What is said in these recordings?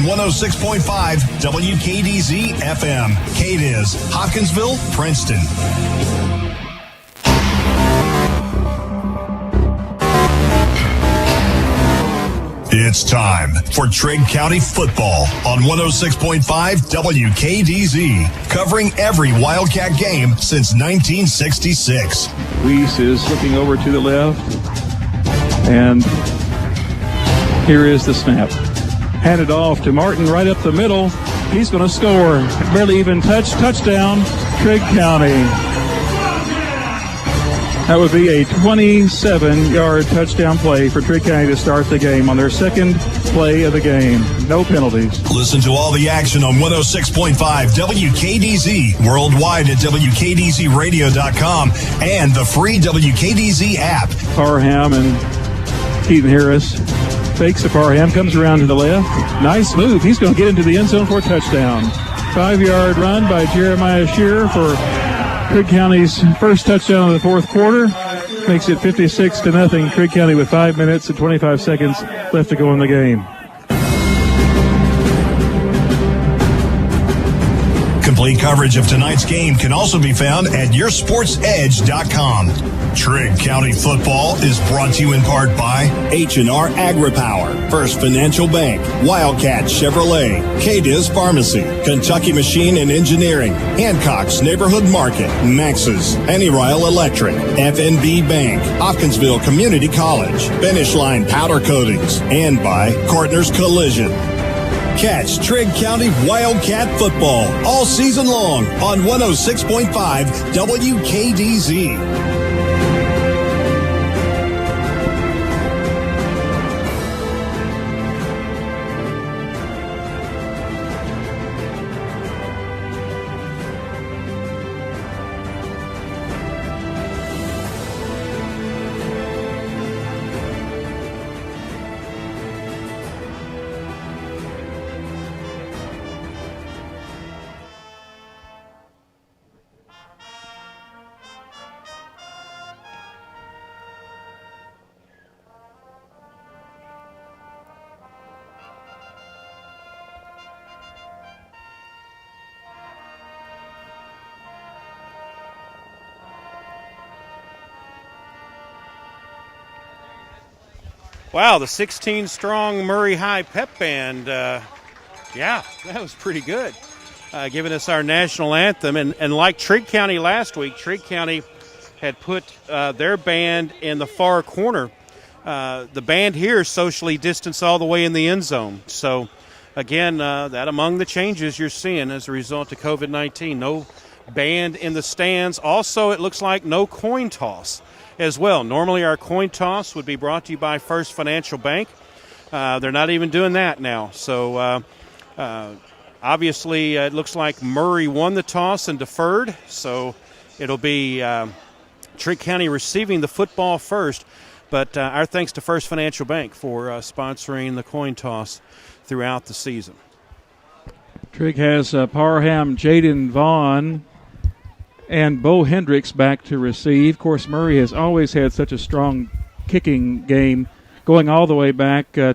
106.5 WKDZ FM. KDIZ, Hopkinsville, Princeton. It's time for Trigg County football on 106.5 WKDZ, covering every Wildcat game since 1966. Weiss is looking over to the left, and here is the snap. Handed off to Martin right up the middle. He's going to score. Barely even touchdown, Trigg County. That would be a 27-yard touchdown play for Trigg County to start the game on their second play of the game. No penalties. Listen to all the action on 106.5 WKDZ, worldwide at WKDZradio.com, and the free WKDZ app. Parham and Keaton Harris fakes the Parham, comes around to the left. Nice move. He's going to get into the end zone for a touchdown. 5-yard run by Jeremiah Shearer for Trigg County's first touchdown of the fourth quarter. Makes it 56-0. Trigg County with 5 minutes and 25 seconds left to go in the game. Complete coverage of tonight's game can also be found at yoursportsedge.com. Trigg County football is brought to you in part by H&R AgriPower, First Financial Bank, Wildcat Chevrolet, KDIZ Pharmacy, Kentucky Machine and Engineering, Hancock's Neighborhood Market, Max's, Anyrile Electric, FNB Bank, Hopkinsville Community College, Finish Line Powder Coatings, and by Cortner's Collision. Catch Trigg County Wildcat football all season long on 106.5 WKDZ. Wow, the 16-strong Murray High Pep Band, yeah, that was pretty good, giving us our national anthem. And like Trigg County last week, Trigg County had put their band in the far corner. The band here is socially distanced all the way in the end zone. So, again, that among the changes you're seeing as a result of COVID-19. No band in the stands. Also, it looks like no coin toss as well. Normally our coin toss would be brought to you by First Financial Bank. They're not even doing that now. So obviously it looks like Murray won the toss and deferred. So it'll be Trigg County receiving the football first. But our thanks to First Financial Bank for sponsoring the coin toss throughout the season. Trigg has Parham, Jaden Vaughn, and Bo Hendricks back to receive. Of course, Murray has always had such a strong kicking game, going all the way back to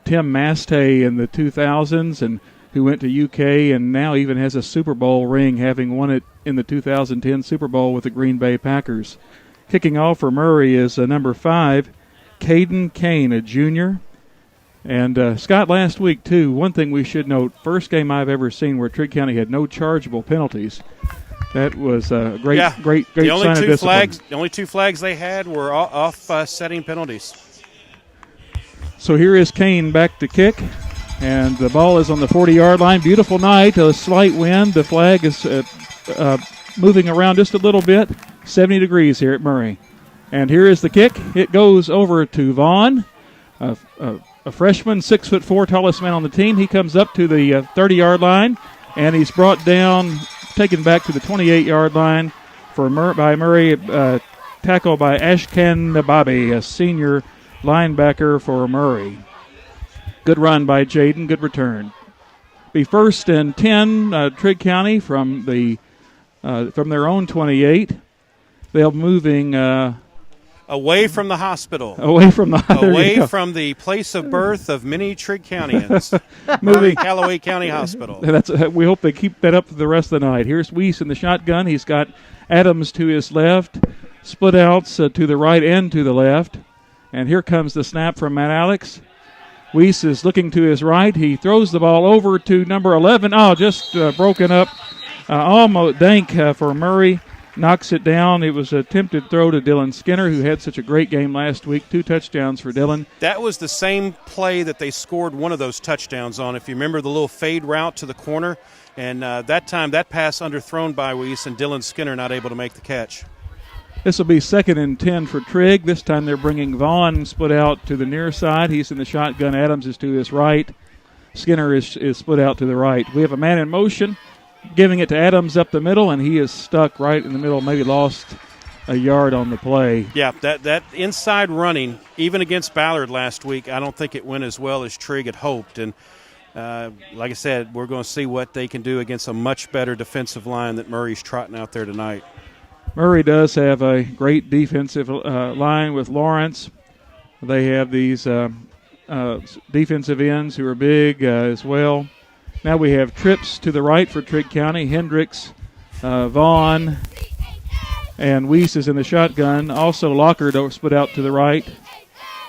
Tim Mastay in the 2000s, and who went to UK and now even has a Super Bowl ring, having won it in the 2010 Super Bowl with the Green Bay Packers. Kicking off for Murray is number 5, Caden Kane, a junior. And, Scott, last week, too, one thing we should note, first game I've ever seen where Trigg County had no chargeable penalties. That was a great sign of discipline. The only two flags they had were off-setting penalties. So here is Kane back to kick, and the ball is on the 40-yard line. Beautiful night, a slight wind. The flag is moving around just a little bit. 70 degrees here at Murray. And here is the kick. It goes over to Vaughn, a freshman, 6'4", tallest man on the team. He comes up to the 30-yard line, and he's brought down, taken back to the 28-yard line by Murray, tackle by Ashkan Nababi, a senior linebacker for Murray. Good run by Jaden, good return. Be first and 10, Trigg County from their own 28. They'll moving Away from the hospital. Away from the place of birth of many Trigg Countyans. Moving Callaway County Hospital. We hope they keep that up for the rest of the night. Here's Weiss in the shotgun. He's got Adams to his left, split outs to the right and to the left. And here comes the snap from Matt Alex. Weiss is looking to his right. He throws the ball over to number 11. Oh, just broken up. Almost dank for Murray. Knocks it down. It was a attempted throw to Dylan Skinner, who had such a great game last week. 2 touchdowns for Dylan. That was the same play that they scored one of those touchdowns on. If you remember the little fade route to the corner, and that time that pass underthrown by Weiss, and Dylan Skinner not able to make the catch. This will be 2nd and 10 for Trigg. This time they're bringing Vaughn split out to the near side. He's in the shotgun. Adams is to his right. Skinner is split out to the right. We have a man in motion, giving it to Adams up the middle, and he is stuck right in the middle, maybe lost a yard on the play. Yeah, that inside running, even against Ballard last week, I don't think it went as well as Trigg had hoped. And like I said, we're going to see what they can do against a much better defensive line that Murray's trotting out there tonight. Murray does have a great defensive line with Lawrence. They have these defensive ends who are big as well. Now we have trips to the right for Trigg County. Hendricks, Vaughn, and Weiss is in the shotgun. Also Lockard split out to the right.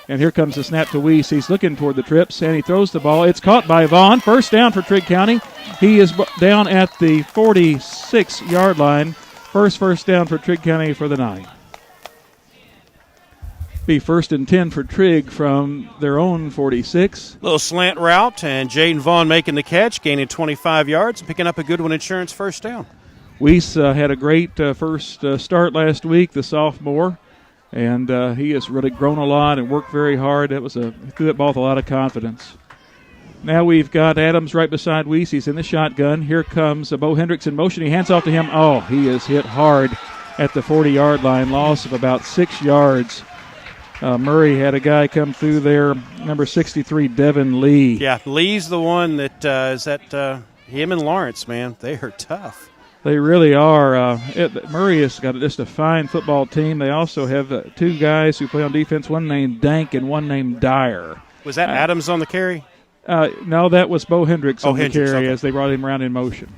And here comes the snap to Weiss. He's looking toward the trips, and he throws the ball. It's caught by Vaughn. First down for Trigg County. He is down at the 46-yard line. First down for Trigg County for the night. Be 1st and 10 for Trigg from their own 46. Little slant route, and Jaden Vaughn making the catch, gaining 25 yards, picking up a Goodwin Insurance first down. Weiss had a great first start last week, the sophomore, and he has really grown a lot and worked very hard. He threw that ball with a lot of confidence. Now we've got Adams right beside Weiss. He's in the shotgun. Here comes Bo Hendricks in motion. He hands off to him. Oh, he is hit hard at the 40-yard line, loss of about 6 yards. Murray had a guy come through there, number 63, Devin Lee. Yeah, Lee's the one that is at him and Lawrence, man. They are tough. They really are. Murray has got just a fine football team. They also have 2 guys who play on defense, one named Dank and one named Dyer. Was that Adams on the carry? No, that was Bo Hendricks on the carry okay. As they brought him around in motion.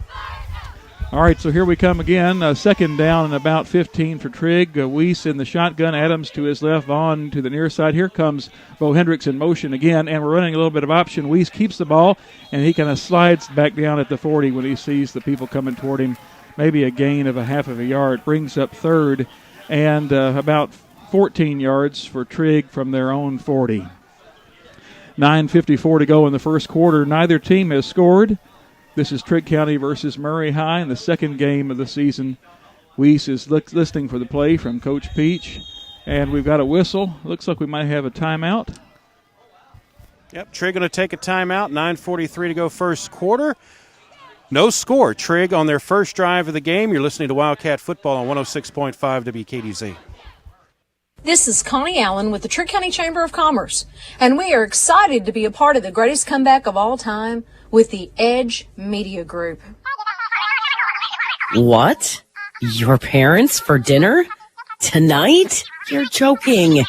All right, so here we come again. 2nd down and about 15 for Trigg. Weiss in the shotgun, Adams to his left, Vaughn to the near side. Here comes Bo Hendricks in motion again, and we're running a little bit of option. Weiss keeps the ball, and he kind of slides back down at the 40 when he sees the people coming toward him. Maybe a gain of a half of a yard. Brings up 3rd and about 14 yards for Trigg from their own 40. 9:54 to go in the first quarter. Neither team has scored. This is Trigg County versus Murray High in the second game of the season. Weiss is listening for the play from Coach Peach. And we've got a whistle. Looks like we might have a timeout. Yep, Trigg going to take a timeout. 9:43 to go first quarter. No score. Trigg on their first drive of the game. You're listening to Wildcat Football on 106.5 WKDZ. This is Connie Allen with the Trigg County Chamber of Commerce, and we are excited to be a part of the greatest comeback of all time with the Edge Media Group. What? Your parents for dinner? Tonight? You're joking.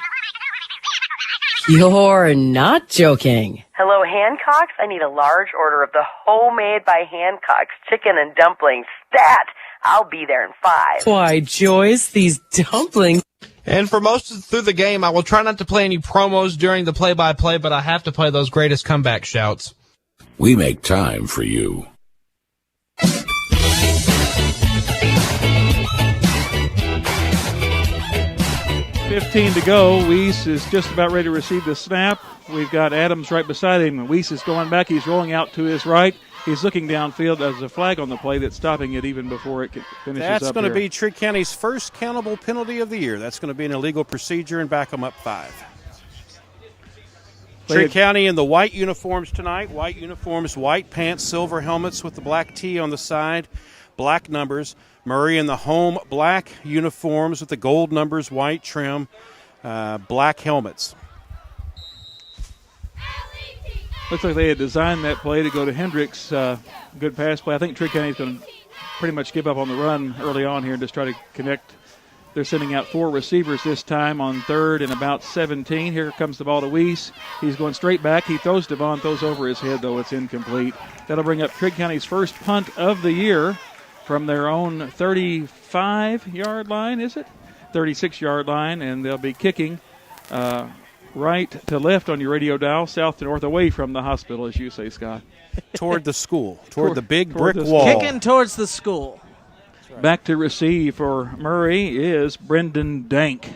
You're not joking. Hello, Hancock's. I need a large order of the homemade by Hancock's chicken and dumplings. Stat! I'll be there in 5. Why, Joyce, these dumplings. And for most through the game, I will try not to play any promos during the play-by-play, but I have to play those greatest comeback shouts. We make time for you. 15 to go. Weiss is just about ready to receive the snap. We've got Adams right beside him. Weiss is going back. He's rolling out to his right. He's looking downfield. There's a flag on the play that's stopping it even before it finishes up. That's going to be Trigg County's first countable penalty of the year. That's going to be an illegal procedure and back them up 5. Trigg County in the white uniforms tonight. White uniforms, white pants, silver helmets with the black T on the side, black numbers. Murray in the home black uniforms with the gold numbers, white trim, black helmets. Looks like they had designed that play to go to Hendricks. Good pass play. I think Trigg County is going to pretty much give up on the run early on here and just try to connect They're sending out 4 receivers this time on 3rd and about 17. Here comes the ball to Weiss. He's going straight back. He throws to Vaughn, throws over his head, though it's incomplete. That'll bring up Trigg County's first punt of the year from their own 35-yard line, is it? 36-yard line, and they'll be kicking right to left on your radio dial, south to north, away from the hospital, as you say, Scott. Toward the school, toward the big brick wall. Kicking towards the school. Right. Back to receive for Murray is Brendan Dank.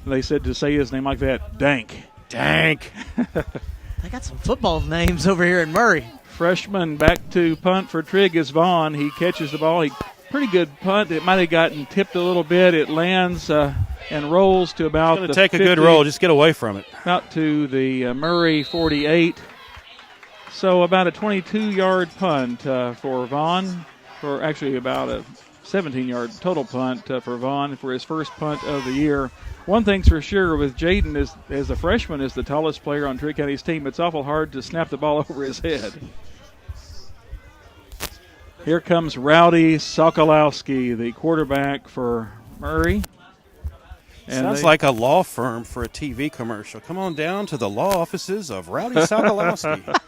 They said to say his name like that, Dank. Dank. They got some football names over here in Murray. Freshman back to punt for Trigg is Vaughn. He catches the ball. Pretty good punt. It might have gotten tipped a little bit. It lands and rolls to about the 50. Take a good roll. Just get away from it. Out to the Murray 48. So about a 22-yard punt for Vaughn, for actually about a 17-yard total punt for Vaughn for his first punt of the year. One thing's for sure with Jaden is, as a freshman, is the tallest player on Trigg County's team. It's awful hard to snap the ball over his head. Here comes Rowdy Sokolowski, the quarterback for Murray. And sounds like a law firm for a TV commercial. Come on down to the law offices of Rowdy Sokolowski.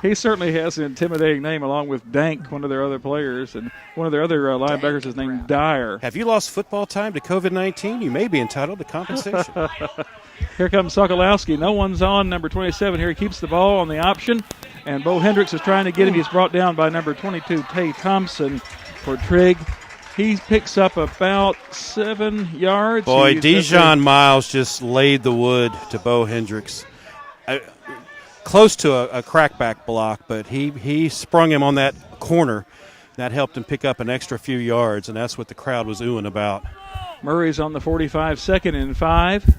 He certainly has an intimidating name, along with Dank, one of their other players, and one of their other linebackers is named Dyer. Have you lost football time to COVID-19? You may be entitled to compensation. Here comes Sokolowski. No one's on number 27 here. He keeps the ball on the option, and Bo Hendricks is trying to get him. He's brought down by number 22, Tay Thompson, for Trigg. He picks up about 7 yards. Boy, Dijon Miles just laid the wood to Bo Hendricks. Close to a crackback block, but he sprung him on that corner. That helped him pick up an extra few yards, and that's what the crowd was oohing about. Murray's on the 45, 2nd and 5.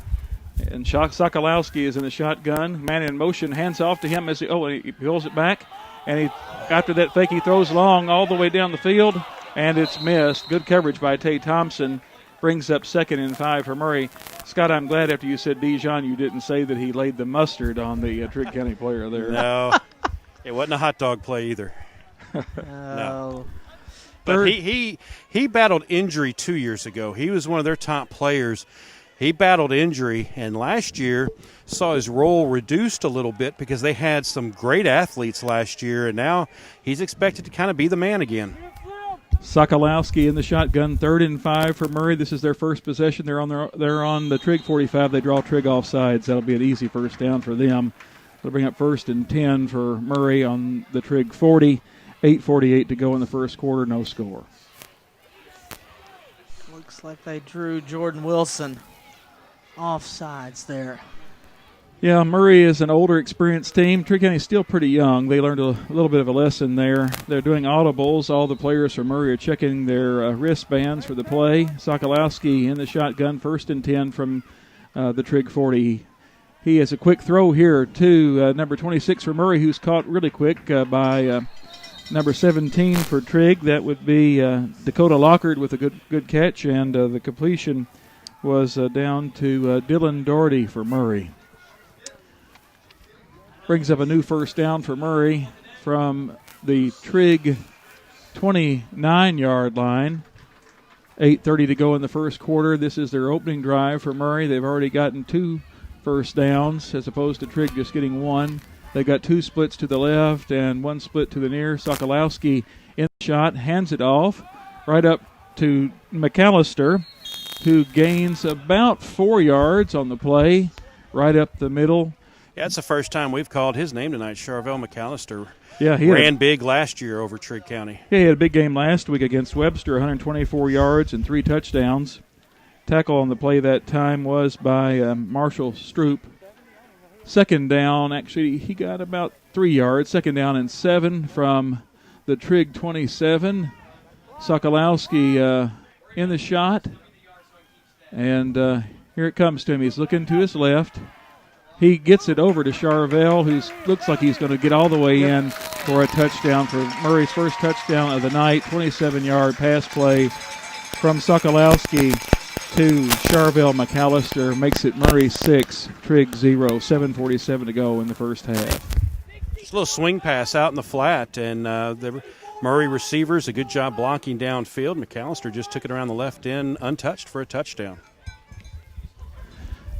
And Sokolowski is in the shotgun. Man in motion, hands off to him as he pulls it back. And after that fake, he throws long all the way down the field, and it's missed. Good coverage by Tay Thompson. Brings up 2nd and 5 for Murray. Scott, I'm glad after you said Dijon, you didn't say that he laid the mustard on the Trigg County player there. No, it wasn't a hot dog play either. No. But he battled injury 2 years ago. He was one of their top players. He battled injury, and last year saw his role reduced a little bit because they had some great athletes last year, and now he's expected to kind of be the man again. Sokolowski in the shotgun, 3rd and 5 for Murray. This is their first possession. They're on the Trigg 45. They draw Trigg off sides. That'll be an easy first down for them. They'll bring up 1st and 10 for Murray on the Trigg 40. 8:48 to go in the first quarter. No score. Looks like they drew Jordan Wilson off sides there. Yeah, Murray is an older, experienced team. Trigg County is still pretty young. They learned a little bit of a lesson there. They're doing audibles. All the players from Murray are checking their wristbands for the play. Sokolowski in the shotgun, 1st and 10 from the Trigg 40. He has a quick throw here to number 26 for Murray, who's caught really quick by number 17 for Trigg. That would be Dakota Lockard with a good catch, and the completion was down to Dylan Doherty for Murray. Brings up a new first down for Murray from the Trigg 29-yard line. 8:30 to go in the first quarter. This is their opening drive for Murray. They've already gotten 2 first downs as opposed to Trigg just getting 1. They got 2 splits to the left and 1 split to the near. Sokolowski in the shot, hands it off right up to McAllister, who gains about 4 yards on the play, right up the middle. Yeah, it's the first time we've called his name tonight. Charvel McAllister he ran big last year over Trigg County. Yeah, he had a big game last week against Webster, 124 yards and 3 touchdowns. Tackle on the play that time was by Marshall Stroop. 2nd down, actually, he got about 3 yards. 2nd down and 7 from the Trigg 27. Sokolowski in the shot. And here it comes to him. He's looking to his left. He gets it over to Charvel, who looks like he's going to get all the way in for a touchdown for Murray's first touchdown of the night. 27-yard pass play from Sokolowski to Charvel McAllister makes it Murray 6, Trigg 0. 7:47 to go in the first half. Just a little swing pass out in the flat, and Murray receivers, a good job blocking downfield. McAllister just took it around the left end untouched for a touchdown.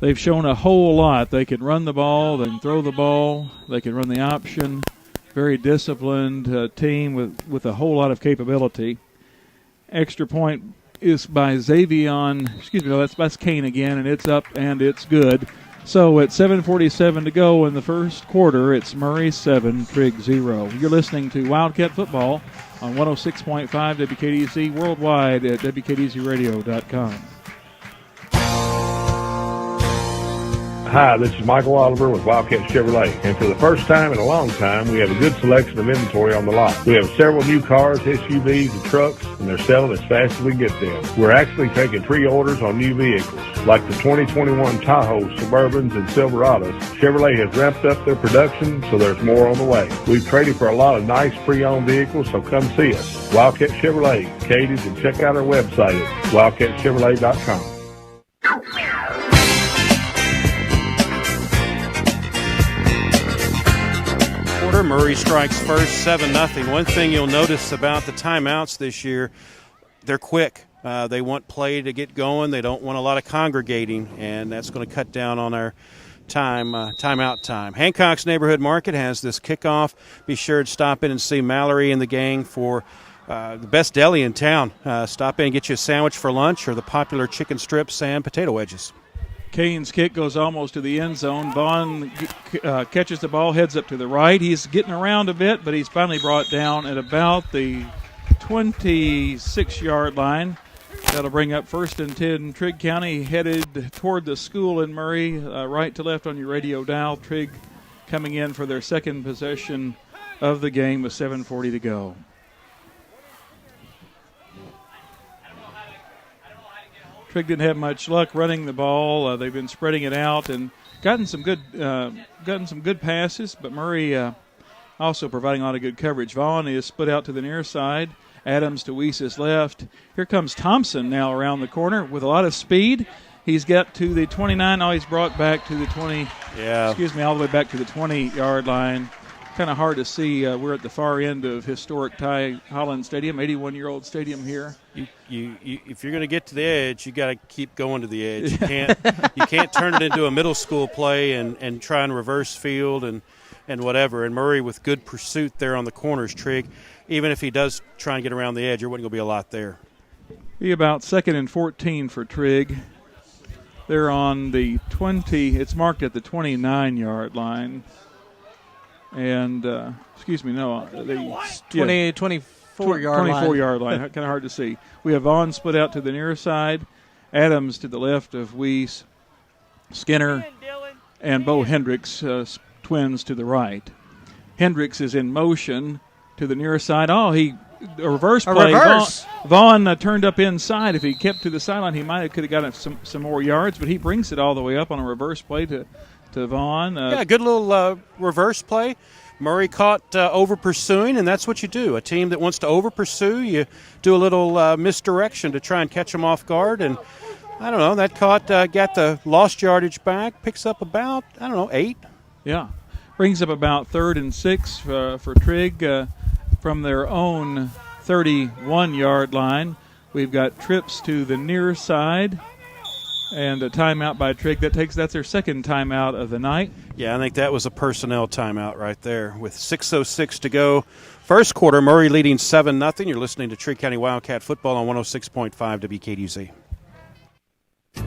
They've shown a whole lot. They can run the ball, they can throw the ball, they can run the option. Very disciplined team with a whole lot of capability. Extra point is by that's Kane again, and it's up and it's good. So at 7:47 to go in the first quarter, it's Murray 7, Trigg 0. You're listening to Wildcat Football on 106.5 WKDC worldwide at WKDCRadio.com. Hi, this is Michael Oliver with Wildcat Chevrolet, and for the first time in a long time, we have a good selection of inventory on the lot. We have several new cars, SUVs, and trucks, and they're selling as fast as we can get them. We're actually taking pre-orders on new vehicles, like the 2021 Tahoe, Suburbans, and Silverados. Chevrolet has ramped up their production, so there's more on the way. We've traded for a lot of nice pre-owned vehicles, so come see us. Wildcat Chevrolet, Cadiz, and check out our website at wildcatchevrolet.com. Murray strikes first, 7-0. One thing you'll notice about the timeouts this year, they're quick. They want play to get going. They don't want a lot of congregating, and that's going to cut down on our timeout time. Hancock's Neighborhood Market has this kickoff. Be sure to stop in and see Mallory and the gang for the best deli in town. Stop in and get you a sandwich for lunch or the popular chicken strips and potato wedges. Kane's kick goes almost to the end zone. Vaughn catches the ball, heads up to the right. He's getting around a bit, but he's finally brought down at about the 26-yard line. That'll bring up 1st and 10. Trigg County headed toward the school in Murray, right to left on your radio dial. Trigg coming in for their second possession of the game with 7:40 to go. Trigg didn't have much luck running the ball. They've been spreading it out and gotten some good passes, but Murray also providing a lot of good coverage. Vaughn is split out to the near side. Adams to Weese's left. Here comes Thompson now around the corner with a lot of speed. He's got to the 29. Now he's brought back to the 20. Yeah. All the way back to the 20-yard line. Kind of hard to see. We're at the far end of historic Ty Holland Stadium, 81-year-old stadium here. If you're going to get to the edge, you got to keep going to the edge. You can't turn it into a middle school play and try and reverse field and whatever. And Murray with good pursuit there on the corners, Trigg. Even if he does try and get around the edge, there wasn't going to be a lot there. Be about 2nd and 14 for Trigg. They're on the 20. It's marked at the 29-yard line. And, the 24-yard line. Kind of hard to see. We have Vaughn split out to the near side. Adams to the left of Weiss. Skinner and Bo Hendricks, twins to the right. Hendricks is in motion to the near side. A reverse play. Vaughn turned up inside. If he kept to the sideline, he could have gotten some more yards, but he brings it all the way up on a reverse play to Vaughn. Good little reverse play. Murray caught over pursuing, and that's what you do. A team that wants to over pursue, you do a little misdirection to try and catch them off guard. And I don't know, that got the lost yardage back, picks up about 8. Yeah, brings up about 3rd and 6 for Trigg from their own 31-yard line. We've got trips to the near side. And a timeout by Trigg. That's their second timeout of the night. Yeah, I think that was a personnel timeout right there with 6:06 to go. First quarter, Murray leading 7-0. You're listening to Trigg County Wildcat Football on 106.5 WKDZ.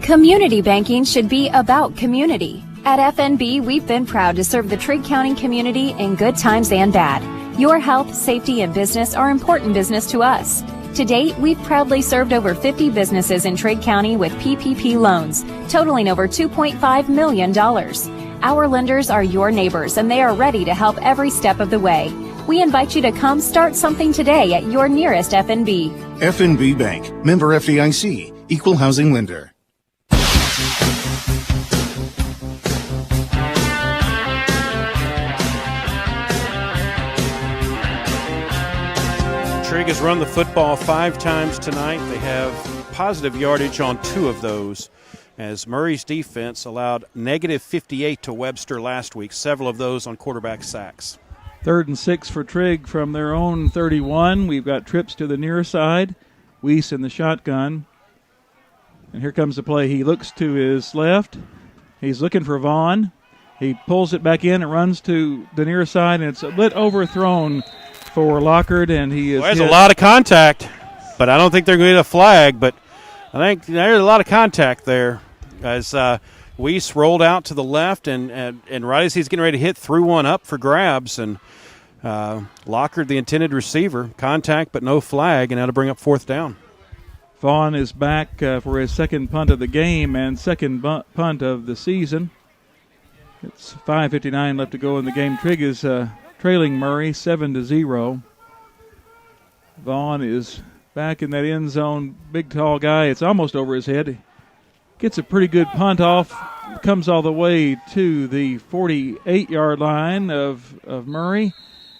Community banking should be about community. At FNB, we've been proud to serve the Trigg County community in good times and bad. Your health, safety, and business are important business to us. To date, we've proudly served over 50 businesses in Trigg County with PPP loans, totaling over $2.5 million. Our lenders are your neighbors, and they are ready to help every step of the way. We invite you to come start something today at your nearest FNB. FNB Bank, member FDIC, equal housing lender. Trigg has run the football 5 times tonight. They have positive yardage on 2 of those, as Murray's defense allowed -58 to Webster last week, several of those on quarterback sacks. 3rd and 6 for Trigg from their own 31. We've got trips to the near side. Weiss in the shotgun. And here comes the play. He looks to his left. He's looking for Vaughn. He pulls it back in and runs to the near side, and it's a bit overthrown for Lockard, and he is. Well, there's a lot of contact, but I don't think they're going to get a flag. But I think there's a lot of contact there as Weiss rolled out to the left, and right as he's getting ready to hit, threw one up for grabs, and Lockard, the intended receiver, contact but no flag, and that'll bring up 4th down. Vaughn is back for his second punt of the game and second punt of the season. It's 5:59 left to go in the game. Trigg is trailing Murray 7-0. Vaughn is back in that end zone. Big, tall guy. It's almost over his head. Gets a pretty good punt off. Comes all the way to the 48-yard line of Murray.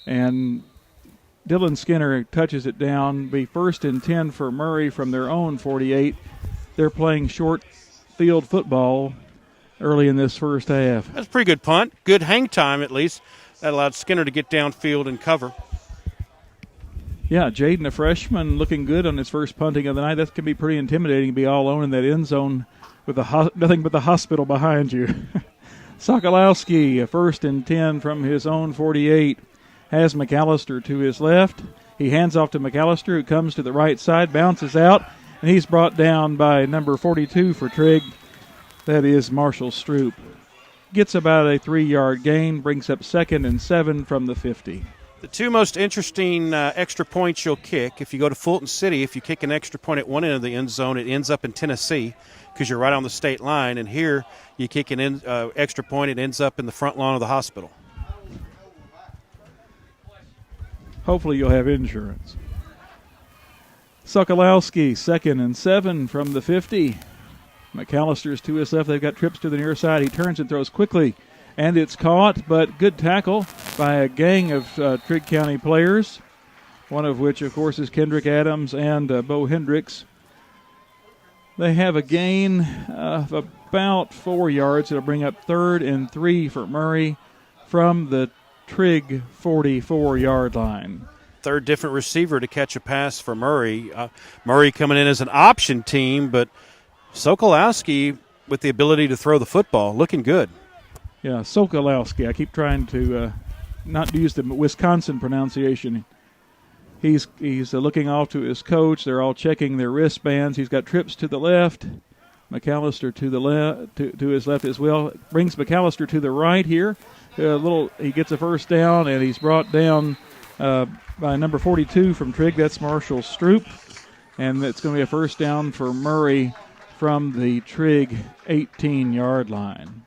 And Dylan Skinner touches it down. Be 1st and 10 for Murray from their own 48. They're playing short field football early in this first half. That's a pretty good punt. Good hang time, at least. That allowed Skinner to get downfield and cover. Yeah, Jaden, a freshman, looking good on his first punting of the night. That can be pretty intimidating to be all alone in that end zone with nothing but the hospital behind you. Sokolowski, a 1st and 10 from his own 48. Has McAllister to his left. He hands off to McAllister, who comes to the right side, bounces out, and he's brought down by number 42 for Trigg. That is Marshall Stroop. Gets about a 3-yard gain, brings up 2nd and 7 from the 50. The two most interesting extra points you'll kick, if you go to Fulton City, if you kick an extra point at one end of the end zone, it ends up in Tennessee because you're right on the state line. And here you kick an extra point, it ends up in the front lawn of the hospital. Hopefully you'll have insurance. Sokolowski, 2nd and 7 from the 50. McAllister's to his left. They've got trips to the near side. He turns and throws quickly, and it's caught, but good tackle by a gang of Trigg County players, one of which, of course, is Kendrick Adams and Bo Hendricks. They have a gain of about 4 yards. It'll bring up 3rd and 3 for Murray from the Trigg 44-yard line. Third different receiver to catch a pass for Murray. Murray coming in as an option team, but Sokolowski with the ability to throw the football, looking good. Yeah, Sokolowski. I keep trying to not use the Wisconsin pronunciation. He's looking off to his coach. They're all checking their wristbands. He's got trips to the left. McAllister to the left, to his left as well. Brings McAllister to the right here. He gets a first down, and he's brought down by number 42 from Trigg. That's Marshall Stroop, and it's going to be a first down for Murray from the Trigg 18-yard line.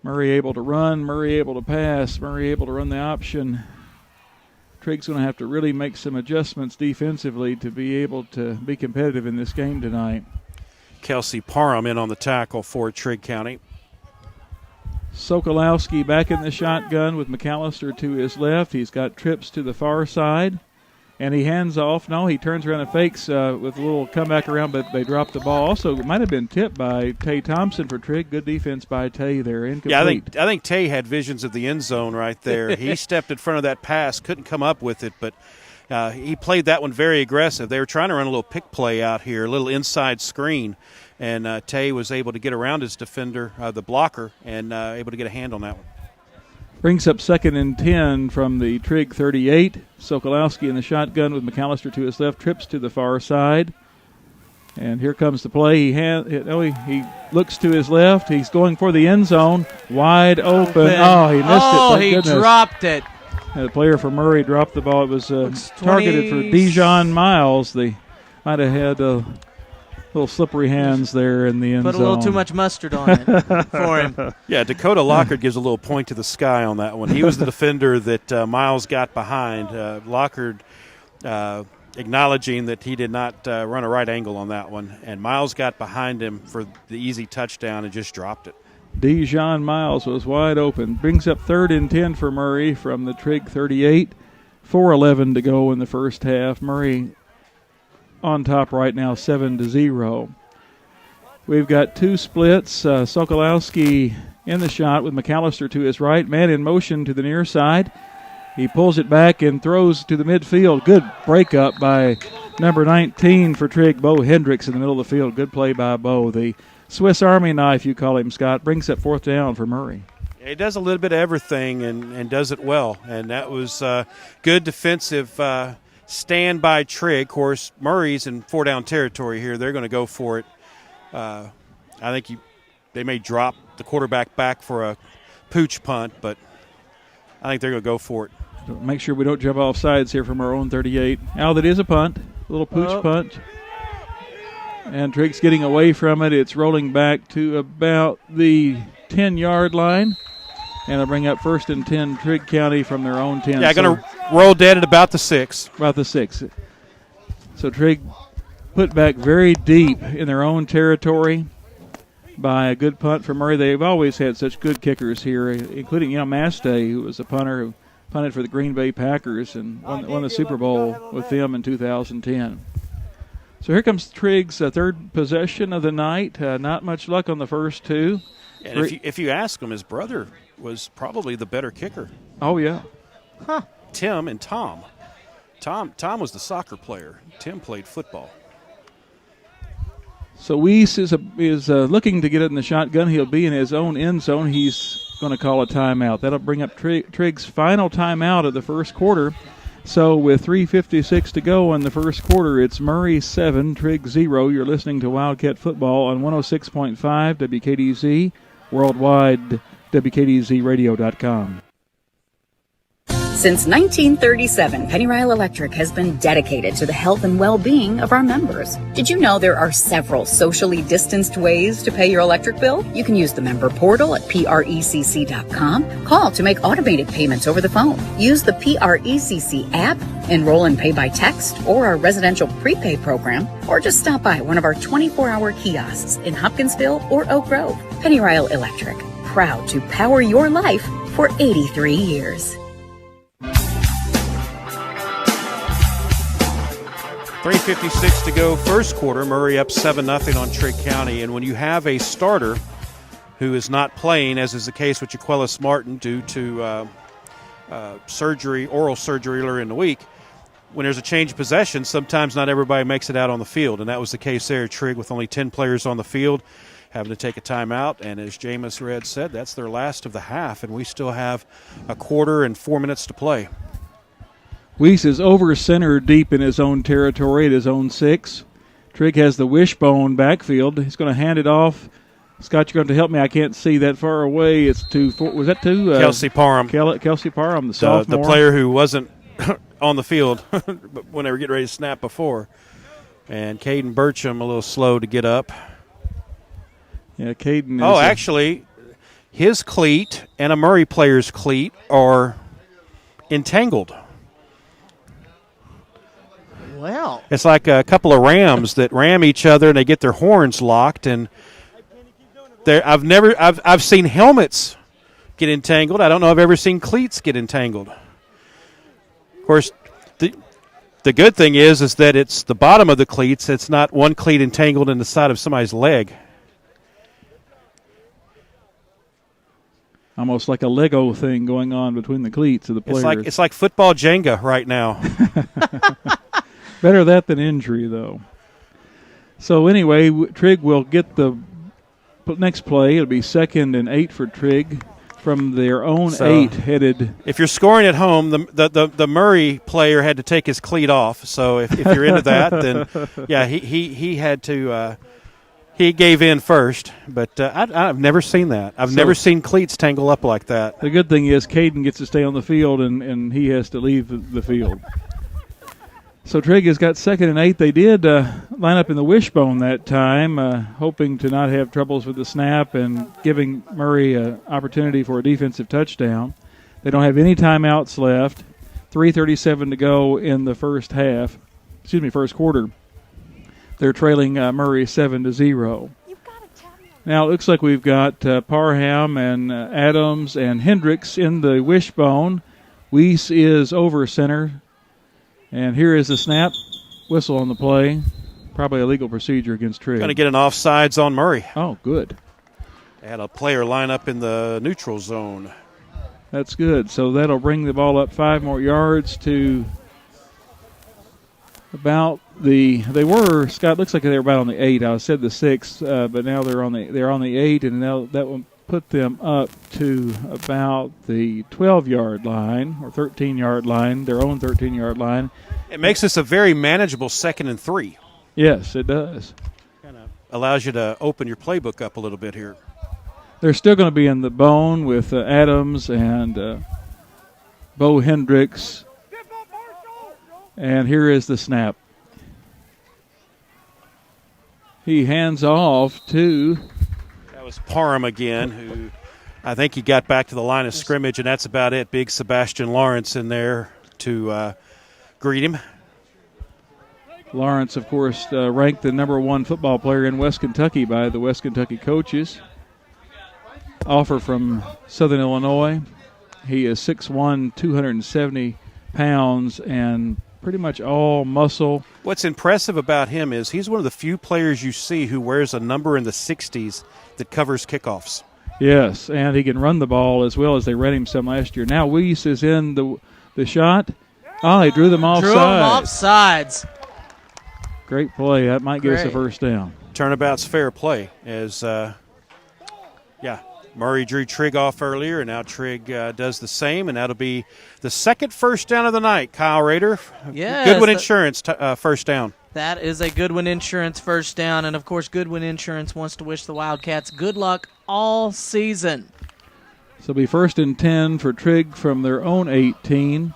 Murray able to run, Murray able to pass, Murray able to run the option. Trigg's going to have to really make some adjustments defensively to be able to be competitive in this game tonight. Kelsey Parham in on the tackle for Trigg County. Sokolowski back in the shotgun with McAllister to his left. He's got trips to the far side, and he hands off. No, he turns around and fakes with a little comeback around, but they drop the ball. Also, it might have been tipped by Tay Thompson for Trigg. Good defense by Tay there. Incomplete. Yeah, I think Tay had visions of the end zone right there. He stepped in front of that pass, couldn't come up with it, but he played that one very aggressive. They were trying to run a little pick play out here, a little inside screen, and Tay was able to get around his defender, the blocker, and able to get a hand on that one. Brings up 2nd and 10 from the Trigg 38. Sokolowski in the shotgun with McAllister to his left, trips to the far side. And here comes the play. He looks to his left. He's going for the end zone. Wide open. Oh, he missed it. Oh, he dropped it. And the player for Murray dropped the ball. It was targeted for Dijon Miles. They might have had little slippery hands there in the end zone. Put a little too much mustard on it for him. Yeah, Dakota Lockard gives a little point to the sky on that one. He was the defender that Miles got behind. Lockard acknowledging that he did not run a right angle on that one. And Miles got behind him for the easy touchdown and just dropped it. Dijon Miles was wide open. Brings up 3rd and 10 for Murray from the Trigg 38. 4:11 to go in the first half. Murray on top right now, 7-0. We've got two splits. Sokolowski in the shot with McAllister to his right. Man in motion to the near side. He pulls it back and throws to the midfield. Good breakup by number 19 for Trigg, Bo Hendricks, in the middle of the field. Good play by Bo. The Swiss Army knife, you call him, Scott, brings up 4th down for Murray. He does a little bit of everything and does it well. And that was good defensive stand by Trigg. Of course, Murray's in 4-down territory here. They're going to go for it. I think they may drop the quarterback back for a pooch punt, but I think they're going to go for it. Make sure we don't jump off sides here from our own 38. Now that is a punt, a little pooch punt. And Trigg's getting away from it. It's rolling back to about the 10-yard line. And they'll bring up 1st and 10, Trigg County from their own 10. Yeah, going to roll dead at about the 6. About the 6. So Trigg put back very deep in their own territory by a good punt from Murray. They've always had such good kickers here, including, Mastay, who was a punter who punted for the Green Bay Packers and won the Super Bowl with them in 2010. So here comes Trigg's third possession of the night. Not much luck on the first two. And if you ask him, his brother was probably the better kicker. Oh, yeah. Huh. Tim and Tom. Tom was the soccer player. Tim played football. So Weiss is looking to get it in the shotgun. He'll be in his own end zone. He's going to call a timeout. That'll bring up Trigg's final timeout of the first quarter. So with 3:56 to go in the first quarter, it's Murray 7, Trigg 0. You're listening to Wildcat Football on 106.5 WKDZ, worldwide, WKDZradio.com. Since 1937, Pennyrile Electric has been dedicated to the health and well-being of our members. Did you know there are several socially distanced ways to pay your electric bill? You can use the member portal at PRECC.com, call to make automated payments over the phone, use the PRECC app, enroll and pay by text or our residential prepay program, or just stop by one of our 24-hour kiosks in Hopkinsville or Oak Grove. Pennyrile Electric, proud to power your life for 83 years. 3:56 to go, first quarter. Murray up 7-0 on Trigg County. And when you have a starter who is not playing, as is the case with Jaquelis Martin due to oral surgery earlier in the week, when there's a change of possession, sometimes not everybody makes it out on the field. And that was the case there. Trigg, with only 10 players on the field, having to take a timeout. And as Jameis Red said, that's their last of the half, and we still have a quarter and 4 minutes to play. Weiss is over center deep in his own territory at his own 6. Trigg has the wishbone backfield. He's going to hand it off. Scott, you're going to help me. I can't see that far away. It's to Kelsey Parham. Kelsey Parham, the sophomore. The player who wasn't on the field when they were getting ready to snap before. And Caden Burcham a little slow to get up. Yeah, Caden is... Oh, actually, his cleat and a Murray player's cleat are entangled. Well, it's like a couple of rams that ram each other and they get their horns locked. And I've seen helmets get entangled. I don't know if I've ever seen cleats get entangled. Of course, the good thing is that it's the bottom of the cleats. It's not one cleat entangled in the side of somebody's leg. Almost like a Lego thing going on between the cleats of the players. It's like football Jenga right now. Better that than injury, though. So anyway, Trigg will get the next play. It'll be 2nd and 8 for Trigg from their own 8 headed. If you're scoring at home, the Murray player had to take his cleat off. So if you're into that, then yeah, he had to. He gave in first, but I've never seen that. I've never seen cleats tangle up like that. The good thing is Caden gets to stay on the field, and he has to leave the field. So Trigg has got 2nd and 8. They did line up in the wishbone that time, hoping to not have troubles with the snap and giving Murray an opportunity for a defensive touchdown. They don't have any timeouts left. 3:37 to go in the first quarter. They're trailing Murray 7-0. Now it looks like we've got Parham and Adams and Hendricks in the wishbone. Weiss is over center. And here is the snap. Whistle on the play. Probably a legal procedure against Trigg. Going to get an offsides on Murray. Oh, good. They had a player line up in the neutral zone. That's good. So that'll bring the ball up 5 more yards to about Scott, looks like they were about on the 8. I said the 6, but now they're on the 8, and now that will put them up to about the 12-yard line or 13-yard line, their own 13-yard line. It makes this a very manageable 2nd and 3. Yes, it does. Kind of allows you to open your playbook up a little bit here. They're still going to be in the bone with Adams and Bo Hendricks. And here is the snap. He hands off to... That was Parham again, who I think he got back to the line of scrimmage, and that's about it. Big Sebastian Lawrence in there to greet him. Lawrence, of course, ranked the number 1 football player in West Kentucky by the West Kentucky coaches. Offer from Southern Illinois. He is 6'1", 270 pounds, and pretty much all muscle. What's impressive about him is he's one of the few players you see who wears a number in the 60s that covers kickoffs. Yes, and he can run the ball as well as they ran him some last year. Now Weiss is in the shot. Oh, he drew them offside. Drew them offsides. Great play. That might get us a first down. Turnabout's fair play as, Murray drew Trigg off earlier, and now Trigg does the same, and that'll be the second first down of the night. Kyle Rader, Goodwin Insurance first down. That is a Goodwin Insurance first down, and, of course, Goodwin Insurance wants to wish the Wildcats good luck all season. So it'll be 1st and 10 for Trigg from their own 18.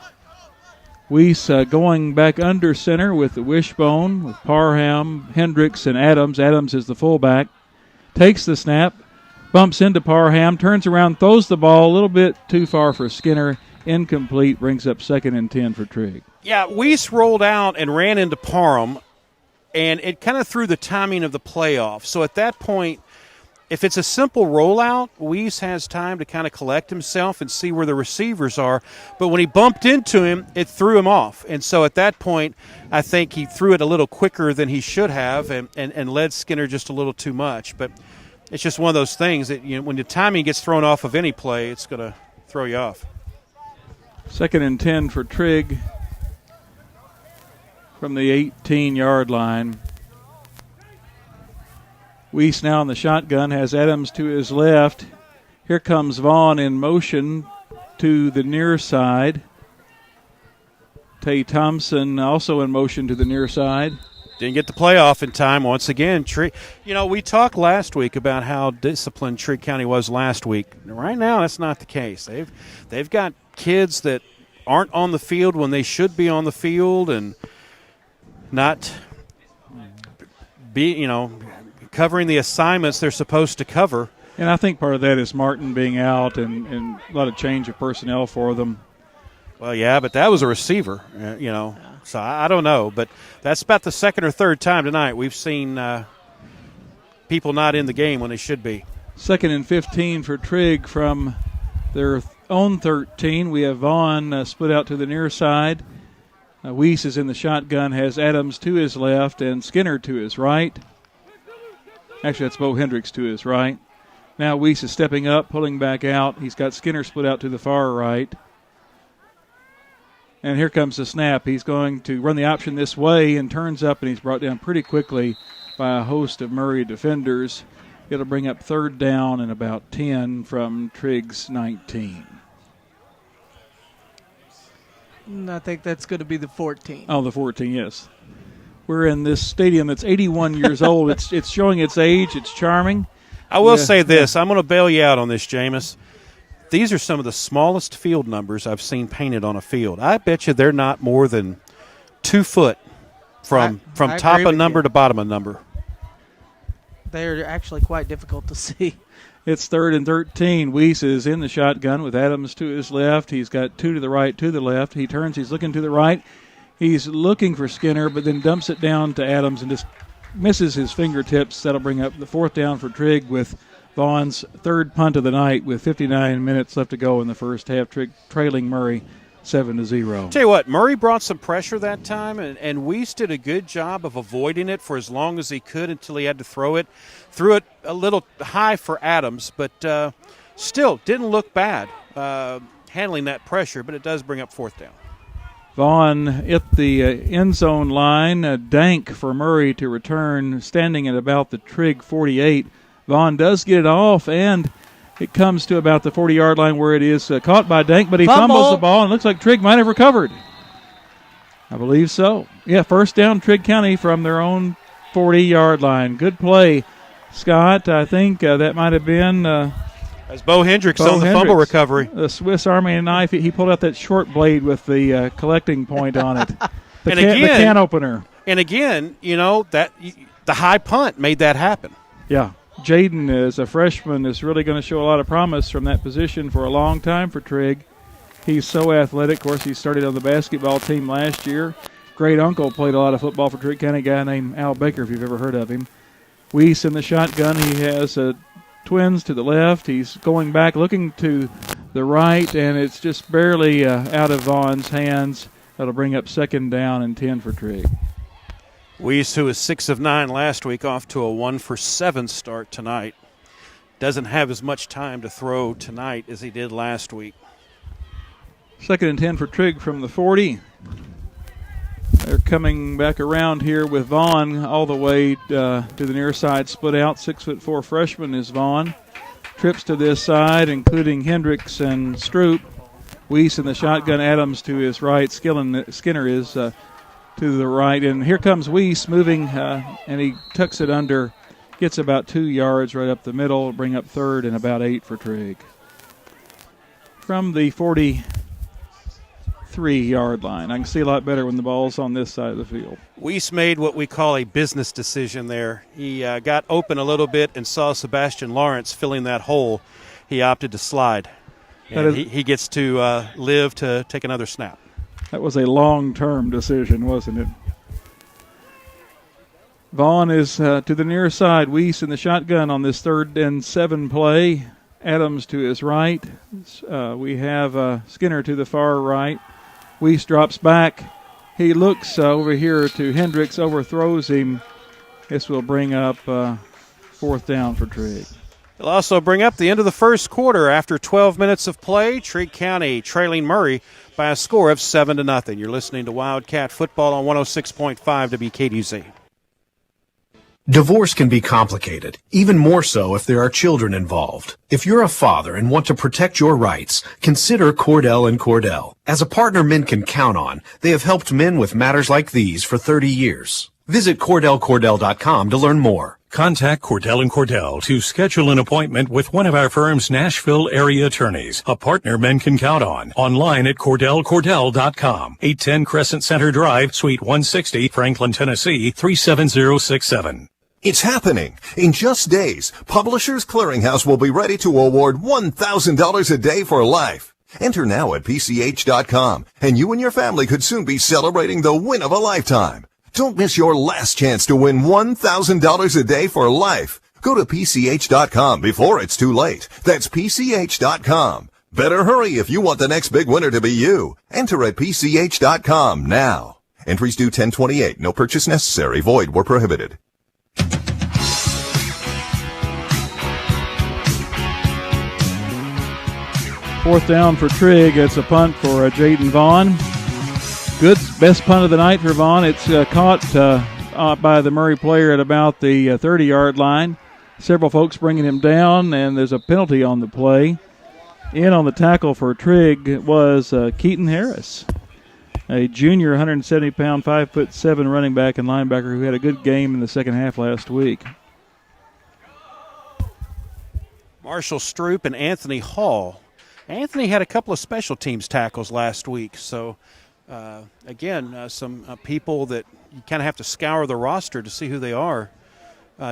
Weiss going back under center with the wishbone with Parham, Hendricks, and Adams. Adams is the fullback. Takes the snap. Bumps into Parham, turns around, throws the ball a little bit too far for Skinner. Incomplete, brings up 2nd and 10 for Trigg. Yeah, Weiss rolled out and ran into Parham, and it kind of threw the timing of the play off. So at that point, if it's a simple rollout, Weiss has time to kind of collect himself and see where the receivers are. But when he bumped into him, it threw him off. And so at that point, I think he threw it a little quicker than he should have and led Skinner just a little too much. But it's just one of those things that when the timing gets thrown off of any play, it's going to throw you off. 2nd and 10 for Trigg from the 18-yard line. Weiss now in the shotgun, has Adams to his left. Here comes Vaughn in motion to the near side. Tay Thompson also in motion to the near side. Didn't get the playoff in time once again. We talked last week about how disciplined Trigg County was last week. Right now, that's not the case. They've got kids that aren't on the field when they should be on the field and not covering the assignments they're supposed to cover. And I think part of that is Martin being out and a lot of change of personnel for them. Well, yeah, but that was a receiver, So I don't know, but that's about the 2nd or 3rd time tonight we've seen people not in the game when they should be. 2nd and 15 for Trigg from their own 13. We have Vaughn split out to the near side. Weiss is in the shotgun, has Adams to his left and Skinner to his right. Actually, that's Bo Hendricks to his right. Now Weiss is stepping up, pulling back out. He's got Skinner split out to the far right. And here comes the snap. He's going to run the option this way and turns up, and he's brought down pretty quickly by a host of Murray defenders. It'll bring up 3rd down and about 10 from Trigg's 19. I think that's going to be the 14. Oh, the 14, yes. We're in this stadium that's 81 years old. It's showing its age. It's charming. I will say this. I'm going to bail you out on this, Jameis. These are some of the smallest field numbers I've seen painted on a field. I bet you they're not more than 2 foot from top of number to bottom of number. They're actually quite difficult to see. It's 3rd and 13. Weiss is in the shotgun with Adams to his left. He's got 2 to the right, to the left. He turns. He's looking to the right. He's looking for Skinner, but then dumps it down to Adams and just misses his fingertips. That'll bring up the 4th down for Trigg with Vaughn's 3rd punt of the night with 59 minutes left to go in the first half. Trigg trailing Murray 7-0. Tell you what, Murray brought some pressure that time, and Weiss did a good job of avoiding it for as long as he could until he had to throw it. Threw it a little high for Adams, but still didn't look bad handling that pressure, but it does bring up 4th down. Vaughn at the end zone line. Dank for Murray to return, standing at about the Trigg 48. Vaughn does get it off, and it comes to about the 40-yard line where it is caught by Dank, but he fumbles the ball, and looks like Trigg might have recovered. I believe so. Yeah, 1st down, Trigg County from their own 40-yard line. Good play, Scott. I think that might have been as Bo Hendricks on the fumble recovery. The Swiss Army knife. He pulled out that short blade with the collecting point on it. The can opener. And again, that the high punt made that happen. Yeah. Jaden, as a freshman, is really going to show a lot of promise from that position for a long time for Trigg. He's so athletic. Of course, he started on the basketball team last year. Great uncle played a lot of football for Trigg County, a guy named Al Baker, if you've ever heard of him. Weiss in the shotgun. He has twins to the left. He's going back, looking to the right, and it's just barely out of Vaughn's hands. That'll bring up 2nd down and 10 for Trigg. Weiss, who was 6 of 9 last week, off to a 1-for-7 start tonight. Doesn't have as much time to throw tonight as he did last week. 2nd and 10 for Trigg from the 40. They're coming back around here with Vaughn all the way to the near side, split out. 6'4" freshman is Vaughn. Trips to this side, including Hendricks and Stroop. Weiss in the shotgun, Adams to his right. Skinner is to the right. And here comes Weiss moving, and he tucks it under. Gets about 2 yards right up the middle. Bring up 3rd and about 8 for Trigg. From the 43-yard line. I can see a lot better when the ball's on this side of the field. Weiss made what we call a business decision there. He got open a little bit and saw Sebastian Lawrence filling that hole. He opted to slide. And he gets to live to take another snap. That was a long-term decision, wasn't it? Vaughn is to the near side. Weiss in the shotgun on this 3rd and 7 play. Adams to his right. We have Skinner to the far right. Weiss drops back. He looks over here to Hendricks, overthrows him. This will bring up 4th down for Trigg. It'll also bring up the end of the first quarter. After 12 minutes of play, Trigg County trailing Murray by a score of 7-0. You're listening to Wildcat Football on 106.5 WKDZ. Divorce can be complicated, even more so if there are children involved. If you're a father and want to protect your rights, consider Cordell & Cordell. As a partner men can count on, they have helped men with matters like these for 30 years. Visit CordellCordell.com to learn more. Contact Cordell & Cordell to schedule an appointment with one of our firm's Nashville area attorneys, a partner men can count on. Online at CordellCordell.com. 810 Crescent Center Drive, Suite 160, Franklin, Tennessee, 37067. It's happening. In just days, Publishers Clearinghouse will be ready to award $1,000 a day for life. Enter now at PCH.com, and you and your family could soon be celebrating the win of a lifetime. Don't miss your last chance to win $1,000 a day for life. Go to PCH.com before it's too late. That's PCH.com. Better hurry if you want the next big winner to be you. Enter at PCH.com now. Entries due 10/28. No purchase necessary. Void where prohibited. 4th down for Trigg. It's a punt for Jaden Vaughn. Good, best punt of the night for Vaughn. It's caught by the Murray player at about the 30-yard line. Several folks bringing him down, and there's a penalty on the play. In on the tackle for Trigg was Keaton Harris, a junior, 170-pound, 5'7" running back and linebacker who had a good game in the second half last week. Marshall Stroop and Anthony Hall. Anthony had a couple of special teams tackles last week, so some people that you kind of have to scour the roster to see who they are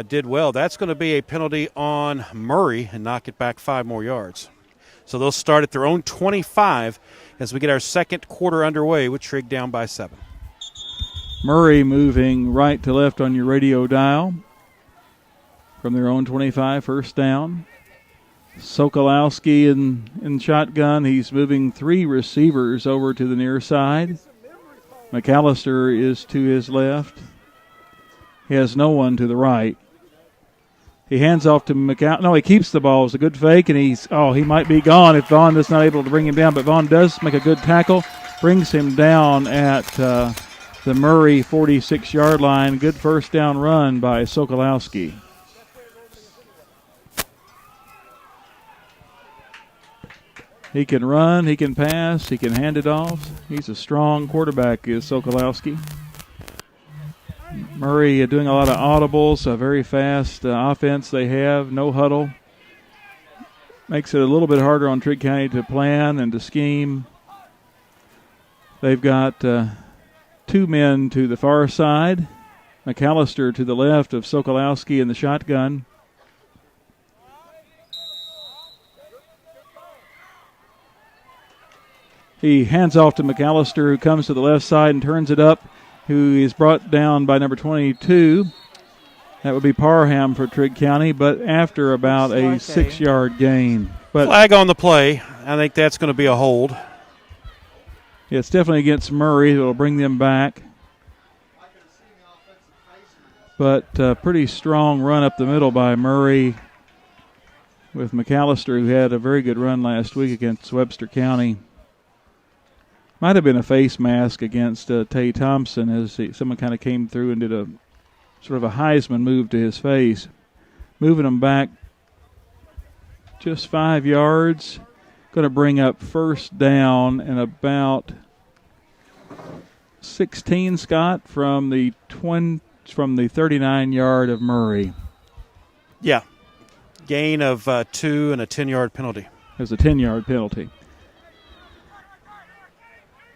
did well. That's going to be a penalty on Murray and knock it back 5 more yards. So they'll start at their own 25 as we get our second quarter underway with Trigg down by 7. Murray moving right to left on your radio dial from their own 25, 1st down. Sokolowski in shotgun. He's moving 3 receivers over to the near side. McAllister is to his left. He has no one to the right. He hands off to McAllister. No, he keeps the ball. It's a good fake, and he might be gone if Vaughn is not able to bring him down. But Vaughn does make a good tackle, brings him down at the Murray 46-yard line. Good first down run by Sokolowski. He can run, he can pass, he can hand it off. He's a strong quarterback, is Sokolowski. Murray doing a lot of audibles, a very fast offense they have, no huddle. Makes it a little bit harder on Trigg County to plan and to scheme. They've got 2 men to the far side. McAllister to the left of Sokolowski in the shotgun. He hands off to McAllister, who comes to the left side and turns it up, who is brought down by number 22. That would be Parham for Trigg County, but after about a 6-yard gain. But flag on the play. I think that's going to be a hold. Yeah, it's definitely against Murray. It'll bring them back. But pretty strong run up the middle by Murray with McAllister, who had a very good run last week against Webster County. Might have been a face mask against Tay Thompson as someone kind of came through and did a sort of a Heisman move to his face. Moving him back just 5 yards. Going to bring up first down and about 16, Scott, from the 39-yard of Murray. Yeah. Gain of 2 and a 10-yard penalty. There's a 10-yard penalty.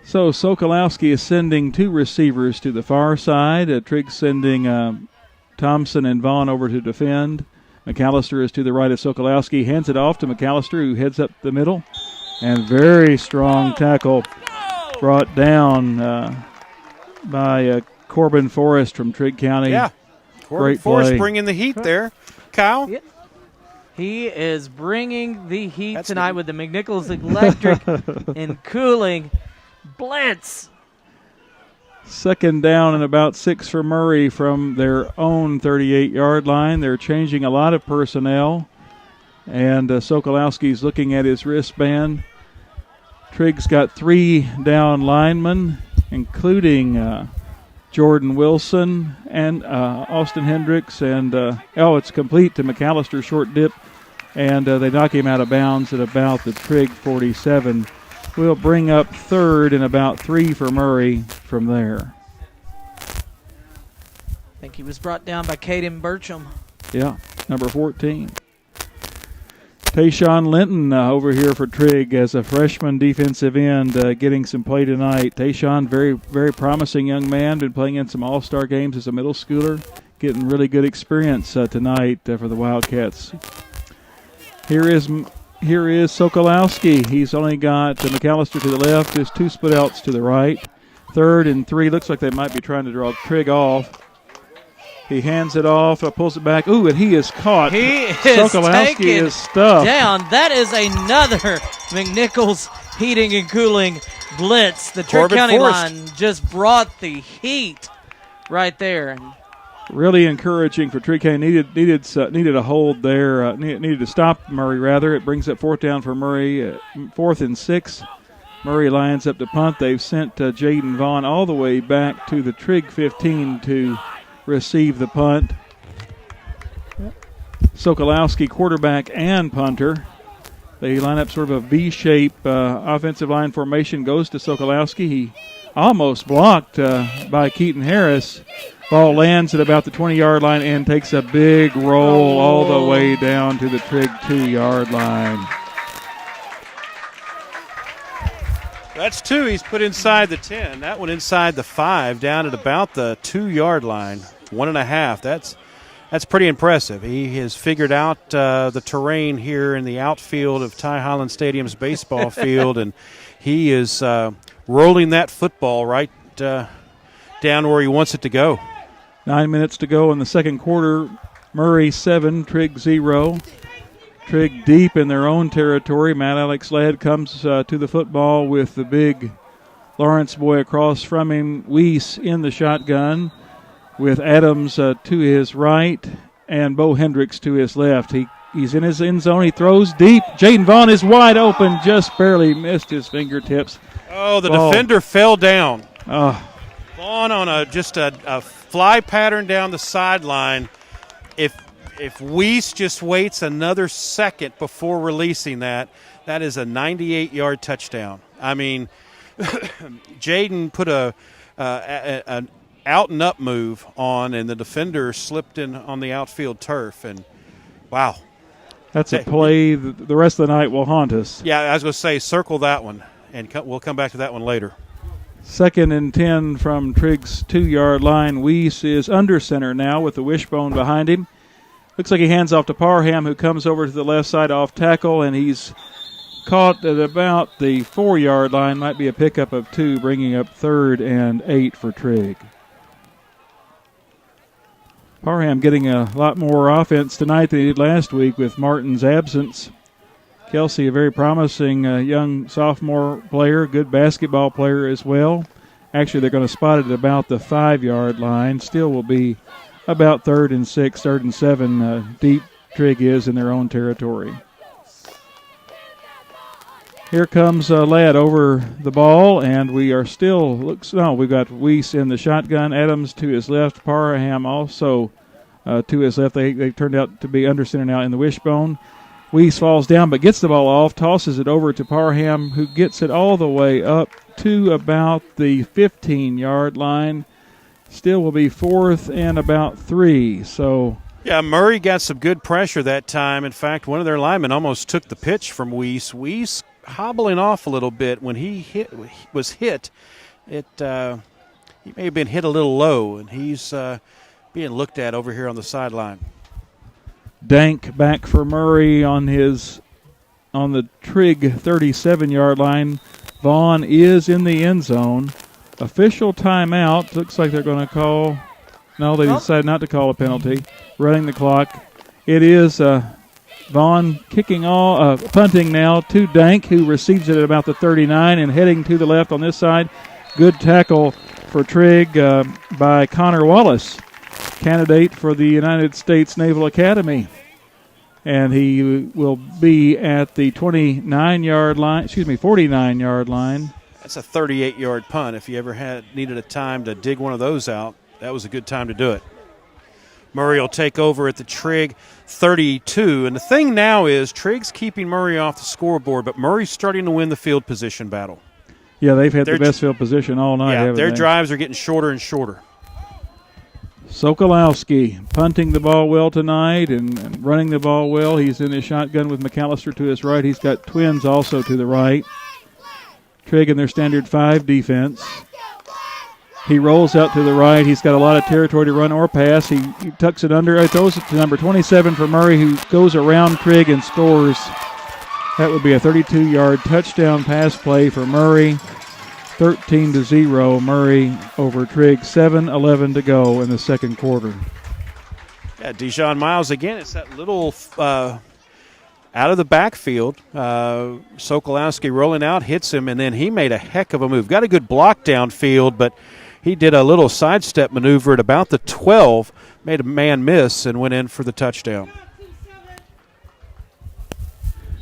So Sokolowski is sending 2 receivers to the far side. Trigg sending Thompson and Vaughn over to defend. McAllister is to the right of Sokolowski. Hands it off to McAllister, who heads up the middle. And very strong tackle brought down by Corbin Forrest from Trigg County. Yeah, Corbin Forrest bringing the heat there. Kyle? Yeah. He is bringing the heat tonight with the McNichols Electric and Cooling blitz. Second down and about 6 for Murray from their own 38-yard line. They're changing a lot of personnel. And Sokolowski's looking at his wristband. Trigg's got 3 down linemen, including Jordan Wilson and Austin Hendricks. And, it's complete to McAllister, short dip. And they knock him out of bounds at about the Trigg 47. We'll bring up third and about 3 for Murray from there. I think he was brought down by Caden Burcham. Yeah, number 14. Tayshawn Linton over here for Trigg as a freshman defensive end getting some play tonight. Tayshawn, very, very promising young man, been playing in some all-star games as a middle schooler, getting really good experience tonight for the Wildcats. Here is Sokolowski. He's only got McAllister to the left. There's 2 split outs to the right. 3rd and 3. Looks like they might be trying to draw Trigg off. He hands it off, pulls it back. Ooh, and he is caught. He is Sokolowski is stuffed down. That is another McNichols heating and cooling blitz. The Trigg County line just brought the heat right there. Really encouraging for Trigg County. Needed a hold there. Needed to stop Murray, rather. It brings up 4th down for Murray. 4th and 6. Murray lines up to punt. They've sent Jaden Vaughn all the way back to the Trigg 15 to receive the punt. Sokolowski, quarterback and punter. They line up sort of a V-shape offensive line formation. Goes to Sokolowski. He almost blocked by Keaton Harris. Ball lands at about the 20-yard line and takes a big roll all the way down to the Trigg 2-yard line. That's 2. He's put inside the 10. That one inside the 5, down at about the 2-yard line. 1.5. That's pretty impressive. He has figured out the terrain here in the outfield of Ty Holland Stadium's baseball field, and he is rolling that football right down where he wants it to go. 9 minutes to go in the second quarter. Murray 7, Trigg 0. Trigg deep in their own territory. Matt Alex Ladd comes to the football with the big Lawrence boy across from him. Weiss in the shotgun with Adams to his right and Bo Hendricks to his left. He's in his end zone. He throws deep. Jaden Vaughn is wide open, just barely missed his fingertips. Oh, the defender fell down. Oh. Vaughn on a fly pattern down the sideline. If Weiss just waits another second before releasing that is a 98-yard touchdown. I mean, Jaden put an out and up move on, and the defender slipped in on the outfield turf, and wow. That's a play the rest of the night will haunt us. Yeah, I was going to say circle that one, and we'll come back to that one later. 2nd and 10 from Trigg's 2-yard line. Weiss is under center now with the wishbone behind him. Looks like he hands off to Parham, who comes over to the left side off tackle, and he's caught at about the 4-yard line. Might be a pickup of 2, bringing up 3rd and 8 for Trigg. Parham getting a lot more offense tonight than he did last week with Martin's absence. Kelsey, a very promising young sophomore player, good basketball player as well. Actually, they're going to spot it at about the 5-yard line. Still will be about 3rd and 6, 3rd and 7 deep Trigg is in their own territory. Here comes Ladd over the ball, and we are still we've got Weiss in the shotgun, Adams to his left, Parham also to his left. They've turned out to be under center now in the wishbone. Weiss falls down but gets the ball off, tosses it over to Parham, who gets it all the way up to about the 15-yard line. Still will be 4th and about 3. So yeah, Murray got some good pressure that time. In fact, one of their linemen almost took the pitch from Weiss. Weiss hobbling off a little bit when he was hit. He may have been hit a little low, and he's being looked at over here on the sideline. Dank back for Murray on the Trigg 37-yard line. Vaughn is in the end zone. Official timeout. Looks like they're going to call. No, they decided not to call a penalty. Running the clock. It is Vaughn punting now to Dank, who receives it at about the 39 and heading to the left on this side. Good tackle for Trigg by Connor Wallace, candidate for the United States Naval Academy. And he will be at the 49-yard line. That's a 38-yard punt. If you ever needed a time to dig one of those out, that was a good time to do it. Murray will take over at the Trigg 32. And the thing now is Trigg's keeping Murray off the scoreboard, but Murray's starting to win the field position battle. Yeah, they've had the best field position all night, haven't their they? drives are getting shorter and shorter. Sokolowski punting the ball well tonight and running the ball well. He's in his shotgun with McAllister to his right. He's got twins also to the right. Trigg in their standard 5 defense. He rolls out to the right. He's got a lot of territory to run or pass. He tucks it under. He throws it to number 27 for Murray, who goes around Trigg and scores. That would be a 32-yard touchdown pass play for Murray. 13-0, Murray over Trigg. 7:11 to go in the second quarter. Yeah, Dijon Miles again. It's that little out of the backfield. Sokolowski rolling out, hits him, and then he made a heck of a move. Got a good block downfield, but he did a little sidestep maneuver at about the 12, made a man miss, and went in for the touchdown.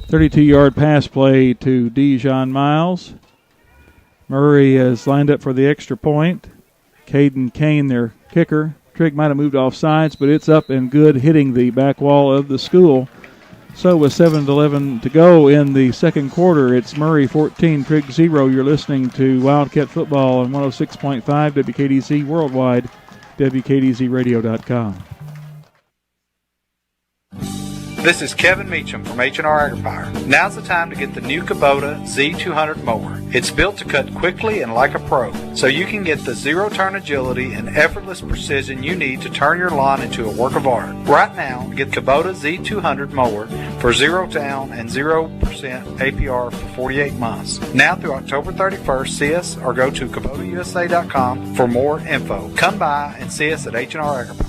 32-yard pass play to Dijon Miles. Murray is lined up for the extra point. Caden Kane, their kicker. Trigg might have moved off sides, but it's up and good, hitting the back wall of the school. So with 7:11 to go in the second quarter, it's Murray 14, Trigg 0. You're listening to Wildcat Football on 106.5 WKDZ worldwide, WKDZradio.com. This is Kevin Meacham from H&R AgriPower. Now's the time to get the new Kubota Z200 mower. It's built to cut quickly and like a pro, so you can get the zero-turn agility and effortless precision you need to turn your lawn into a work of art. Right now, get Kubota Z200 mower for 0 down and 0% APR for 48 months. Now through October 31st, see us or go to KubotaUSA.com for more info. Come by and see us at H&R AgriPower.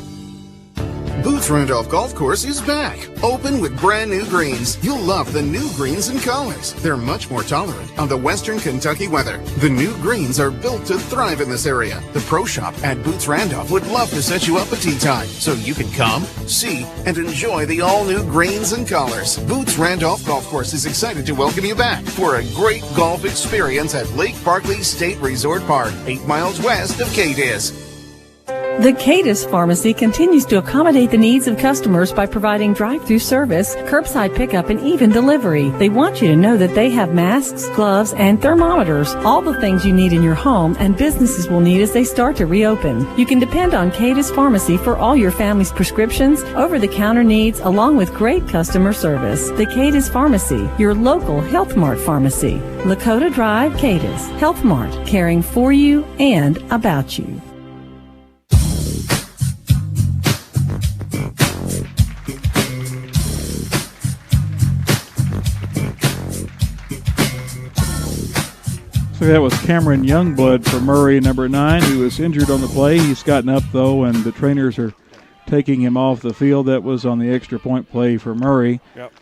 Boots Randolph Golf Course is back, open with brand new greens. You'll love the new greens and colors. They're much more tolerant of the western Kentucky weather. The new greens are built to thrive in this area. The Pro Shop at Boots Randolph would love to set you up a tee time so you can come, see, and enjoy the all-new greens and colors. Boots Randolph Golf Course is excited to welcome you back for a great golf experience at Lake Barkley State Resort Park, 8 miles west of Cadiz. The Cadiz Pharmacy continues to accommodate the needs of customers by providing drive-through service, curbside pickup, and even delivery. They want you to know that they have masks, gloves, and thermometers, all the things you need in your home and businesses will need as they start to reopen. You can depend on Cadiz Pharmacy for all your family's prescriptions, over-the-counter needs, along with great customer service. The Cadiz Pharmacy, your local Health Mart pharmacy. Lakota Drive, Cadiz. Health Mart, caring for you and about you. So that was Cameron Youngblood for Murray, number 9, who was injured on the play. He's gotten up, though, and the trainers are taking him off the field. That was on the extra point play for Murray. Yep.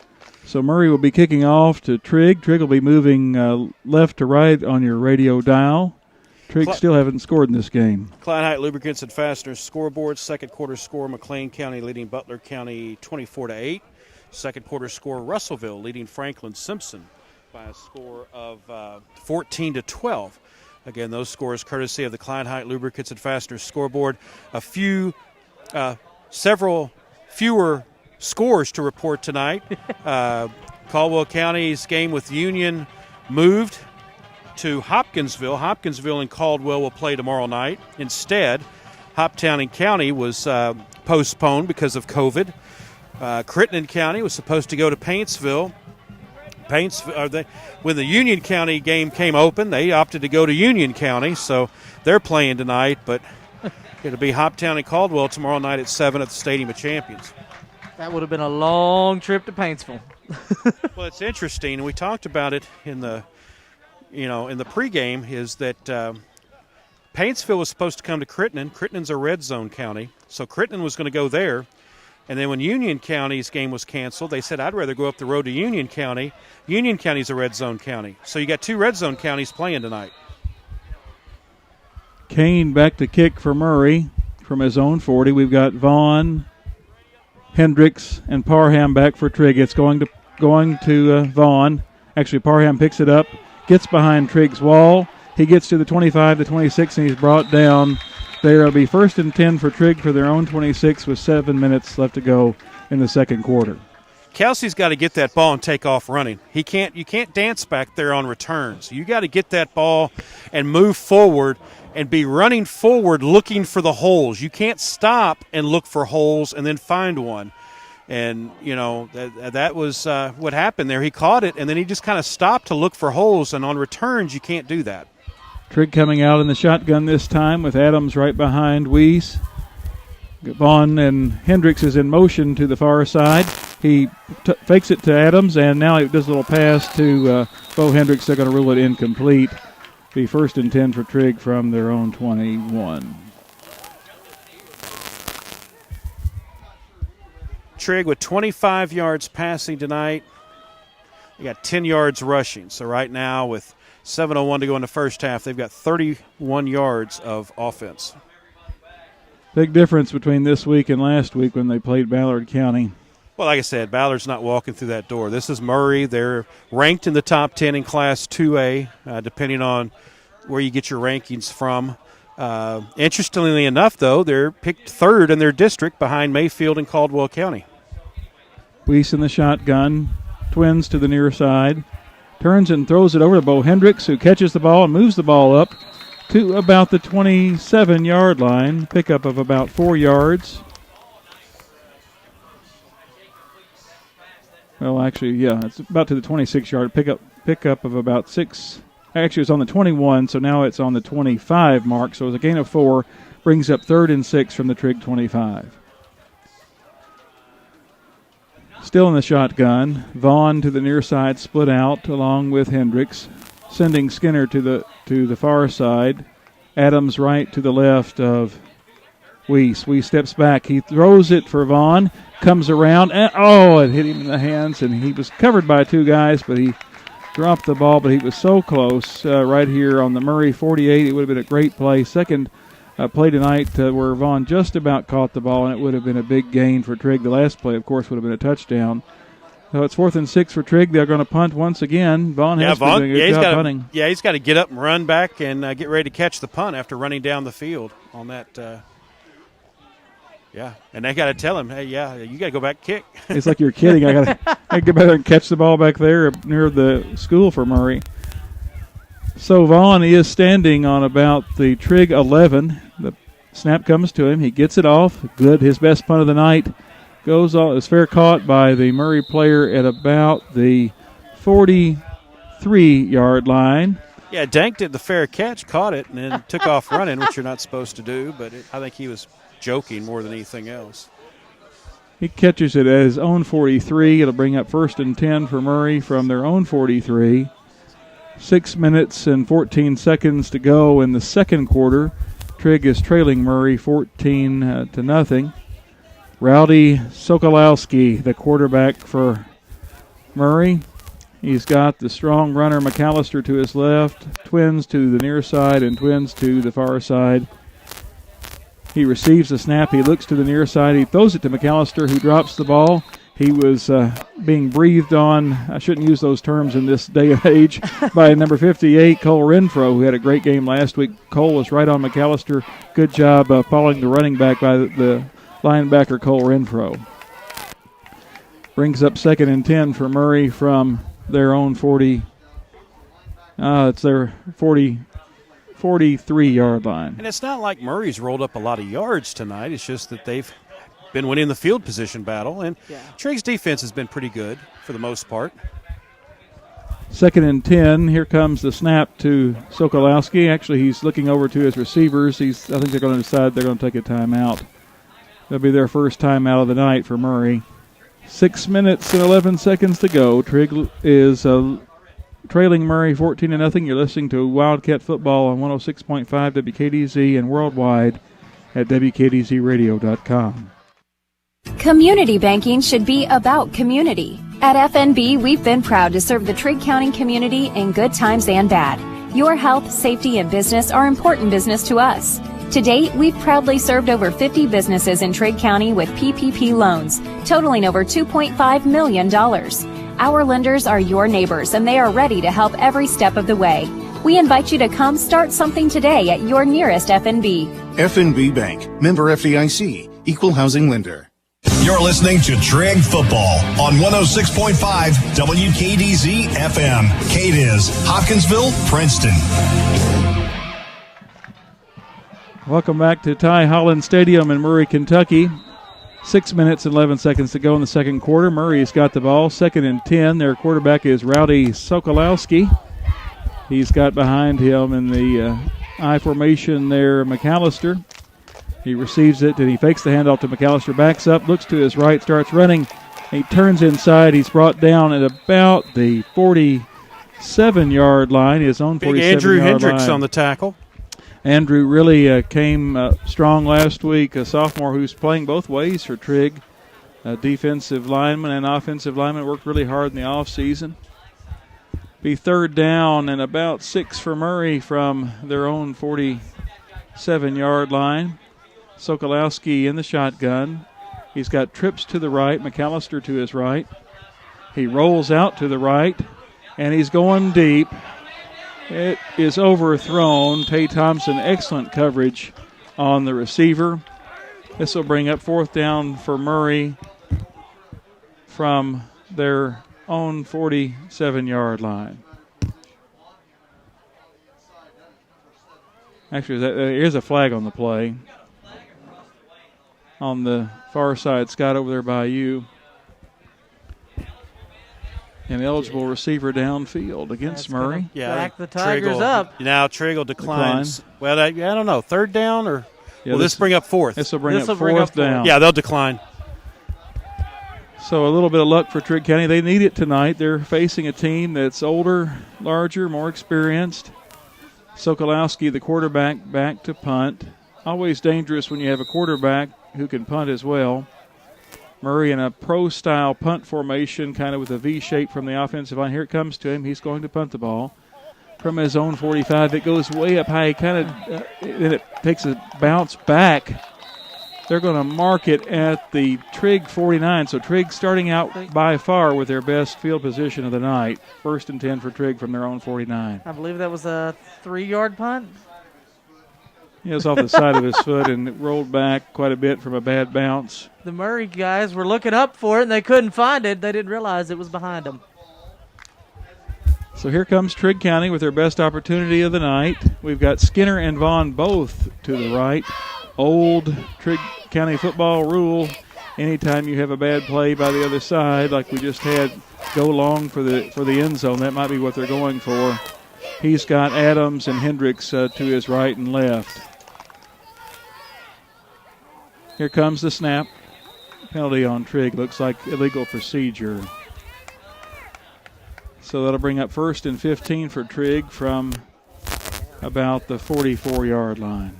So Murray will be kicking off to Trigg. Trigg will be moving left to right on your radio dial. Trigg still haven't scored in this game. Klein Height Lubricants and Fasteners scoreboard. Second quarter score, McLean County leading Butler County 24-8. Second quarter score, Russellville leading Franklin Simpson by a score of 14-12. Again, those scores courtesy of the Klein Height Lubricants and Fasteners scoreboard. Several fewer scores to report tonight. Caldwell County's game with Union moved to Hopkinsville. Hopkinsville and Caldwell will play tomorrow night. Instead, Hoptown and County was postponed because of COVID. Crittenden County was supposed to go to Paintsville. When the Union County game came open, they opted to go to Union County, so they're playing tonight, but it'll be Hoptown and Caldwell tomorrow night at 7 at the Stadium of Champions. That would have been a long trip to Paintsville. Well, it's interesting, and we talked about it in the pregame, is that Paintsville was supposed to come to Crittenden. Crittenden's a red zone county, so Crittenden was going to go there. And then when Union County's game was canceled, they said, I'd rather go up the road to Union County. Union County's a red zone county. So you got 2 red zone counties playing tonight. Kane back to kick for Murray from his own 40. We've got Vaughn, Hendricks, and Parham back for Trigg. It's going to Vaughn. Actually, Parham picks it up, gets behind Trigg's wall. He gets to the 25, the 26, and he's brought down. There will be 1st and 10 for Trigg for their own 26 with 7 minutes left to go in the second quarter. Kelsey's got to get that ball and take off running. You can't dance back there on returns. You got to get that ball and move forward and be running forward looking for the holes. You can't stop and look for holes and then find one. And, that was what happened there. He caught it, and then he just kind of stopped to look for holes, and on returns you can't do that. Trigg coming out in the shotgun this time with Adams right behind Weiss. Vaughn and Hendricks is in motion to the far side. He fakes it to Adams, and now he does a little pass to Bo Hendricks. They're going to rule it incomplete. Be 1st and 10 for Trigg from their own 21. Trigg with 25 yards passing tonight. They got 10 yards rushing. So right now with 7:01 to go in the first half, they've got 31 yards of offense. Big difference between this week and last week when they played Ballard County. Well, like I said, Ballard's not walking through that door. This is Murray. They're ranked in the top 10 in Class 2A, depending on where you get your rankings from. Interestingly enough, though, they're picked 3rd in their district behind Mayfield and Caldwell County. Weiss in the shotgun. Twins to the near side. Turns and throws it over to Bo Hendricks, who catches the ball and moves the ball up to about the 27-yard line. Pickup of about 4 yards. Well, actually, yeah, it's about to the 26-yard pickup of about 6. Actually, it's on the 21, so now it's on the 25 mark. So it's a gain of 4, brings up 3rd and 6 from the Trigg 25. Still in the shotgun. Vaughn to the near side, split out along with Hendricks, sending Skinner to the far side. Adams right to the left of Weiss steps back. He throws it for Vaughn, comes around, and it hit him in the hands, and he was covered by two guys, but he dropped the ball, but he was so close right here on the Murray 48. It would have been a great play. Second play tonight where Vaughn just about caught the ball, and it would have been a big gain for Trigg. The last play, of course, would have been a touchdown. So it's 4th and 6 for Trigg. They're going to punt once again. Vaughn has been doing a good job punting. Yeah, he's got to get up and run back and get ready to catch the punt after running down the field on that. Yeah, and they got to tell him, hey, you got to go back and kick. It's like you're kidding. I got to get back and catch the ball back there near the school for Murray. So Vaughn is standing on about the Trigg 11. The snap comes to him. He gets it off. Good. His best punt of the night goes off. It's fair caught by the Murray player at about the 43-yard line. Yeah, Dank did the fair catch, caught it, and then took off running, which you're not supposed to do, but I think he was joking more than anything else. He catches it at his own 43. It'll bring up 1st and 10 for Murray from their own 43. 6 minutes and 14 seconds to go in the second quarter. Trigg is trailing Murray 14-0. Rowdy Sokolowski, the quarterback for Murray. He's got the strong runner McAllister to his left, twins to the near side and twins to the far side. He receives the snap. He looks to the near side. He throws it to McAllister, who drops the ball. He was being breathed on, I shouldn't use those terms in this day and age, by number 58, Cole Renfro, who had a great game last week. Cole was right on McAllister. Good job following the running back by the linebacker, Cole Renfro. Brings up 2nd and 10 for Murray from their own 40. It's their 43-yard line. And it's not like Murray's rolled up a lot of yards tonight. It's just that they've been winning the field position battle. And Trigg's defense has been pretty good for the most part. 2nd and 10. Here comes the snap to Sokolowski. Actually, he's looking over to his receivers. I think they're going to decide they're going to take a timeout. That'll be their first timeout of the night for Murray. 6 minutes and 11 seconds to go. Trigg is trailing Murray 14-0. You're listening to Wildcat Football on 106.5 WKDZ and worldwide at WKDZradio.com. Community banking should be about community. At FNB, we've been proud to serve the Trigg County community in good times and bad. Your health, safety, and business are important business to us. To date, we've proudly served over 50 businesses in Trigg County with PPP loans, totaling over $2.5 million. Our lenders are your neighbors, and they are ready to help every step of the way. We invite you to come start something today at your nearest FNB. FNB Bank, member FDIC, equal housing lender. You're listening to Trigg Football on 106.5 WKDZ FM. KDIZ, Hopkinsville, Princeton. Welcome back to Ty Holland Stadium in Murray, Kentucky. 6 minutes and 11 seconds to go in the second quarter. Murray's got the ball, 2nd and 10. Their quarterback is Rowdy Sokolowski. He's got behind him in the I formation there McAllister. He receives it, and he fakes the handoff to McAllister, backs up, looks to his right, starts running. He turns inside. He's brought down at about the 47-yard line, his own 47-yard line. Big Andrew Hendricks on the tackle. Andrew really came strong last week, a sophomore who's playing both ways for Trigg. Defensive lineman and offensive lineman, worked really hard in the offseason. Be 3rd down and about 6 for Murray from their own 47-yard line. Sokolowski in the shotgun. He's got trips to the right, McAllister to his right. He rolls out to the right, and he's going deep. It is overthrown. Tay Thompson, excellent coverage on the receiver. This will bring up 4th down for Murray from their own 47-yard line. Actually, there is a flag on the play. On the far side, Scott, over there by you. An eligible receiver downfield against Murray. Yeah, back the Tigers up. Now Trigg will decline. Well, I don't know. 3rd down or will this bring up 4th? This will bring up 4th down. Yeah, they'll decline. So a little bit of luck for Trigg County. They need it tonight. They're facing a team that's older, larger, more experienced. Sokolowski, the quarterback, back to punt. always dangerous when you have a quarterback who can punt as well. Murray in a pro-style punt formation, kind of with a V shape from the offensive line. Here it comes to him. He's going to punt the ball from his own 45. It goes way up high. Then it takes a bounce back. They're going to mark it at the Trigg 49. So Trigg starting out by far with their best field position of the night. 1st and 10 for Trigg from their own 49. I believe that was a 3-yard punt. He was off the side of his foot and it rolled back quite a bit from a bad bounce. The Murray guys were looking up for it and they couldn't find it. They didn't realize it was behind them. So here comes Trigg County with their best opportunity of the night. We've got Skinner and Vaughn both to the right. Old Trigg County football rule, anytime you have a bad play by the other side, like we just had, go long for the end zone. That might be what they're going for. He's got Adams and Hendricks to his right and left. Here comes the snap. Penalty on Trigg. Looks like illegal procedure. So that'll bring up 1st and 15 for Trigg from about the 44-yard line.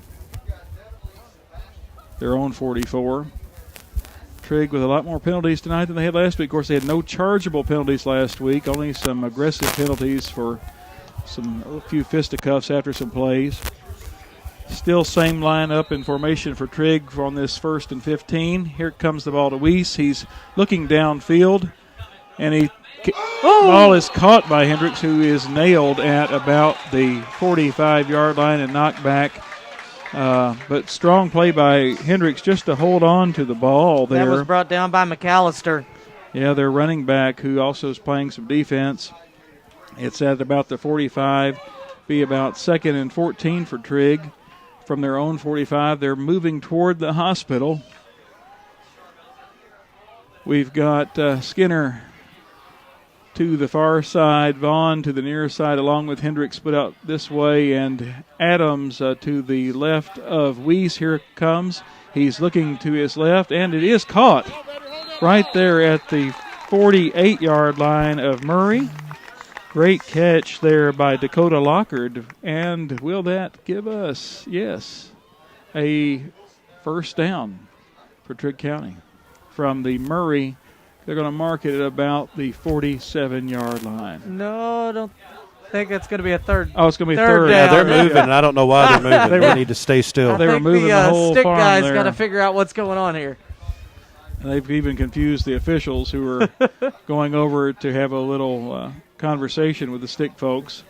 Their own 44. Trigg with a lot more penalties tonight than they had last week. Of course, they had no chargeable penalties last week, only some aggressive penalties for a few fisticuffs after some plays. Still same lineup in formation for Trigg on this 1st and 15. Here comes the ball to Weiss. He's looking downfield, and ball is caught by Hendricks, who is nailed at about the 45-yard line and knocked back. But strong play by Hendricks just to hold on to the ball there. That was brought down by McAllister. Yeah, their running back, who also is playing some defense. It's at about the 45, be about 2nd and 14 for Trigg. From their own 45, they're moving toward the hospital. We've got Skinner to the far side, Vaughn to the near side, along with Hendricks split out this way, and Adams to the left of Weiss. Here it comes. He's looking to his left, and it is caught right there at the 48-yard line of Murray. Great catch there by Dakota Lockard. And will that give us, yes, a first down for Trigg County from the Murray? They're going to mark it at about the 47-yard line. No, I don't think it's going to be a third. Oh, it's going to be third. Yeah, they're moving, and I don't know why they're moving. They need to stay still. They were moving the whole stick farm guy's there. got to figure out what's going on here. And they've even confused the officials who are going over to have a little conversation with the stick folks.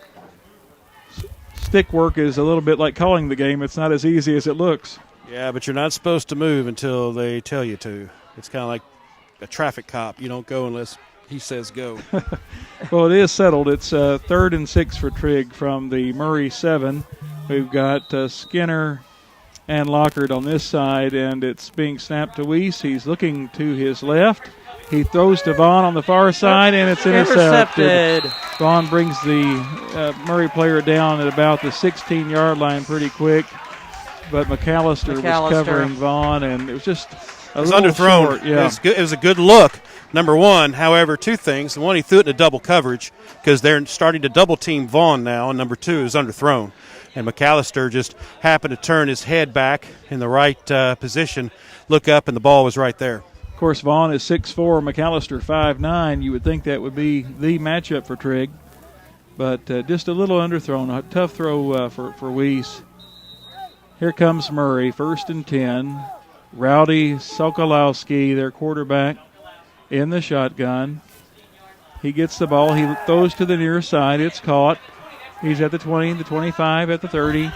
Stick work is a little bit like calling the game. It's not as easy as it looks. Yeah, but you're not supposed to move until they tell you to. It's kind of like a traffic cop. You don't go unless he says go. Well, it is settled. It's 3rd and 6 for Trigg from the Murray 7. We've got Skinner and Lockard on this side, and it's being snapped to Weiss. He's looking to his left. He throws to Vaughn on the far side, and it's intercepted. Vaughn brings the Murray player down at about the 16-yard line pretty quick, but McAllister was covering Vaughn, and it was just a little underthrown. Short. Yeah. It was a good look, number one. However, two things. The one, he threw it in a double coverage because they're starting to double-team Vaughn now, and number two, is underthrown. And McAllister just happened to turn his head back in the right position, look up, and the ball was right there. Of course, Vaughn is 6'4", McAllister 5'9". You would think that would be the matchup for Trigg. But just a little underthrown, a tough throw for Weiss. Here comes Murray, 1st and 10. Rowdy Sokolowski, their quarterback, in the shotgun. He gets the ball. He throws to the near side. It's caught. He's at the 20, the 25, at the 30.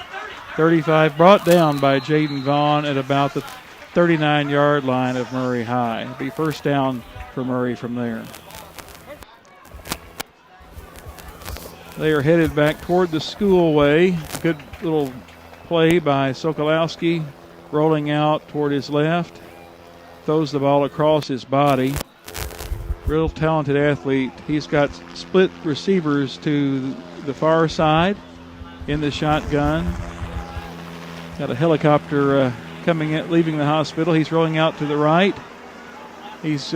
35, brought down by Jaden Vaughn at about the 39-yard line of Murray High. It'll be first down for Murray from there. They are headed back toward the school way. Good little play by Sokolowski, rolling out toward his left. Throws the ball across his body. Real talented athlete. He's got split receivers to the far side in the shotgun. Got a helicopter coming in, leaving the hospital. He's rolling out to the right. He's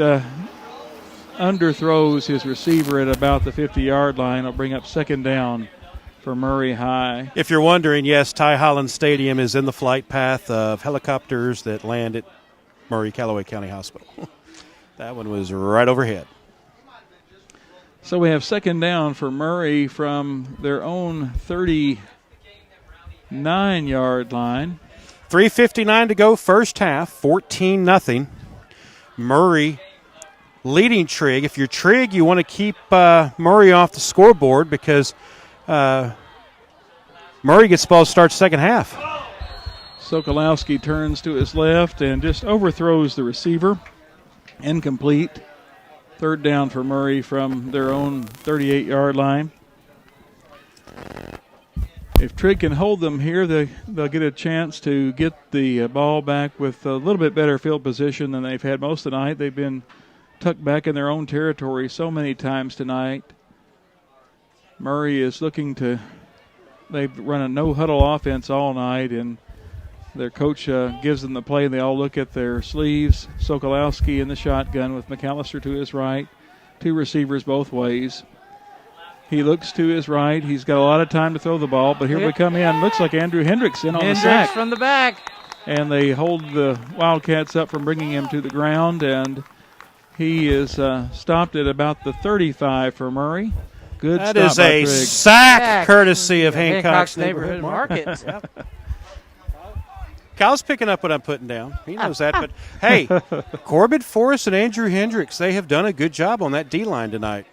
underthrows his receiver at about the 50-yard line. It'll bring up second down for Murray High. If you're wondering, yes, Ty Holland Stadium is in the flight path of helicopters that land at Murray Callaway County Hospital. That one was right overhead. So we have second down for Murray from their own 39-yard line. 3:59 to go, first half, 14-0. Murray leading Trigg. If you're Trigg, you want to keep Murray off the scoreboard because Murray gets the ball to start second half. Sokolowski turns to his left and just overthrows the receiver. Incomplete. Third down for Murray from their own 38-yard line. If Trigg can hold them here, they'll get a chance to get the ball back with a little bit better field position than they've had most of the night. They've been tucked back in their own territory so many times tonight. Murray is looking to – they've run a no-huddle offense all night, and their coach gives them the play, and they all look at their sleeves. Sokolowski in the shotgun with McAllister to his right. Two receivers both ways. He looks to his right. He's got a lot of time to throw the ball, but here we come in. Looks like Andrew Hendricks in on the sack. Hendricks from the back. And they hold the Wildcats up from bringing him to the ground, and he is stopped at about the 35 for Murray. Good that stop is by a Trigg. sack courtesy of Hancock's Neighborhood Market. Yep. Kyle's picking up what I'm putting down. He knows that. But, hey, Corbin Forrest and Andrew Hendricks, they have done a good job on that D-line tonight.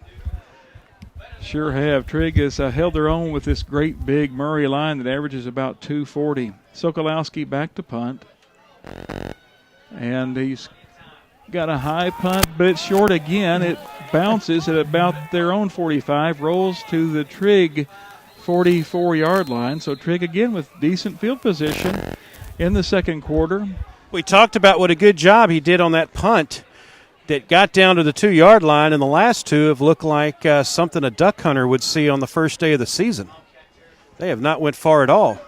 Sure have. Trigg has held their own with this great big Murray line that averages about 240. Sokolowski back to punt. And he's got a high punt, but it's short again. It bounces at about their own 45, rolls to the Trigg 44-yard line. So Trigg again with decent field position in the second quarter. We talked about what a good job he did on that punt that got down to the 2-yard line, and the last two have looked like something a duck hunter would see on the first day of the season. They have not went far at all.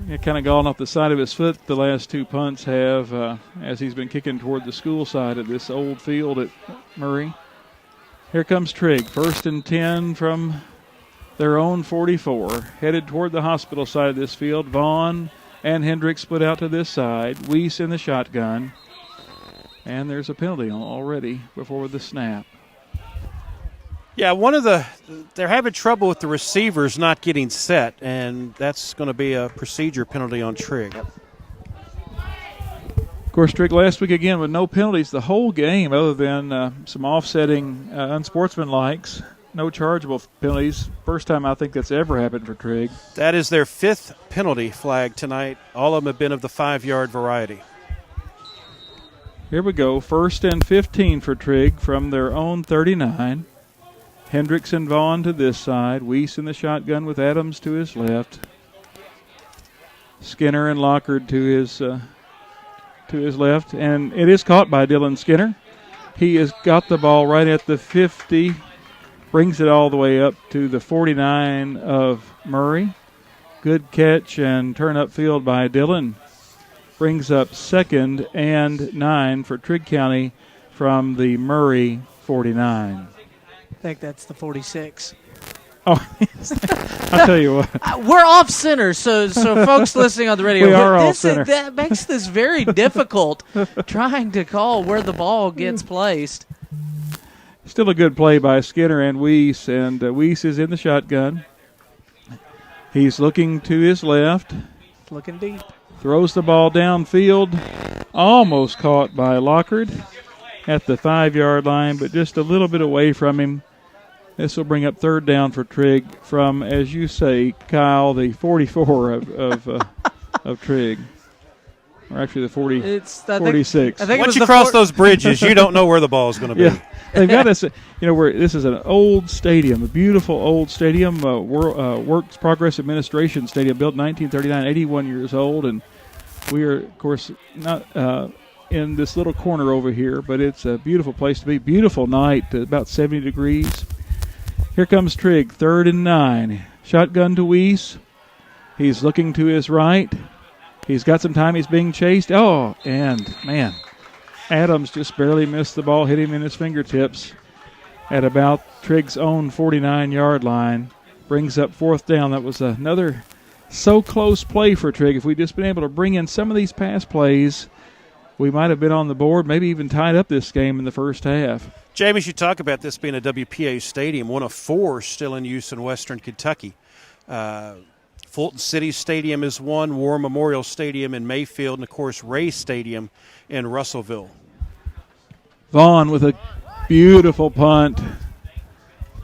It kind of gone off the side of his foot. The last two punts have, as he's been kicking toward the school side of this old field at Murray. Here comes Trigg, 1st and 10 from their own 44, headed toward the hospital side of this field. Vaughn and Hendricks split out to this side. Weiss in the shotgun. And there's a penalty already before the snap. Yeah, they're having trouble with the receivers not getting set, and that's going to be a procedure penalty on Trigg. Of course, Trigg last week again with no penalties the whole game other than some offsetting unsportsmanlikes. No chargeable penalties. First time I think that's ever happened for Trigg. That is their 5th penalty flag tonight. All of them have been of the 5-yard variety. Here we go. 1st and 15 for Trigg from their own 39. Hendricks and Vaughn to this side. Weiss in the shotgun with Adams to his left. Skinner and Lockard to his left. And it is caught by Dylan Skinner. He has got the ball right at the 50. Brings it all the way up to the 49 of Murray. Good catch and turn up field by Dylan. Brings up 2nd and 9 for Trigg County from the Murray 49. I think that's the 46. Oh, I'll tell you what. We're off center, so folks listening on the radio, we are off center. That makes this very difficult trying to call where the ball gets placed. Still a good play by Skinner and Weiss, and Weiss is in the shotgun. He's looking to his left. Looking deep. Throws the ball downfield. Almost caught by Lockard at the 5-yard line, but just a little bit away from him. This will bring up 3rd down for Trigg from, as you say, Kyle, the 44 of Trigg. Or actually the 46. I think Once you cross those bridges, you don't know where the ball is going to be. Yeah. They've got this, where this is an old stadium, a beautiful old stadium, Works Progress Administration Stadium, built in 1939, 81 years old, and we are, of course, not in this little corner over here, but it's a beautiful place to be. Beautiful night, about 70 degrees. Here comes Trigg, 3rd and 9. Shotgun to Weiss. He's looking to his right. He's got some time. He's being chased. Oh, and, man, Adams just barely missed the ball, hit him in his fingertips. at about Trigg's own 49-yard line. Brings up 4th down. That was another so close play for Trigg. If we'd just been able to bring in some of these pass plays, we might have been on the board, maybe even tied up this game in the first half. James, you talk about this being a WPA stadium, one of 4 still in use in Western Kentucky. Fulton City Stadium is one, War Memorial Stadium in Mayfield, and, of course, Ray Stadium in Russellville. Vaughn with a beautiful punt.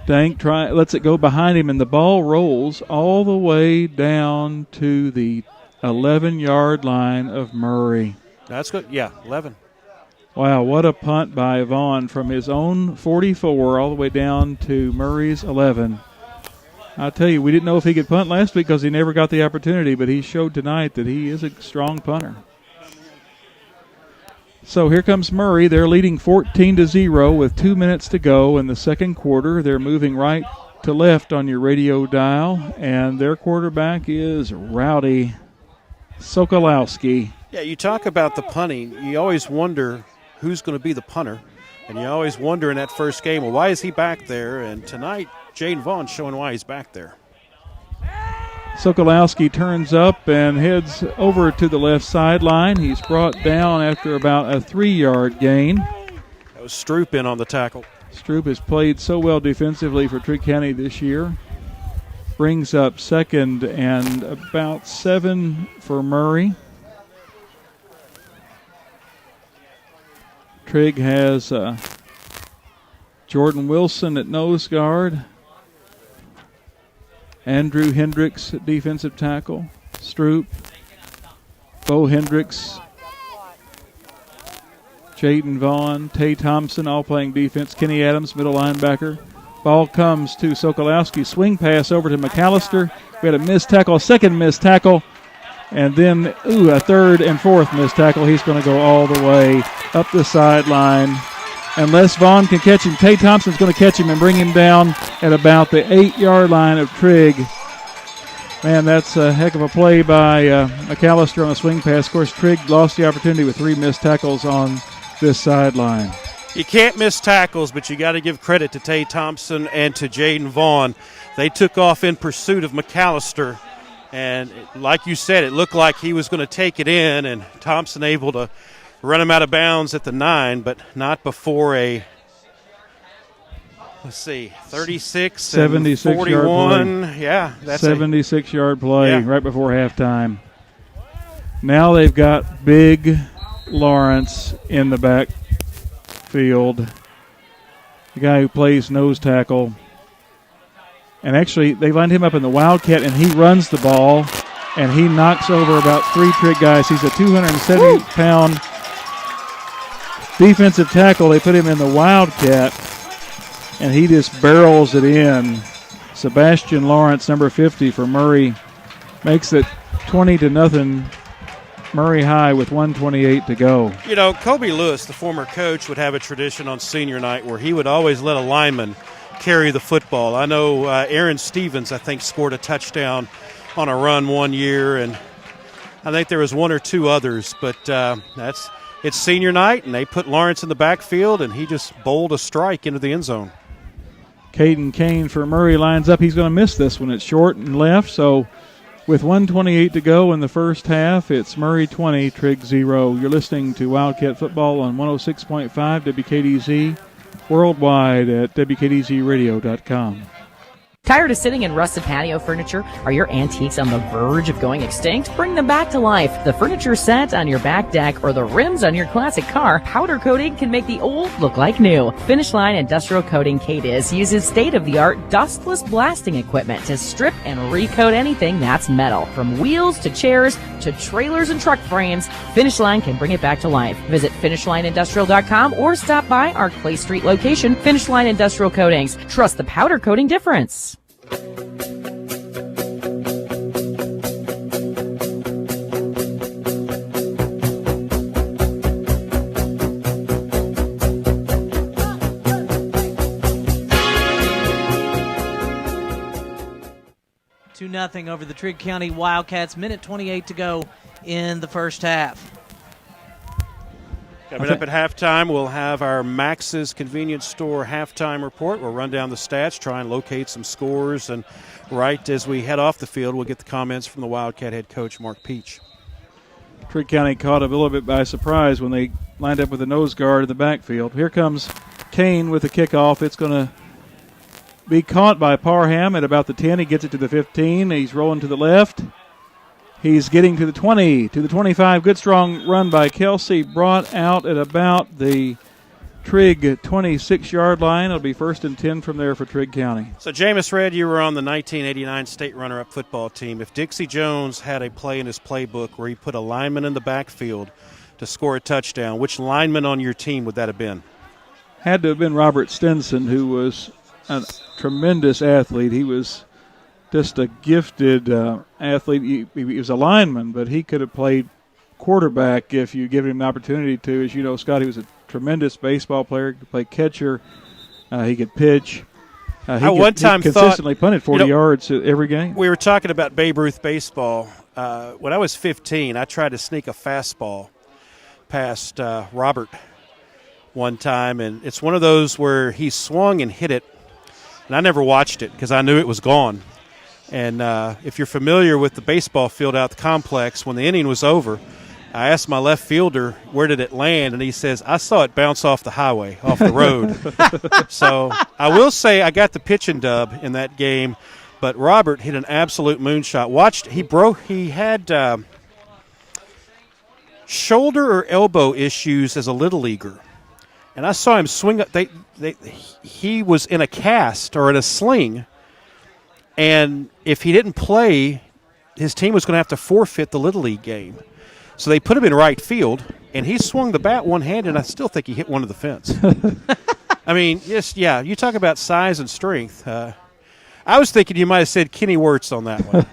Dank lets it go behind him, and the ball rolls all the way down to the 11-yard line of Murray. That's good. Yeah, 11. Wow, what a punt by Vaughn from his own 44 all the way down to Murray's 11. I'll tell you, we didn't know if he could punt last week because he never got the opportunity, but he showed tonight that he is a strong punter. So here comes Murray. They're leading 14-0 with 2 minutes to go in the second quarter. They're moving right to left on your radio dial, and their quarterback is Rowdy Sokolowski. Yeah, you talk about the punting. You always wonder who's going to be the punter, and you always wonder in that first game, well, why is he back there? And tonight, Jaden Vaughn's showing why he's back there. Sokolowski turns up and heads over to the left sideline. He's brought down after about a 3-yard gain. That was Stroop in on the tackle. Stroop has played so well defensively for Trigg County this year. Brings up 2nd and about 7 for Murray. Trigg has Jordan Wilson at nose guard. Andrew Hendricks at defensive tackle. Stroop. Bo Hendricks. Jaden Vaughn. Tay Thompson all playing defense. Kenny Adams, middle linebacker. Ball comes to Sokolowski. Swing pass over to McAllister. We had a missed tackle, a second missed tackle. And then, a 3rd and 4th missed tackle. He's going to go all the way up the sideline. Unless Vaughn can catch him, Tay Thompson's going to catch him and bring him down at about the 8-yard line of Trigg. Man, that's a heck of a play by McAllister on a swing pass. Of course, Trigg lost the opportunity with 3 missed tackles on this sideline. You can't miss tackles, but you got to give credit to Tay Thompson and to Jaden Vaughn. They took off in pursuit of McAllister, and like you said, it looked like he was going to take it in, and Thompson able to run him out of bounds at the 9, but not before a, 36 76 and 41. Yard play. Yeah, that's 76-yard play right before halftime. Now they've got Big Lawrence in the backfield, the guy who plays nose tackle. And actually, they lined him up in the Wildcat, and he runs the ball, and he knocks over about 3 Trigg guys. He's a 270-pound defensive tackle. They put him in the Wildcat, and he just barrels it in. Sebastian Lawrence, number 50 for Murray, makes it 20-0 Murray High with 1:28 to go. You know, Kobe Lewis, the former coach, would have a tradition on senior night where he would always let a lineman carry the football. I know Aaron Stevens, I think, scored a touchdown on a run one year, and I think there was 1 or 2 others, but it's senior night, and they put Lawrence in the backfield, and he just bowled a strike into the end zone. Caden Kane for Murray lines up. He's going to miss this one. It's short and left, so with 1:28 to go in the first half, it's Murray 20, Trigg 0. You're listening to Wildcat Football on 106.5 WKDZ, worldwide at WKDZradio.com. Tired of sitting in rusted patio furniture? Are your antiques on the verge of going extinct? Bring them back to life. The furniture set on your back deck or the rims on your classic car, powder coating can make the old look like new. Finish Line Industrial Coating KDIS uses state-of-the-art dustless blasting equipment to strip and recoat anything that's metal. From wheels to chairs to trailers and truck frames, Finish Line can bring it back to life. Visit FinishLineIndustrial.com or stop by our Clay Street location, Finish Line Industrial Coatings. Trust the powder coating difference. 2-0 over the Trigg County Wildcats. Minute 28 to go in the first half. Coming up at halftime, we'll have our Max's Convenience Store halftime report. We'll run down the stats, try and locate some scores, and right as we head off the field, we'll get the comments from the Wildcat head coach, Mark Peach. Trigg County caught a little bit by surprise when they lined up with a nose guard in the backfield. Here comes Kane with the kickoff. It's going to be caught by Parham at about the 10. He gets it to the 15. He's rolling to the left. He's getting to the 20, to the 25. Good strong run by Kelsey. Brought out at about the Trigg 26-yard line. It'll be 1st and 10 from there for Trigg County. So, Jameis Red, you were on the 1989 state runner-up football team. If Dixie Jones had a play in his playbook where he put a lineman in the backfield to score a touchdown, which lineman on your team would that have been? Had to have been Robert Stinson, who was a tremendous athlete. He was just a gifted athlete. He was a lineman, but he could have played quarterback if you give him the opportunity to. As you know, Scott, he was a tremendous baseball player. He could play catcher. He could pitch. He consistently punted 40 yards every game. We were talking about Babe Ruth baseball. When I was 15, I tried to sneak a fastball past Robert one time, and it's one of those where he swung and hit it, and I never watched it because I knew it was gone. And if you're familiar with the baseball field out the complex, when the inning was over, I asked my left fielder, where did it land? And he says, I saw it bounce off the highway, off the road. So I will say I got the pitching dub in that game, but Robert hit an absolute moonshot. He had shoulder or elbow issues as a little leaguer. And I saw him swing up. He was in a cast or in a sling. And if he didn't play, his team was going to have to forfeit the Little League game. So they put him in right field, and he swung the bat one-handed, and I still think he hit one of the fence. I mean, you talk about size and strength. I was thinking you might have said Kenny Wirtz on that one.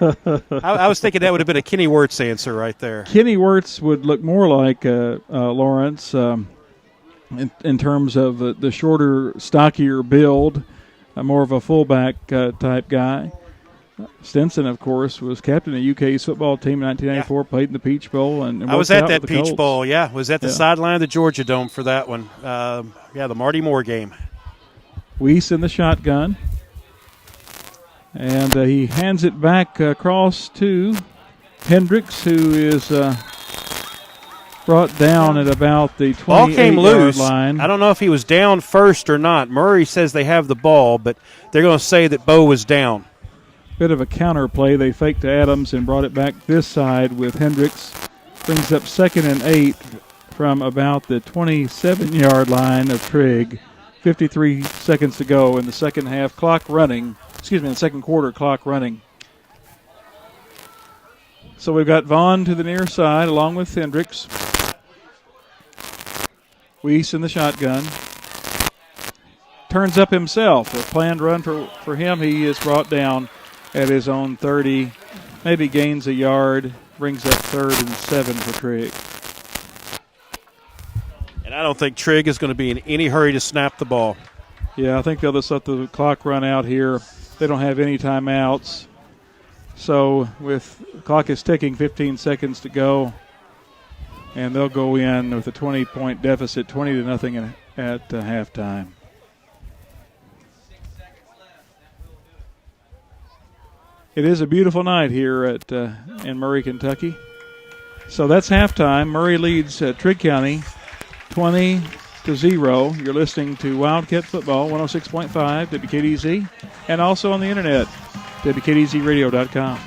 I was thinking that would have been a Kenny Wirtz answer right there. Kenny Wirtz would look more like Lawrence in terms of the shorter, stockier build. More of a fullback type guy. Stinson, of course, was captain of UK's football team in 1994, played in the Peach Bowl. And I was at that Peach Bowl, was at the sideline of the Georgia Dome for that one. The Marty Moore game. Weiss in the shotgun. And he hands it back across to Hendricks, who is brought down at about the 28-yard line. I don't know if he was down first or not. Murray says they have the ball, but they're going to say that Bo was down. Bit of a counter play. They faked to Adams and brought it back this side with Hendricks. Brings up 2nd and 8 from about the 27-yard line of Trigg. 53 seconds to go in the second half. In the second quarter, clock running. So we've got Vaughn to the near side along with Hendricks. Weiss in the shotgun. Turns up himself. A planned run for him. He is brought down at his own 30. Maybe gains a yard. Brings up 3rd and 7 for Trigg. And I don't think Trigg is going to be in any hurry to snap the ball. Yeah, I think they'll just let the clock run out here. They don't have any timeouts. So with the clock is ticking, 15 seconds to go. And they'll go in with a 20-point deficit, 20-0 at halftime. It is a beautiful night here in Murray, Kentucky. So that's halftime. Murray leads Trigg County 20-0. You're listening to Wildcat Football 106.5 WKDZ, and also on the internet, WKDZradio.com.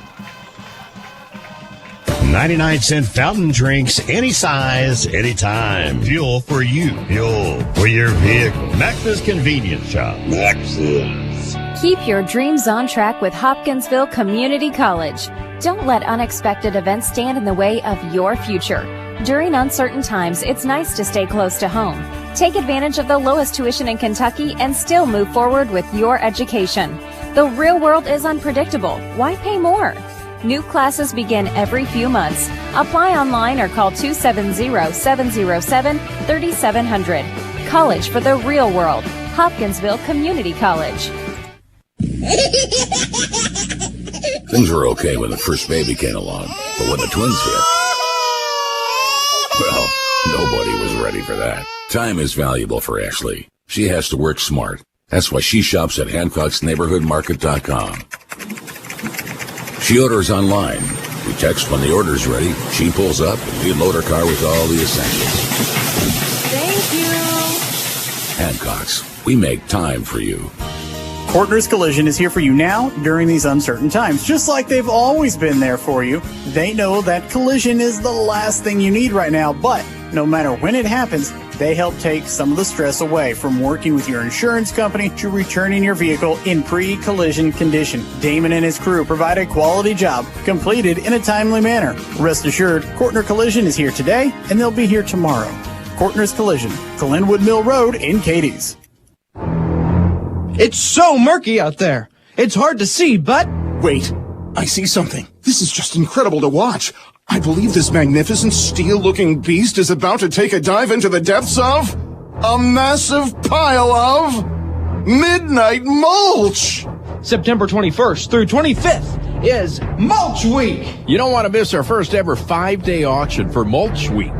99-cent fountain drinks, any size, anytime. Fuel for you. Fuel for your vehicle. Max's Convenience Shop. Max's. Keep your dreams on track with Hopkinsville Community College. Don't let unexpected events stand in the way of your future. During uncertain times, it's nice to stay close to home. Take advantage of the lowest tuition in Kentucky and still move forward with your education. The real world is unpredictable. Why pay more? New classes begin every few months. Apply online or call 270-707-3700. College for the real world. Hopkinsville Community College. Things were okay when the first baby came along, but when the twins hit, well, Nobody was ready for that. Time is valuable for Ashley. She has to work smart. That's why she shops at Hancock'sNeighborhoodMarket.com. She orders online. We text when the order's ready. She pulls up, and we load her car with all the essentials. Thank you. Hancock's. We make time for you. Kortner's Collision is here for you now during these uncertain times, just like they've always been there for you. They know that collision is the last thing you need right now, but no matter when it happens, they help take some of the stress away, from working with your insurance company to returning your vehicle in pre-collision condition. Damon and his crew provide a quality job completed in a timely manner. Rest assured, Kortner Collision is here today, and they'll be here tomorrow. Kortner's Collision, Glenwood Mill Road in Cadiz. It's so murky out there. It's hard to see, but... Wait, I see something. This is just incredible to watch. I believe this magnificent steel-looking beast is about to take a dive into the depths of a massive pile of midnight mulch. September 21st through 25th is Mulch Week. You don't want to miss our first ever 5-day auction for Mulch Week.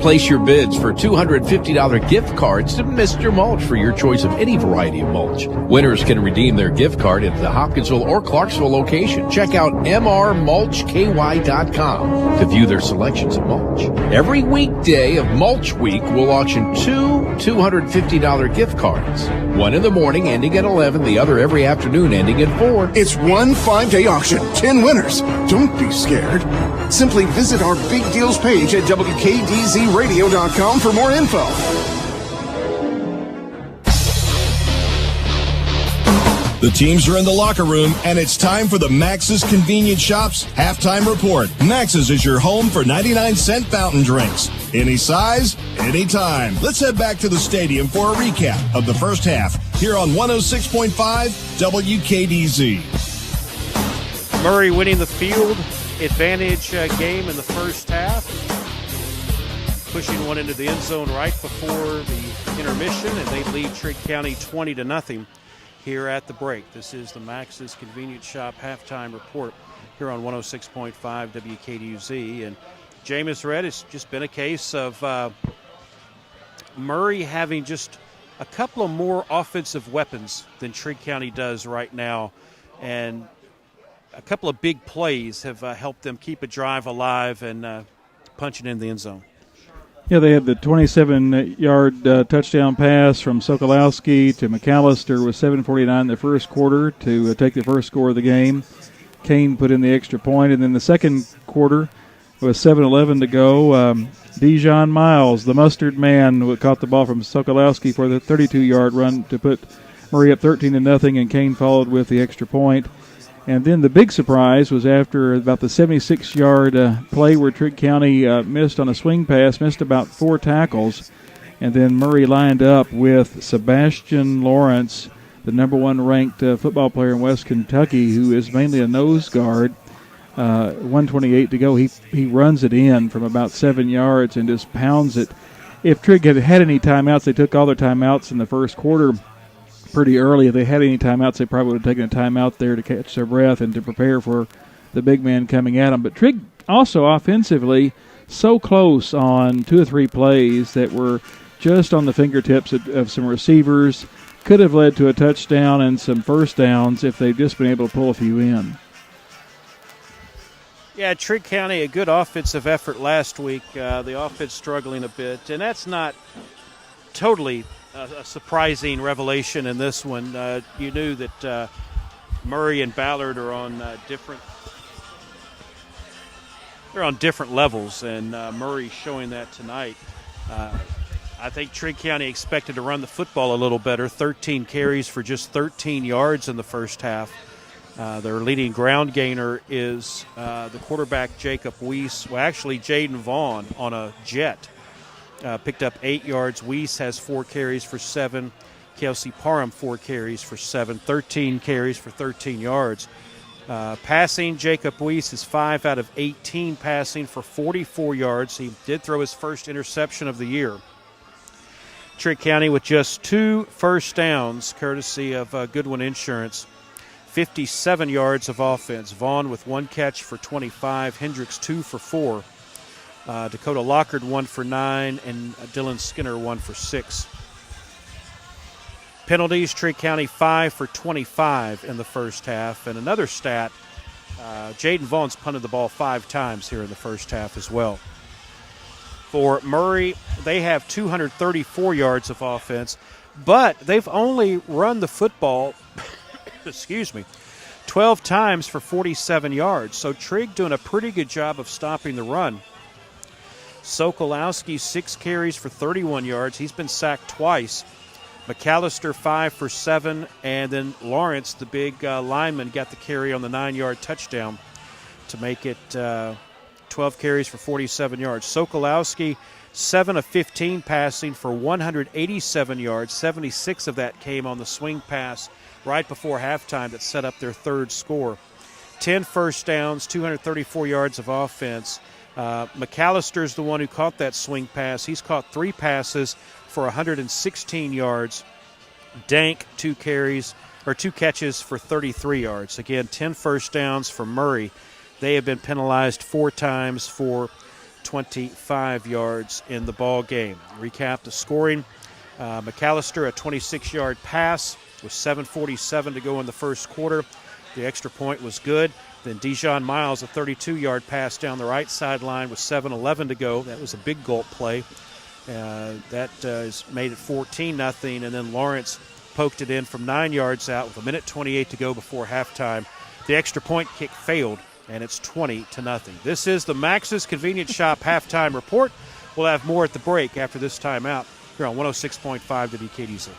Place your bids for $250 gift cards to Mr. Mulch for your choice of any variety of mulch. Winners can redeem their gift card at the Hopkinsville or Clarksville location. Check out mrmulchky.com to view their selections of mulch. Every weekday of Mulch Week, we'll auction two $250 gift cards. One in the morning ending at 11, the other every afternoon ending at 4. It's one 5-day auction, 10 winners. Don't be scared. Simply visit our big deals page at WKDZRadio.com for more info. The teams are in the locker room, and it's time for the Max's Convenience Shops Halftime Report. Max's is your home for 99-cent fountain drinks. Any size, anytime. Let's head back to the stadium for a recap of the first half here on 106.5 WKDZ. Murray winning the field advantage game in the first half, pushing one into the end zone right before the intermission, and they lead Trigg County 20-0 here at the break. This is the Max's Convenience Shop halftime report here on 106.5 WKDZ. And Jameis Red, it's just been a case of Murray having just a couple of more offensive weapons than Trigg County does right now, and a couple of big plays have helped them keep a drive alive and punch it in the end zone. Yeah, they had the 27-yard touchdown pass from Sokolowski to McAllister with 7:49 in the first quarter to take the first score of the game. Kane put in the extra point, and then the second quarter with 7:11 to go, Dijon Miles, the mustard man, caught the ball from Sokolowski for the 32-yard run to put Murray up 13-0, and Kane followed with the extra point. And then the big surprise was after about the 76-yard play where Trigg County missed on a swing pass, missed about 4 tackles, and then Murray lined up with Sebastian Lawrence, the number 1 ranked football player in West Kentucky, who is mainly a nose guard. 1:28 to go. He runs it in from about 7 yards and just pounds it. If Trigg had any timeouts, they took all their timeouts in the first quarter pretty early. If they had any timeouts, they probably would have taken a timeout there to catch their breath and to prepare for the big man coming at them. But Trigg also offensively so close on 2 or 3 plays that were just on the fingertips of some receivers. Could have led to a touchdown and some first downs if they'd just been able to pull a few in. Yeah, Trigg County, a good offensive effort last week. The offense struggling a bit, and that's not totally a surprising revelation in this one. You knew that Murray and Ballard are on different levels, and Murray's showing that tonight. I think Trigg County expected to run the football a little better. 13 carries for just 13 yards in the first half. Their leading ground gainer is the quarterback Jacob Weiss. Well, actually, Jaden Vaughn on a jet. Picked up 8 yards. Weiss has 4 carries for 7. Kelsey Parham 4 carries for 7. 13 carries for 13 yards. Passing, Jacob Weiss is 5 out of 18 passing for 44 yards. He did throw his first interception of the year. Trigg County with just 2 first downs, courtesy of Goodwin Insurance. 57 yards of offense. Vaughn with 1 catch for 25. Hendricks 2 for 4. Dakota Lockard 1 for 9, and Dylan Skinner 1 for 6. Penalties, Trigg County 5 for 25 in the first half. And another stat, Jaden Vaughn's punted the ball 5 times here in the first half as well. For Murray, they have 234 yards of offense, but they've only run the football, 12 times for 47 yards. So Trigg doing a pretty good job of stopping the run. Sokolowski, 6 carries for 31 yards. He's been sacked twice. McAllister, 5 for 7, and then Lawrence, the big lineman, got the carry on the 9-yard touchdown to make it 12 carries for 47 yards. Sokolowski, 7 of 15 passing for 187 yards. 76 of that came on the swing pass right before halftime that set up their third score. 10 first downs, 234 yards of offense. McAllister's the one who caught that swing pass. He's caught 3 passes for 116 yards. Dank, 2 catches for 33 yards. Again, 10 first downs for Murray. They have been penalized 4 times for 25 yards in the ball game. Recap the scoring. McAllister, a 26-yard pass with 7:47 to go in the first quarter. The extra point was good. Then Dijon Miles, a 32-yard pass down the right sideline with 7:11 to go. That was a big gulp play. That made it 14-0, and then Lawrence poked it in from 9 yards out with 1:28 to go before halftime. The extra point kick failed, and it's 20-0. This is the Max's Convenience Shop halftime report. We'll have more at the break after this timeout here on 106.5 WKDZ.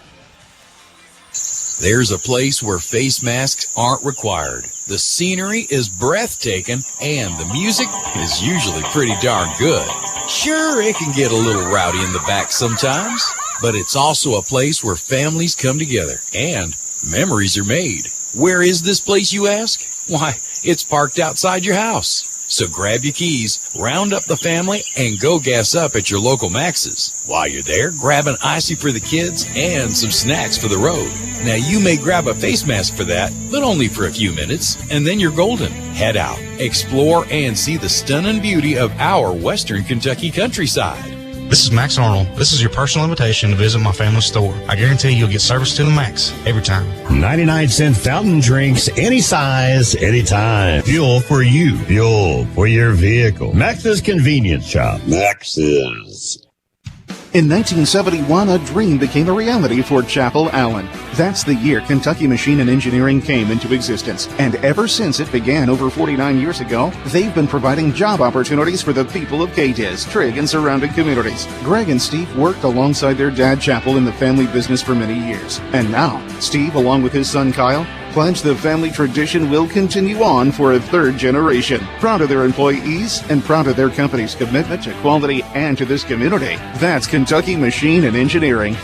There's a place where face masks aren't required. The scenery is breathtaking, and the music is usually pretty darn good. Sure, it can get a little rowdy in the back sometimes, but it's also a place where families come together and memories are made. Where is this place, you ask? Why, it's parked outside your house. So grab your keys, round up the family, and go gas up at your local Max's. While you're there, grab an icy for the kids and some snacks for the road. Now, you may grab a face mask for that, but only for a few minutes, and then you're golden. Head out, explore, and see the stunning beauty of our Western Kentucky countryside. This is Max Arnold. This is your personal invitation to visit my family store. I guarantee you'll get service to the max every time. 99-cent fountain drinks, any size, anytime. Fuel for you. Fuel for your vehicle. Max's Convenience Shop. Max's. In 1971, a dream became a reality for Chapel Allen. That's the year Kentucky Machine and Engineering came into existence. And ever since it began over 49 years ago, they've been providing job opportunities for the people of Cadiz, Trigg, and surrounding communities. Greg and Steve worked alongside their dad, Chapel, in the family business for many years. And now, Steve, along with his son, Kyle, pledge the family tradition will continue on for a 3rd generation. Proud of their employees and proud of their company's commitment to quality and to this community. That's Kentucky Machine and Engineering.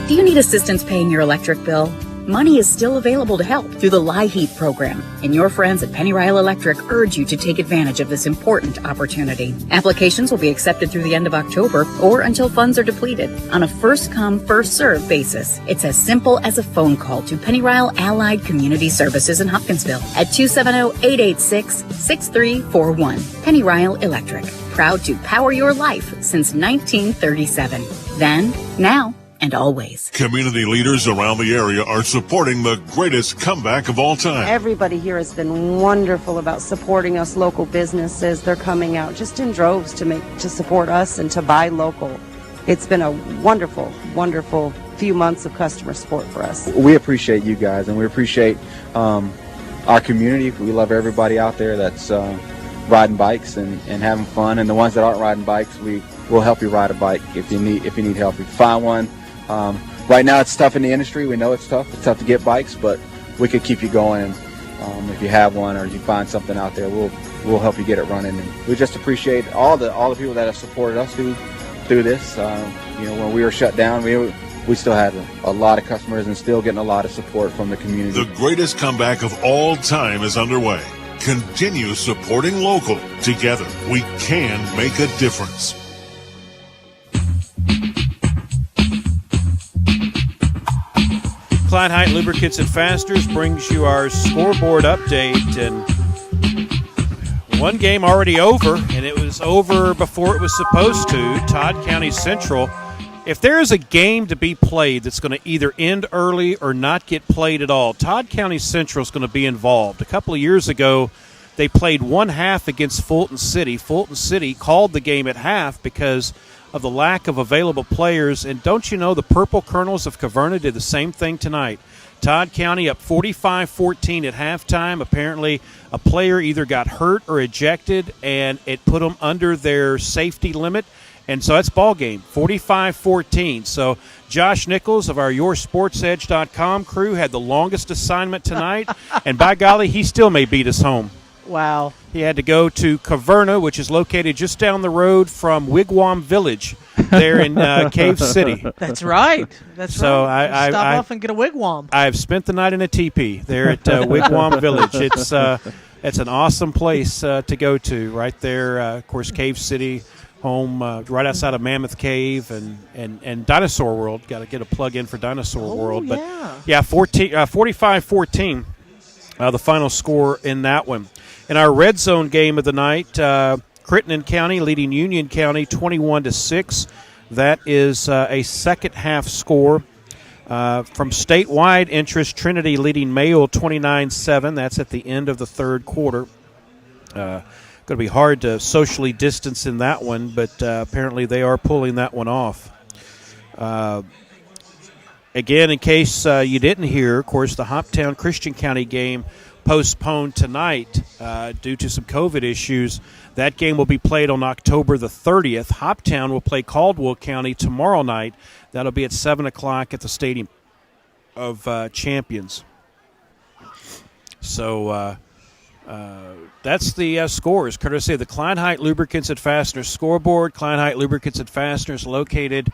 Do you need assistance paying your electric bill? Money is still available to help through the LIHEAP program, and your friends at Penny Ryle Electric urge you to take advantage of this important opportunity. Applications will be accepted through the end of October or until funds are depleted on a first-come, first-served basis. It's as simple as a phone call to Penny Ryle Allied Community Services in Hopkinsville at 270-886-6341. Penny Ryle Electric, proud to power your life since 1937. Then, now, and always. Community leaders around the area are supporting the greatest comeback of all time. Everybody here has been wonderful about supporting us local businesses. They're coming out just in droves to support us and to buy local. It's been a wonderful, wonderful few months of customer support for us. We appreciate you guys, and we appreciate our community. We love everybody out there that's riding bikes and having fun. And the ones that aren't riding bikes, we'll help you ride a bike if you need help. If you find one. Right now it's tough in the industry. We know it's tough. It's tough to get bikes, but we could keep you going. If you have one or you find something out there, we'll help you get it running. And we just appreciate all the people that have supported us through this. When we were shut down, we still had a lot of customers and still getting a lot of support from the community. The greatest comeback of all time is underway. Continue supporting local. Together, we can make a difference. Klein Height Lubricants and Fasteners brings you our scoreboard update, and One game already over, and it was over before it was supposed to. Todd County Central. If there is a game to be played that's going to either end early or not get played at all, Todd County Central is going to be involved. A couple of years ago, they played one half against Fulton City. Fulton City called the game at half because of the lack of available players. And don't you know, the Purple Colonels of Caverna did the same thing tonight. Todd County up 45-14 at halftime. Apparently, a player either got hurt or ejected, and it put them under their safety limit. And so that's ball game, 45-14. So Josh Nichols of our YourSportsEdge.com crew had the longest assignment tonight, and by golly, he still may beat us home. Wow. He had to go to Caverna, which is located just down the road from Wigwam Village there in Cave City. That's right. That's so right. Stop off and get a wigwam. I've spent the night in a teepee there at Wigwam Village. It's an awesome place to go to right there. Of course, Cave City, home right outside of Mammoth Cave and Dinosaur World. Got to get a plug in for Dinosaur World. But yeah, 45-14, the final score in that one. In our red zone game of the night, Crittenden County leading Union County 21-6. That is a second half score. From statewide interest, Trinity leading Mayville 29-7. That's at the end of the third quarter. Going to be hard to socially distance in that one, but apparently they are pulling that one off. Again, in case you didn't hear, of course, the Hoptown Christian County game postponed tonight due to some COVID issues. That game will be played on October the 30th. Hoptown will play Caldwell County tomorrow night. That'll be at 7 o'clock at the Stadium of Champions. So that's the scores, courtesy of the Klein Height Lubricants and Fasteners scoreboard. Klein Height Lubricants and Fasteners located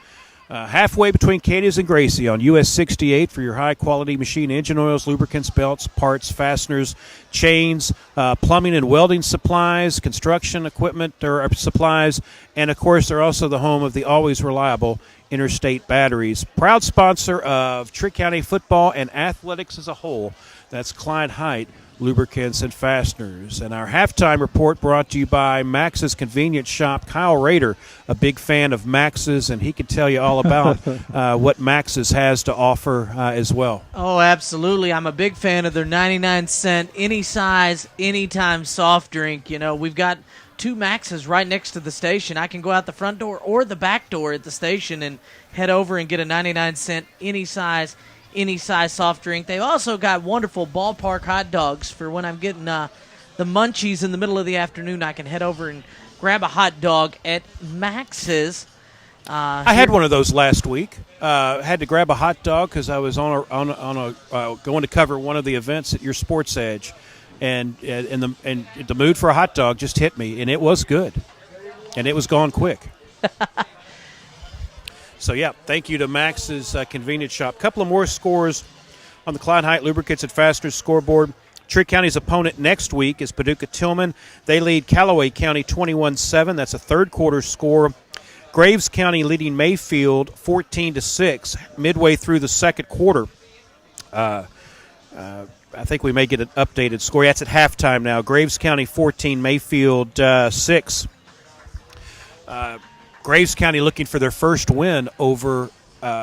halfway between Cadiz and Gracie on US 68 for your high-quality machine engine oils, lubricants, belts, parts, fasteners, chains, plumbing and welding supplies, construction equipment or supplies, and, of course, they're also the home of the always reliable Interstate Batteries. Proud sponsor of Trigg County football and athletics as a whole. That's Klein Height Lubricants and Fasteners. And our halftime report brought to you by Max's Convenience Shop. Kyle Rader, a big fan of Max's, and he can tell you all about what Max's has to offer as well. Oh, absolutely. I'm a big fan of their 99-cent, any size, anytime soft drink. You know, we've got 2 Max's right next to the station. I can go out the front door or the back door at the station and head over and get a 99-cent, any size soft drink. They've also got wonderful ballpark hot dogs for when I'm getting the munchies in the middle of the afternoon. I can head over and grab a hot dog at Max's. I had one of those last week. Had to grab a hot dog because I was on a going to cover one of the events at Your Sports Edge, and the mood for a hot dog just hit me, and it was good, and it was gone quick. So, yeah, thank you to Max's Convenience Shop. Couple of more scores on the Klein Height Lubricants and Fasteners scoreboard. Trigg County's opponent next week is Paducah Tillman. They lead Callaway County 21-7. That's a third-quarter score. Graves County leading Mayfield 14-6 midway through the second quarter. I think we may get an updated score. That's at halftime now. Graves County 14, Mayfield 6. Graves County looking for their first win over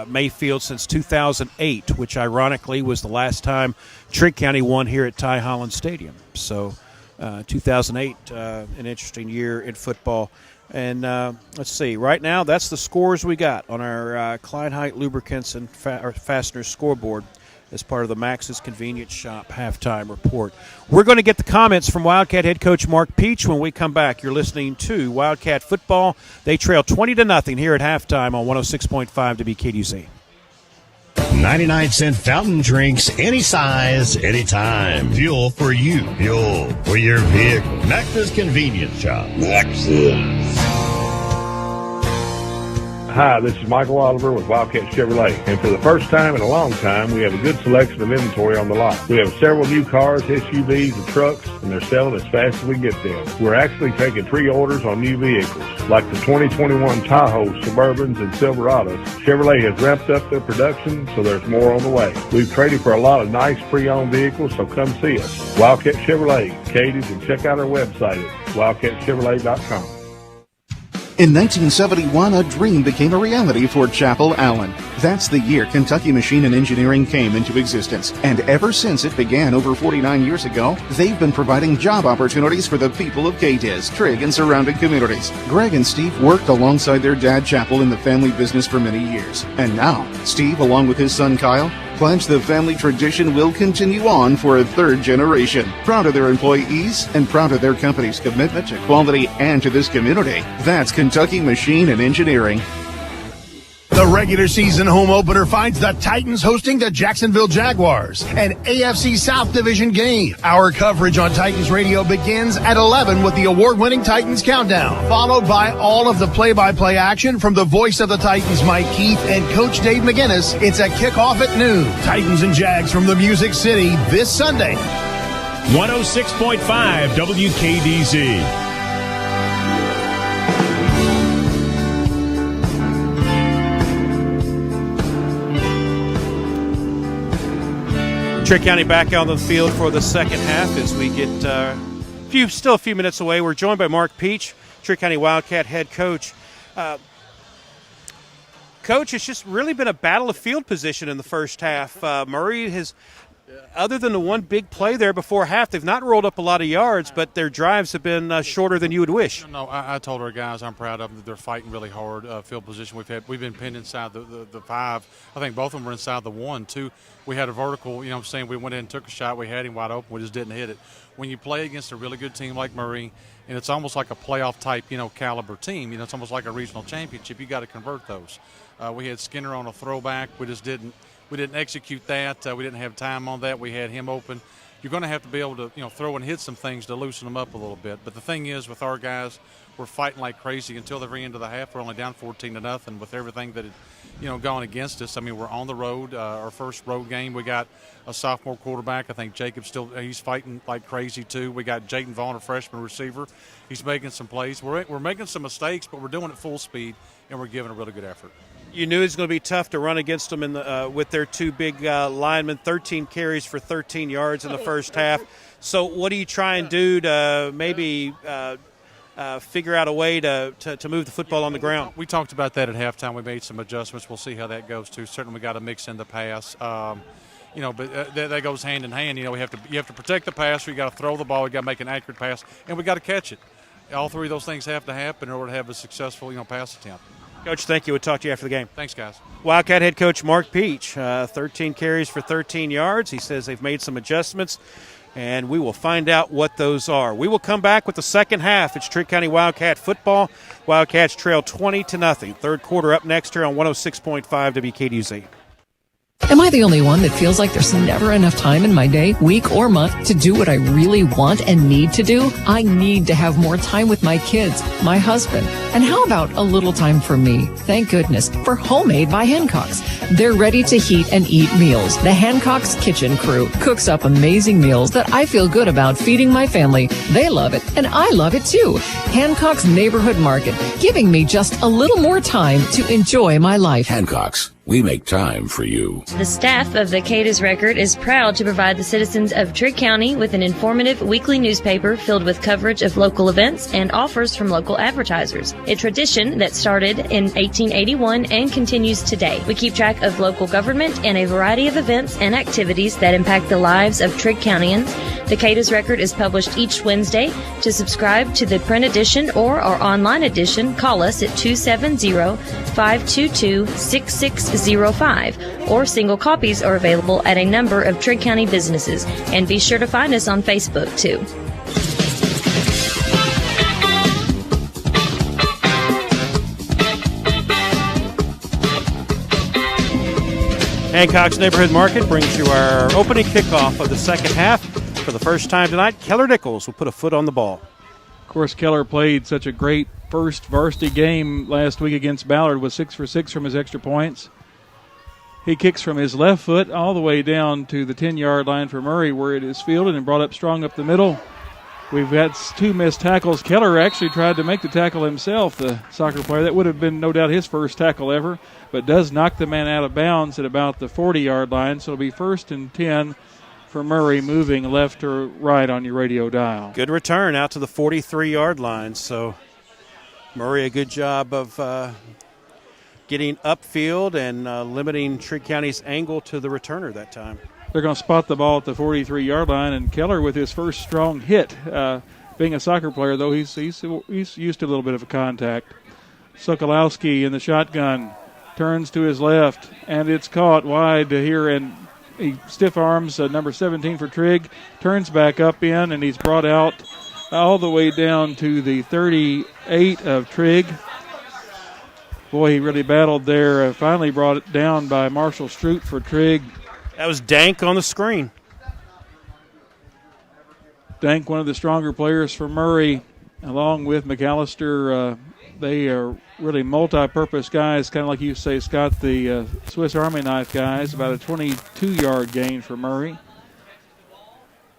Mayfield since 2008, which ironically was the last time Trigg County won here at Ty Holland Stadium. So 2008, an interesting year in football. And let's see, right now that's the scores we got on our Klein Height Lubricants and Fasteners scoreboard as part of the Max's Convenience Shop halftime report. We're going to get the comments from Wildcat head coach Mark Peach when we come back. You're listening to Wildcat Football. They trail 20-0 here at halftime on 106.5 WKDZ. 99-cent fountain drinks, any size, anytime. Fuel for you. Fuel for your vehicle. Max's Convenience Shop. Max's. Hi, this is Michael Oliver with Wildcat Chevrolet, and for the first time in a long time, we have a good selection of inventory on the lot. We have several new cars, SUVs, and trucks, and they're selling as fast as we get them. We're actually taking pre-orders on new vehicles, like the 2021 Tahoe, Suburbans, and Silverados. Chevrolet has ramped up their production, so there's more on the way. We've traded for a lot of nice pre-owned vehicles, so come see us. Wildcat Chevrolet, Cadiz, and check out our website at wildcatchevrolet.com. In 1971, a dream became a reality for Chapel Allen. That's the year Kentucky Machine and Engineering came into existence. And ever since it began over 49 years ago, they've been providing job opportunities for the people of Cadiz, Trigg, and surrounding communities. Greg and Steve worked alongside their dad, Chapel, in the family business for many years. And now, Steve, along with his son, Kyle, plans the family tradition will continue on for a third generation. Proud of their employees and proud of their company's commitment to quality and to this community. That's Kentucky Machine and Engineering. The regular season home opener finds the Titans hosting the Jacksonville Jaguars, an AFC South Division game. Our coverage on Titans Radio begins at 11 with the award-winning Titans Countdown, followed by all of the play-by-play action from the voice of the Titans, Mike Keith, and Coach Dave McGinnis. It's a kickoff at noon. Titans and Jags from the Music City this Sunday. 106.5 WKDZ. Trigg County back out on the field for the second half as we get still a few minutes away. We're joined by Mark Peach, Trigg County Wildcat head coach. Coach, it's just really been a battle of field position in the first half. Murray has, other than the one big play there before half, they've not rolled up a lot of yards, but their drives have been shorter than you would wish. No, I told our guys I'm proud of them. They're fighting really hard. Field position we've been pinned inside the 5. I think both of them were inside the 1, 2. We had a vertical, you know what I'm saying, we went in and took a shot. We had him wide open. We just didn't hit it. When you play against a really good team like Murray, and it's almost like a playoff type, caliber team, it's almost like a regional championship, you got to convert those. We had Skinner on a throwback. We didn't execute that. We didn't have time on that. We had him open. You're going to have to be able to, throw and hit some things to loosen them up a little bit. But the thing is, with our guys, we're fighting like crazy until the very end of the half. We're only down 14-0 with everything that had, gone against us. I mean, we're on the road. Our first road game, we got a sophomore quarterback. I think Jacob's he's fighting like crazy too. We got Jayden Vaughn, a freshman receiver. He's making some plays. We're making some mistakes, but we're doing it full speed, and we're giving a really good effort. You knew it was going to be tough to run against them with their two big linemen, 13 carries for 13 yards in the first half. So what do you try and do to maybe figure out a way to move the football on the ground? We talked about that at halftime. We made some adjustments. We'll see how that goes too. Certainly we got to mix in the pass. But that goes hand in hand. You have to protect the pass. We got to throw the ball. We got to make an accurate pass, and we got to catch it. All three of those things have to happen in order to have a successful pass attempt. Coach, thank you. We'll talk to you after the game. Thanks, guys. Wildcat head coach Mark Peach, 13 carries for 13 yards. He says they've made some adjustments, and we will find out what those are. We will come back with the second half. It's Trigg County Wildcat football. Wildcats trail 20-0. Third quarter up next here on 106.5 WKDZ. Am I the only one that feels like there's never enough time in my day, week, or month to do what I really want and need to do? I need to have more time with my kids, my husband. And how about a little time for me? Thank goodness for Homemade by Hancock's. They're ready to heat and eat meals. The Hancock's kitchen crew cooks up amazing meals that I feel good about feeding my family. They love it, and I love it too. Hancock's Neighborhood Market, giving me just a little more time to enjoy my life. Hancock's. We make time for you. The staff of the Cadiz Record is proud to provide the citizens of Trigg County with an informative weekly newspaper filled with coverage of local events and offers from local advertisers. A tradition that started in 1881 and continues today. We keep track of local government and a variety of events and activities that impact the lives of Trigg Countyans. The Cadiz Record is published each Wednesday. To subscribe to the print edition or our online edition, call us at 270-522-6605, or single copies are available at a number of Trigg County businesses. And be sure to find us on Facebook, too. Hancock's Neighborhood Market brings you our opening kickoff of the second half. For the first time tonight, Keller Nichols will put a foot on the ball. Of course, Keller played such a great first varsity game last week against Ballard was 6 for 6 from his extra points. He kicks from his left foot all the way down to the 10-yard line for Murray, where it is fielded and brought up strong up the middle. We've got 2 missed tackles. Keller actually tried to make the tackle himself, the soccer player. That would have been no doubt his first tackle ever, but does knock the man out of bounds at about the 40-yard line. So it'll be 1st and 10 for Murray, moving left or right on your radio dial. Good return out to the 43-yard line. So Murray, a good job of getting upfield and limiting Trigg County's angle to the returner that time. They're going to spot the ball at the 43-yard line, and Keller with his first strong hit. Being a soccer player, though, he's used to a little bit of a contact. Sokolowski in the shotgun turns to his left, and it's caught wide here, and he stiff arms number 17 for Trigg, turns back up in, and he's brought out all the way down to the 38 of Trigg. Boy, he really battled there. Finally brought it down by Marshall Stroop for Trigg. That was Dank on the screen. Dank, one of the stronger players for Murray, along with McAllister. They are really multi-purpose guys, kind of like you say, Scott, the Swiss Army knife guys. About a 22-yard gain for Murray.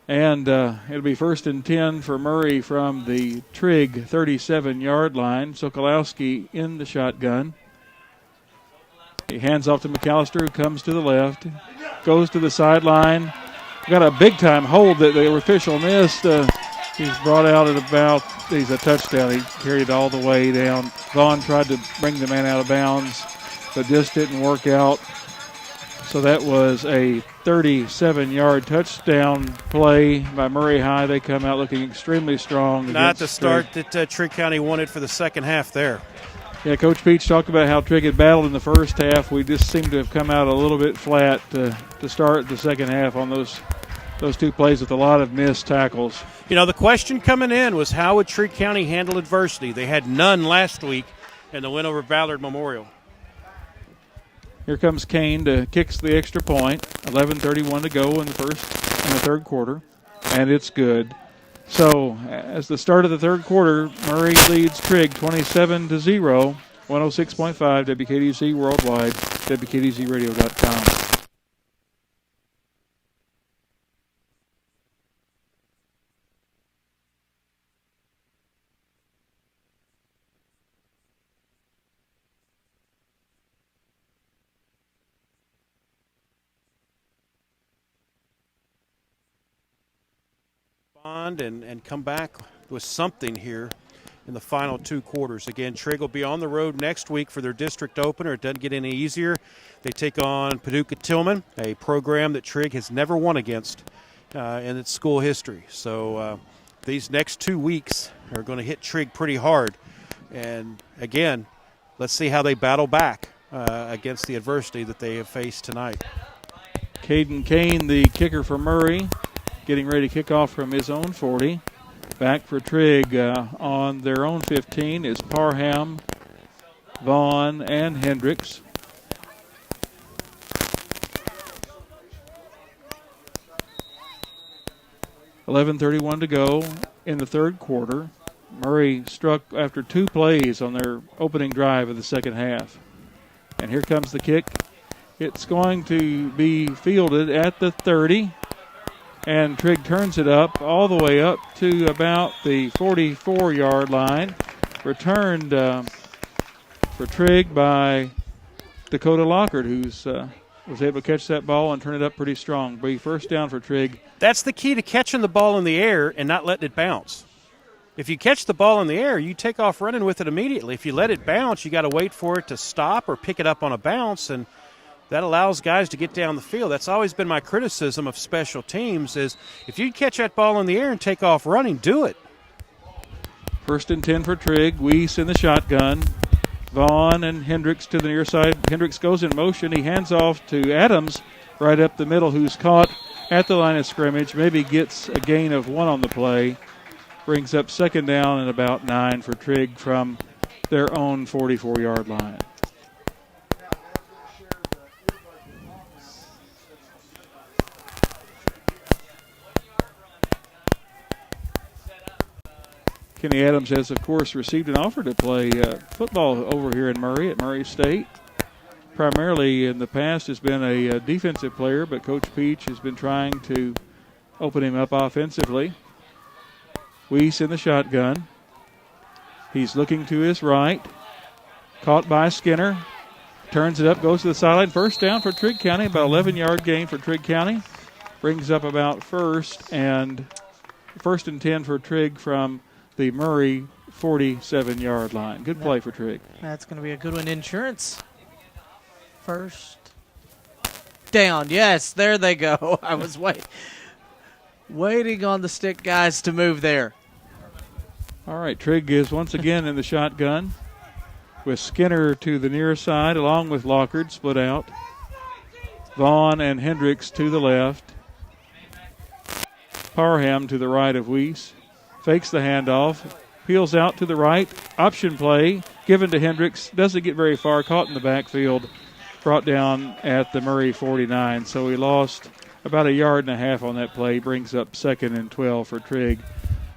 And it'll be 1st and 10 for Murray from the Trigg 37-yard line. Sokolowski in the shotgun. He hands off to McAllister, who comes to the left, goes to the sideline. Got a big-time hold that the official missed. He's brought out at about, he's a touchdown. He carried it all the way down. Vaughn tried to bring the man out of bounds, but just didn't work out. So that was a 37-yard touchdown play by Murray High. They come out looking extremely strong. Not the start that Trigg County wanted for the second half there. Yeah, Coach Peach talked about how Trigg had battled in the first half. We just seem to have come out a little bit flat to start the second half on those 2 plays with a lot of missed tackles. You know, the question coming in was how would Trigg County handle adversity? They had none last week in the win over Ballard Memorial. Here comes Kane to kicks the extra point. 11:31 to go in the third quarter, and it's good. So, as the start of the third quarter, Murray leads Trigg 27-0. 106.5 WKDZ worldwide, WKDZradio.com. And come back with something here in the final 2 quarters. Again, Trigg will be on the road next week for their district opener. It doesn't get any easier. They take on Paducah Tillman, a program that Trigg has never won against in its school history. So these next 2 weeks are going to hit Trigg pretty hard. And again, let's see how they battle back against the adversity that they have faced tonight. Caden Kane, the kicker for Murray, getting ready to kick off from his own 40. Back for Trigg on their own 15 is Parham, Vaughn, and Hendricks. $11:31 to go in the third quarter. Murray struck after 2 plays on their opening drive of the second half. And here comes the kick. It's going to be fielded at the 30. And Trigg turns it up all the way up to about the 44-yard line. Returned for Trigg by Dakota Lockard, who's was able to catch that ball and turn it up pretty strong. Be first down for Trigg. That's the key to catching the ball in the air and not letting it bounce. If you catch the ball in the air, you take off running with it immediately. If you let it bounce, you got to wait for it to stop or pick it up on a bounce, and that allows guys to get down the field. That's always been my criticism of special teams is if you catch that ball in the air and take off running, do it. 1st and 10 for Trigg. Weiss in the shotgun. Vaughn and Hendricks to the near side. Hendricks goes in motion. He hands off to Adams right up the middle, who's caught at the line of scrimmage. Maybe gets a gain of 1 on the play. Brings up 2nd down and about 9 for Trigg from their own 44-yard line. Kenny Adams has, of course, received an offer to play football over here in Murray at Murray State. Primarily in the past has been a defensive player, but Coach Peach has been trying to open him up offensively. Weiss in the shotgun. He's looking to his right. Caught by Skinner. Turns it up, goes to the sideline. First down for Trigg County, about 11-yard gain for Trigg County. Brings up about first and 10 for Trigg from the Murray 47-yard line. Good play for Trigg. That's going to be a good one. Insurance. First down. Yes, there they go. I was waiting on the stick guys to move there. All right, Trigg is once again in the shotgun with Skinner to the near side along with Lockard split out. Vaughn and Hendricks to the left. Parham to the right of Weiss. Fakes the handoff. Peels out to the right. Option play given to Hendricks. Doesn't get very far. Caught in the backfield. Brought down at the Murray 49. So he lost about 1.5 yards on that play. Brings up 2nd and 12 for Trigg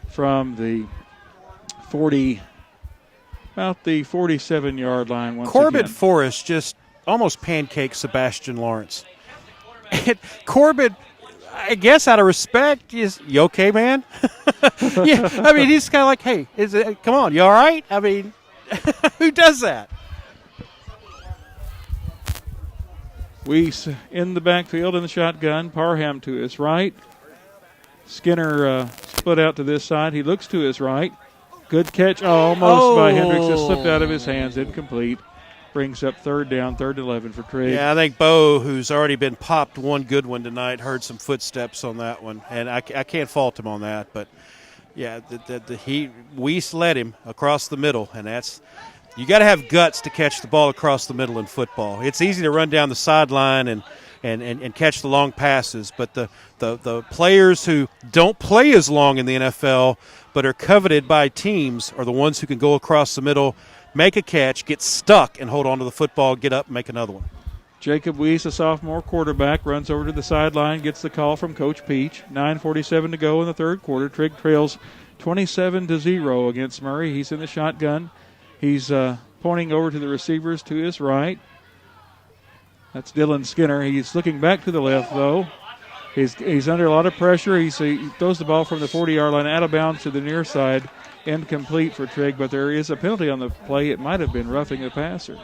from the 40, about the 47-yard line once Corbett again. Forrest just almost pancaked Sebastian Lawrence. And Corbett, I guess out of respect, is you okay, man? Yeah, I mean, he's kind of like, hey, come on, you all right? I mean, who does that? Weiss in the backfield in the shotgun. Parham to his right. Skinner split out to this side. He looks to his right. Good catch almost by Hendricks. Just slipped out of his hands. Incomplete. Brings up 3rd down, 3rd and 11 for Trigg. Yeah, I think Bo, who's already been popped one good one tonight, heard some footsteps on that one. And I can't fault him on that. But, yeah, Weiss led him across the middle. And that's – you got to have guts to catch the ball across the middle in football. It's easy to run down the sideline and catch the long passes. But the players who don't play as long in the NFL but are coveted by teams are the ones who can go across the middle, make a catch, get stuck, and hold on to the football, get up, and make another one. Jacob Weiss, a sophomore quarterback, runs over to the sideline, gets the call from Coach Peach. 9:47 to go in the third quarter. Trigg trails 27-0 against Murray. He's in the shotgun. He's pointing over to the receivers to his right. That's Dylan Skinner. He's looking back to the left, though. He's under a lot of pressure. He throws the ball from the 40-yard line out of bounds to the near side. Incomplete for Trigg, but there is a penalty on the play. It might have been roughing the passer.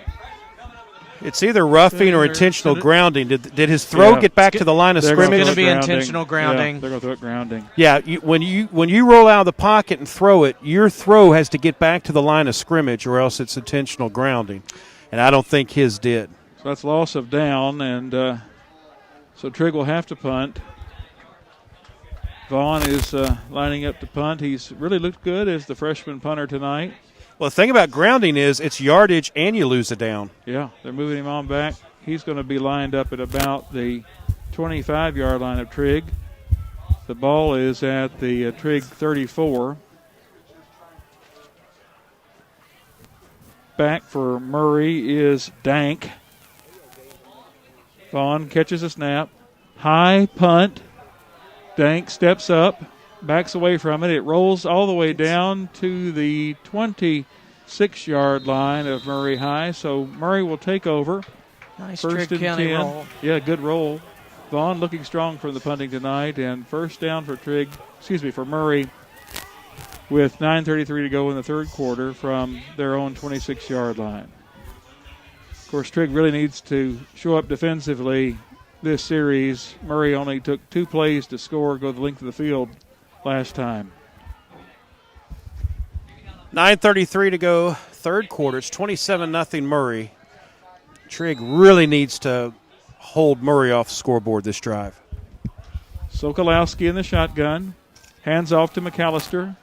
It's either roughing or intentional grounding. Did his throw get back to the line of scrimmage? It's going to be intentional grounding. Yeah, they're going to throw it grounding. Yeah, when you roll out of the pocket and throw it, your throw has to get back to the line of scrimmage or else it's intentional grounding. And I don't think his did. So that's loss of down, and so Trigg will have to punt. Vaughn is lining up to punt. He's really looked good as the freshman punter tonight. Well, the thing about grounding is it's yardage and you lose a down. Yeah, they're moving him on back. He's going to be lined up at about the 25-yard line of Trigg. The ball is at the Trigg 34. Back for Murray is Dank. Vaughn catches a snap. High punt. Dank steps up. Backs away from it. It rolls all the way down to the 26-yard line of Murray High. So Murray will take over. Nice First Trigg and County 10. roll. Yeah, good roll. Vaughn looking strong from the punting tonight. And first down for for Murray with 9:33 to go in the third quarter from their own 26-yard line. Of course, Trigg really needs to show up defensively this series. Murray only took 2 plays to score, go the length of the field last time. 9:33 to go, third quarter. It's 27-0 Murray. Trigg really needs to hold Murray off the scoreboard this drive. Sokolowski in the shotgun. Hands off to McAllister.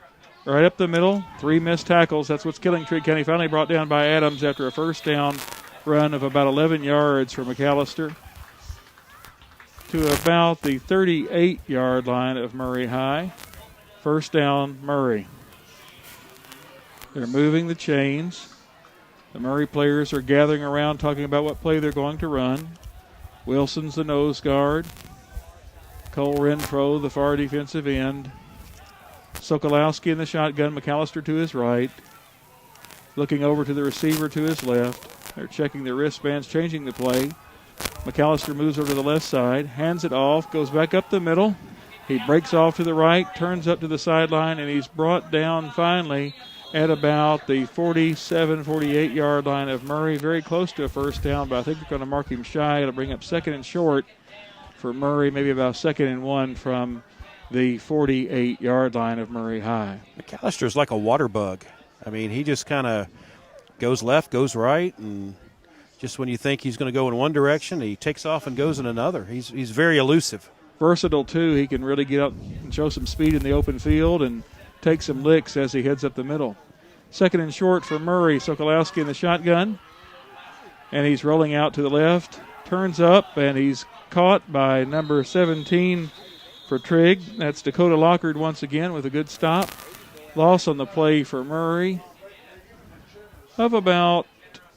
Right up the middle. 3 missed tackles. That's what's killing Trigg County. Finally brought down by Adams after a first down run of about 11 yards for McAllister to about the 38-yard line of Murray High. First down, Murray. They're moving the chains. The Murray players are gathering around talking about what play they're going to run. Wilson's the nose guard. Cole Renfro, the far defensive end. Sokolowski in the shotgun, McAllister to his right. Looking over to the receiver to his left. They're checking their wristbands, changing the play. McAllister moves over to the left side, hands it off, goes back up the middle. He breaks off to the right, turns up to the sideline, and he's brought down finally at about the 47, 48-yard line of Murray. Very close to a first down, but I think they're going to mark him shy. It'll bring up 2nd and short for Murray, maybe about 2nd and 1 from the 48-yard line of Murray High. McAllister's like a water bug. I mean, he just kind of goes left, goes right, and just when you think he's going to go in one direction, he takes off and goes in another. He's very elusive. Versatile, too. He can really get up and show some speed in the open field and take some licks as he heads up the middle. 2nd and short for Murray. Sokolowski in the shotgun. And he's rolling out to the left. Turns up, and he's caught by number 17 for Trigg. That's Dakota Lockard once again with a good stop. Loss on the play for Murray of about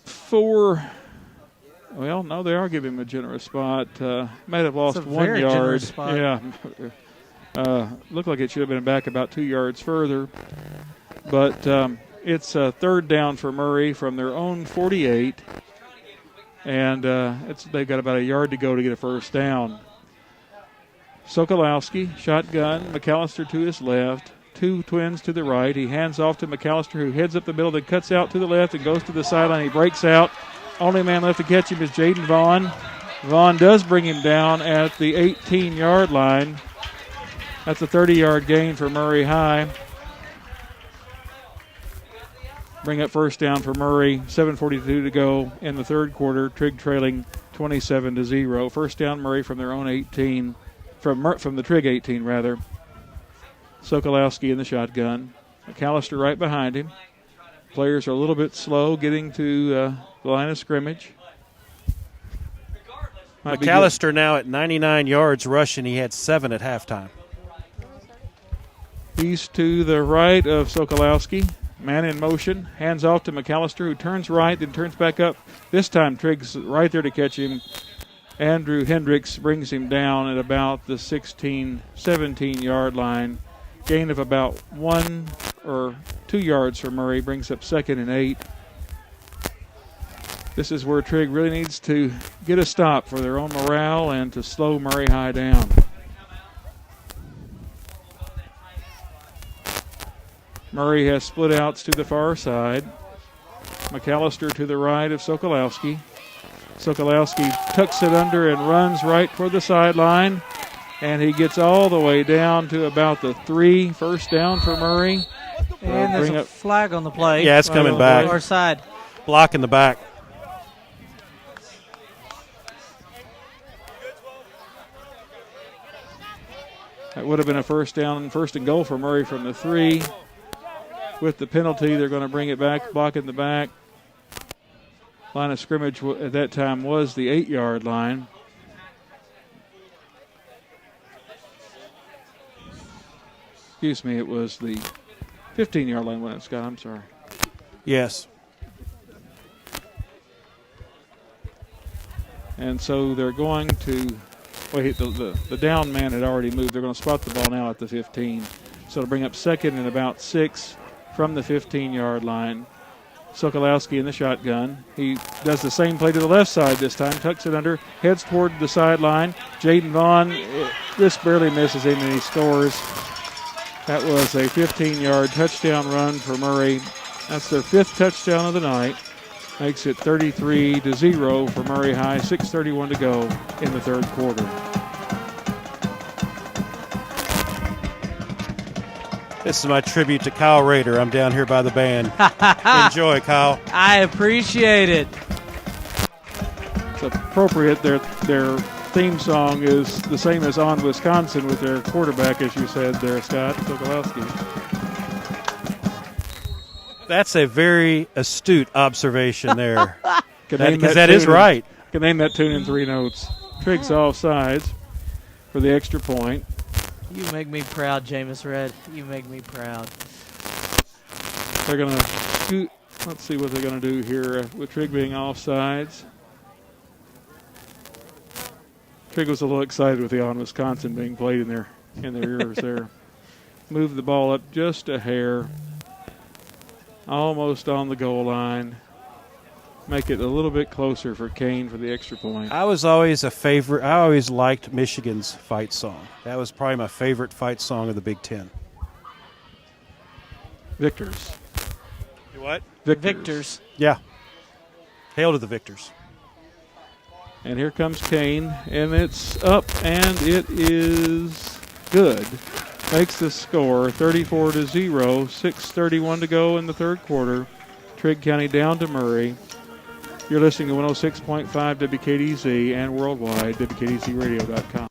4. Well, no, they are giving him a generous spot. Might have lost 1 yard. Yeah. Looked like it should have been back about 2 yards further. But it's a 3rd down for Murray from their own 48. And they've got about a yard to go to get a first down. Sokolowski, shotgun, McAllister to his left. 2 twins to the right. He hands off to McAllister, who heads up the middle, then cuts out to the left and goes to the sideline. He breaks out. Only man left to catch him is Jaden Vaughn. Vaughn does bring him down at the 18-yard line. That's a 30-yard gain for Murray High. Bring up first down for Murray. 7:42 to go in the third quarter. Trigg trailing 27-0. First down Murray from their own 18, from the Trigg 18 rather. Sokolowski in the shotgun. McAllister right behind him. Players are a little bit slow getting to the line of scrimmage. McAllister now at 99 yards rushing. He had 7 at halftime. He's to the right of Sokolowski. Man in motion. Hands off to McAllister, who turns right, then turns back up. This time Trigg's right there to catch him. Andrew Hendricks brings him down at about the 16, 17-yard line. Gain of about 1 or 2 yards for Murray. Brings up 2nd and 8. This is where Trigg really needs to get a stop for their own morale and to slow Murray High down. Murray has split outs to the far side. McAllister to the right of Sokolowski. Sokolowski tucks it under and runs right toward the sideline. And he gets all the way down to about the 3. First down for Murray. And there's a flag on the play. Yeah, it's coming back. Our side. Block in the back. That would have been a first down, 1st and goal for Murray from the 3. With the penalty, they're going to bring it back, block in the back. Line of scrimmage at that time was the 8-yard line. Excuse me, it was the 15-yard line when it, Scott. I'm sorry. Yes. And so they're going to, the down man had already moved. They're going to spot the ball now at the 15. So to bring up 2nd and about 6 from the 15-yard line. Sokolowski in the shotgun. He does the same play to the left side this time, tucks it under, heads toward the sideline. Jaden Vaughn just barely misses him, and he scores. That was a 15-yard touchdown run for Murray. That's their 5th touchdown of the night. Makes it 33-0 for Murray High. 6:31 to go in the third quarter. This is my tribute to Kyle Rader. I'm down here by the band. Enjoy, Kyle. I appreciate it. It's appropriate. Their theme song is the same as On Wisconsin with their quarterback, as you said there, Scott, Sokolowski. That's a very astute observation there. Because that is right. Can name that tune in 3 notes. Trigg's offsides for the extra point. You make me proud, Jameis Red. You make me proud. They're going to shoot. Let's see what they're going to do here with Trigg being offsides. Trigg was a little excited with the On Wisconsin being played in their ears there. move the ball up just a hair, almost on the goal line. Make it a little bit closer for Kane for the extra point. I was always a favorite. I always liked Michigan's fight song. That was probably my favorite fight song of the Big Ten. Victors. What? Victors. Yeah. Hail to the victors. And here comes Kane, and it's up, and it is good. Makes the score 34-0, 6:31 to go in the third quarter. Trigg County down to Murray. You're listening to 106.5 WKDZ and worldwide, WKDZradio.com.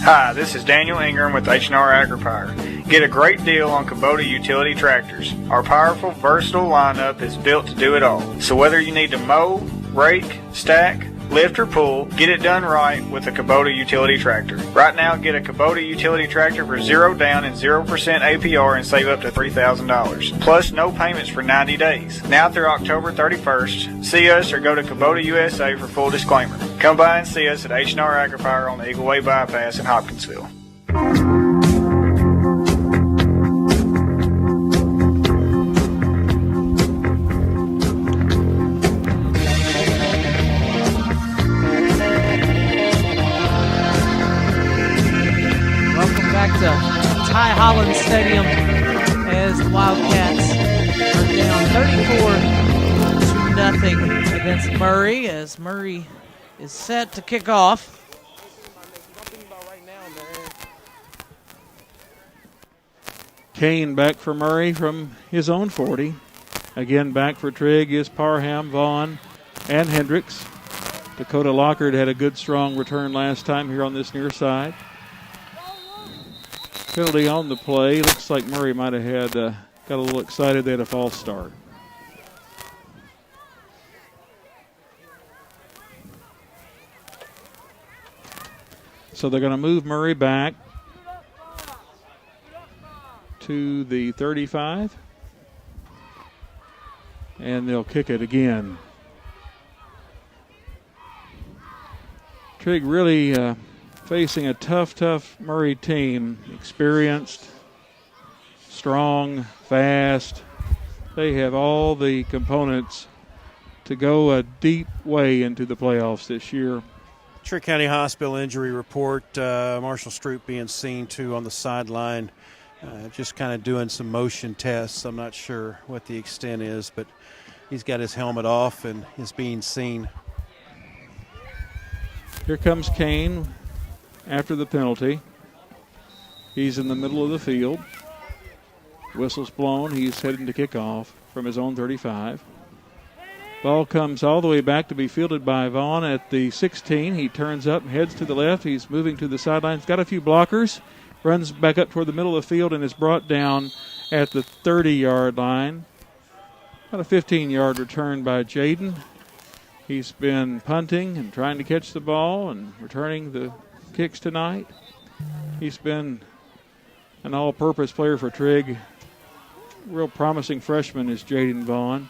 Hi, this is Daniel Ingram with H&R AgriPower. Get a great deal on Kubota utility tractors. Our powerful, versatile lineup is built to do it all. So whether you need to mow, rake, stack, lift, or pull, get it done right with a Kubota utility tractor. Right now, get a Kubota utility tractor for 0 down and 0% APR and save up to $3,000. Plus, no payments for 90 days. Now through October 31st, see us or go to Kubota USA for full disclaimer. Come by and see us at H&R AgriPower on the Eagle Way Bypass in Hopkinsville. Ty Holland Stadium as the Wildcats are down 34-0 against Murray as Murray is set to kick off. Kane back for Murray from his own 40. Again back for Trigg is Parham, Vaughn, and Hendricks. Dakota Lockard had a good strong return last time here on this near side. Penalty on the play. Looks like Murray might have had got a little excited. They had a false start. So they're going to move Murray back to the 35. And they'll kick it again. Trigg really facing a tough Murray team. Experienced, strong, fast. They have all the components to go a deep way into the playoffs this year. Trigg County Hospital injury report. Marshall Stroop being seen too on the sideline. Just kind of doing some motion tests. I'm not sure what the extent is, but he's got his helmet off and is being seen. Here comes Kane after the penalty. He's in the middle of the field. Whistle's blown. He's heading to kick off from his own 35. Ball comes all the way back to be fielded by Vaughn at the 16. He turns up and heads to the left. He's moving to the sidelines. Got a few blockers. Runs back up toward the middle of the field and is brought down at the 30-yard line. About a 15-yard return by Jaden. He's been punting and trying to catch the ball and returning the kicks tonight. He's been an all-purpose player for Trigg. Real promising freshman is Jaden Vaughn.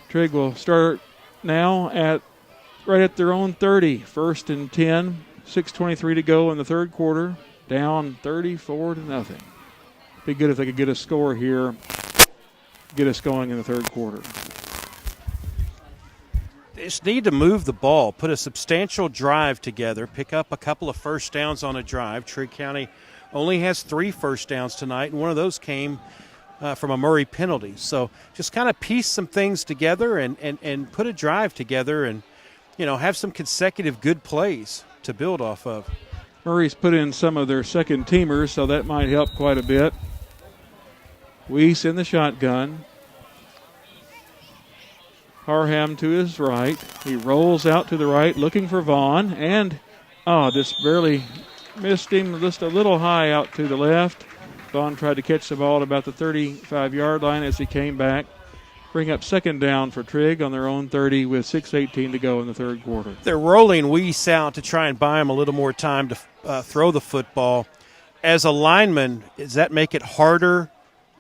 Trigg will start now right at their own 30. 1st and 10. 6:23 to go in the third quarter. Down 34-0. Be good if they could get a score here. Get us going in the third quarter. They just need to move the ball, put a substantial drive together, pick up a couple of first downs on a drive. Trigg County only has 3 first downs tonight, and one of those came from a Murray penalty. So just kind of piece some things together and put a drive together and, have some consecutive good plays to build off of. Murray's put in some of their second teamers, so that might help quite a bit. Weiss in the shotgun. Parham to his right. He rolls out to the right looking for Vaughn. And, just barely missed him just a little high out to the left. Vaughn tried to catch the ball at about the 35-yard line as he came back. Bring up second down for Trigg on their own 30 with 6:18 to go in the third quarter. They're rolling Weiss out to try and buy him a little more time to throw the football. As a lineman, does that make it harder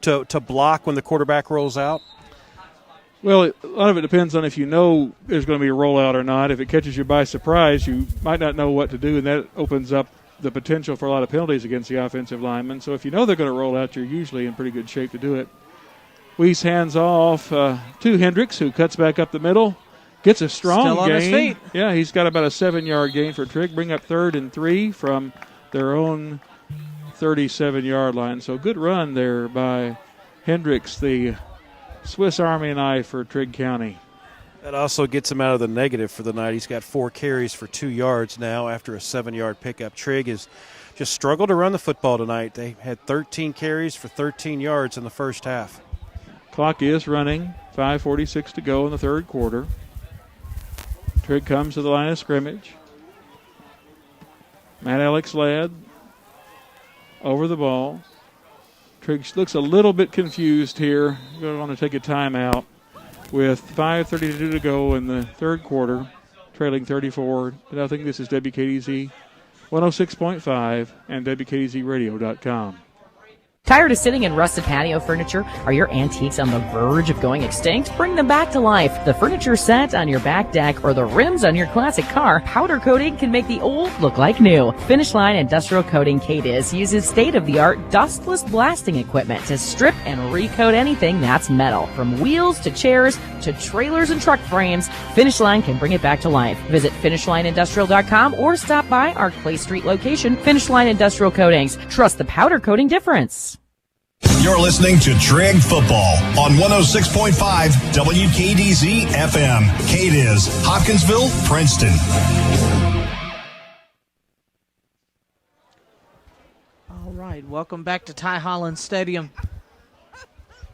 to block when the quarterback rolls out? Well, a lot of it depends on if you know there's going to be a rollout or not. If it catches you by surprise, you might not know what to do, and that opens up the potential for a lot of penalties against the offensive linemen. So if you know they're going to roll out, you're usually in pretty good shape to do it. Weiss hands off to Hendricks, who cuts back up the middle. Gets a strong Still on gain. his feet. Yeah, he's got about a 7-yard gain for Trigg. Bring up 3rd and 3 from their own 37-yard line. So good run there by Hendricks, the Swiss Army knife for Trigg County. That also gets him out of the negative for the night. He's got 4 carries for 2 yards now after a 7-yard pickup. Trigg has just struggled to run the football tonight. They had 13 carries for 13 yards in the first half. Clock is running. 5:46 to go in the third quarter. Trigg comes to the line of scrimmage. Matt Alex Ladd over the ball. Trigg looks a little bit confused here. Going to want to take a timeout with 5:32 to go in the third quarter, trailing 34-0. This is WKDZ 106.5 and WKDZradio.com. Tired of sitting in rusted patio furniture? Are your antiques on the verge of going extinct? Bring them back to life. The furniture set on your back deck or the rims on your classic car, powder coating can make the old look like new. Finish Line Industrial Coating KDIS uses state-of-the-art dustless blasting equipment to strip and recoat anything that's metal. From wheels to chairs to trailers and truck frames, Finish Line can bring it back to life. Visit FinishLineIndustrial.com or stop by our Clay Street location. Finish Line Industrial Coatings. Trust the powder coating difference. You're listening to Trigg Football on 106.5 WKDZ FM. KDIS, Hopkinsville, Princeton. All right, welcome back to Ty Holland Stadium.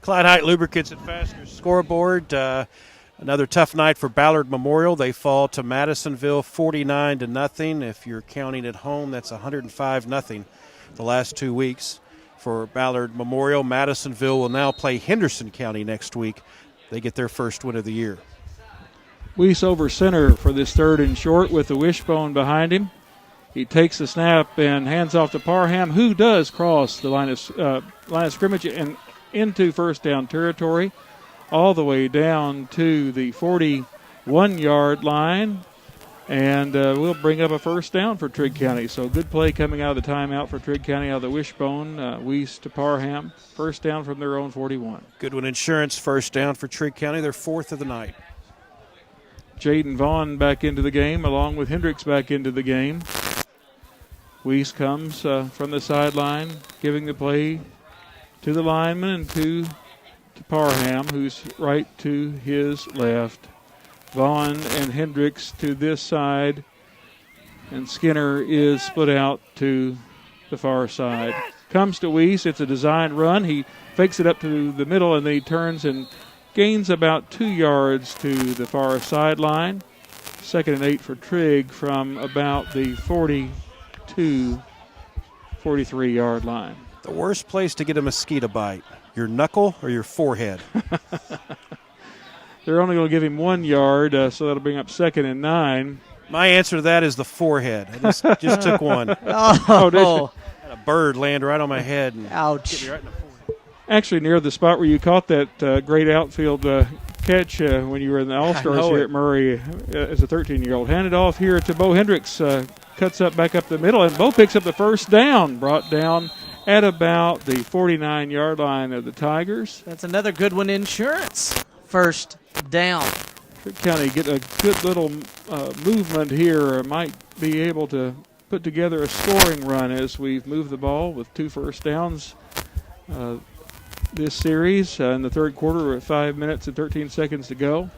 Clyde Height Lubricants and Fasteners scoreboard. Another tough night for Ballard Memorial. They fall to Madisonville 49-0. If you're counting at home, that's 105-0 the last 2 weeks. For Ballard Memorial, Madisonville will now play Henderson County next week. They get their first win of the year. Weiss over center for this 3rd and short with the wishbone behind him. He takes the snap and hands off to Parham, who does cross the line of scrimmage and into first down territory, all the way down to the 41-yard line. And we'll bring up a first down for Trigg County. So good play coming out of the timeout for Trigg County out of the wishbone. Weiss to Parham. First down from their own 41. Goodwin Insurance first down for Trigg County. Their 4th of the night. Jaden Vaughn back into the game along with Hendricks back into the game. Weiss comes from the sideline giving the play to the lineman and to Parham, who's right to his left. Vaughn and Hendricks to this side, and Skinner is split out to the far side. Comes to Weiss. It's a designed run. He fakes it up to the middle, and then he turns and gains about 2 yards to the far sideline. 2nd and 8 for Trigg from about the 42, 43-yard line. The worst place to get a mosquito bite, your knuckle or your forehead? They're only going to give him 1 yard, so that'll bring up 2nd and 9. My answer to that is the forehead. I just took one. Oh, Had a bird land right on my head. And ouch. hit me right in the forehead. Actually, near the spot where you caught that great outfield catch when you were in the All-Stars here at Murray as a 13-year-old. Handed off here to Bo Hendricks. Cuts up back up the middle, and Bo picks up the first down. Brought down at about the 49-yard line of the Tigers. That's another Goodwin Insurance first down. Trigg County get a good little movement here. Might be able to put together a scoring run as we've moved the ball with 2 first downs this series. In the third quarter, we're at 5 minutes and 13 seconds to go.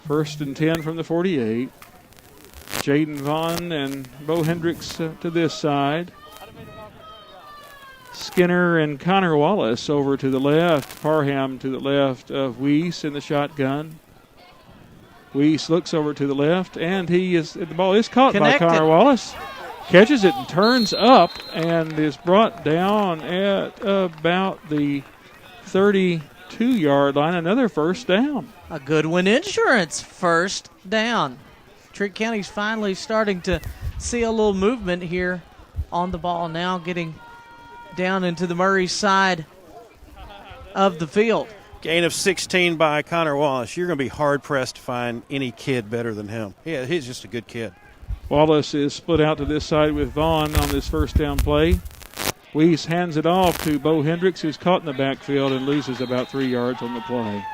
1st and 10 from the 48. Jaden Vaughn and Bo Hendricks to this side. Skinner and Connor Wallace over to the left. Parham to the left of Weiss in the shotgun. Weiss looks over to the left, and the ball is caught by Connor Wallace. Catches it and turns up and is brought down at about the 32-yard line. Another first down. A Goodwin Insurance first down. Trigg County's finally starting to see a little movement here on the ball now, getting down into the Murray side of the field. Gain of 16 by Connor Wallace. You're going to be hard-pressed to find any kid better than him. Yeah, he's just a good kid. Wallace is split out to this side with Vaughn on this first down play. Weiss hands it off to Bo Hendricks, who's caught in the backfield and loses about 3 yards on the play.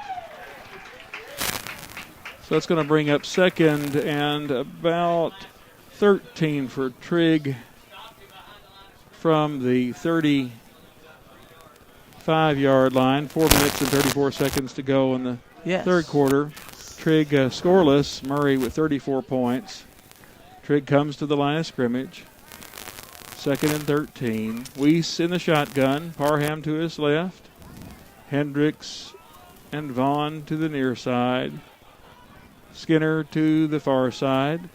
So that's going to bring up second and about 13 for Trigg from the 35-yard line. 4 minutes and 34 seconds to go in the third quarter. Trigg scoreless. Murray with 34 points. Trigg comes to the line of scrimmage. Second and 13. Weiss in the shotgun. Parham to his left. Hendricks and Vaughn to the near side. Skinner to the far side.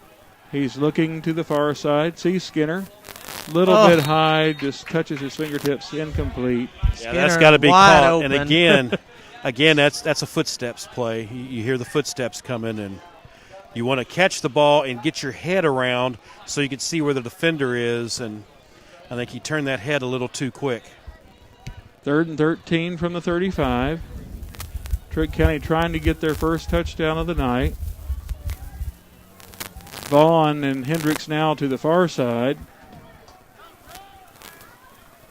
He's looking to the far side. Sees Skinner. Little bit high. Just touches his fingertips. Incomplete. Yeah, that's got to be caught. Open. And again, that's a footsteps play. You hear the footsteps coming, and you want to catch the ball and get your head around so you can see where the defender is, and I think he turned that head a little too quick. Third and 13 from the 35. Trigg County trying to get their first touchdown of the night. Vaughn and Hendricks now to the far side.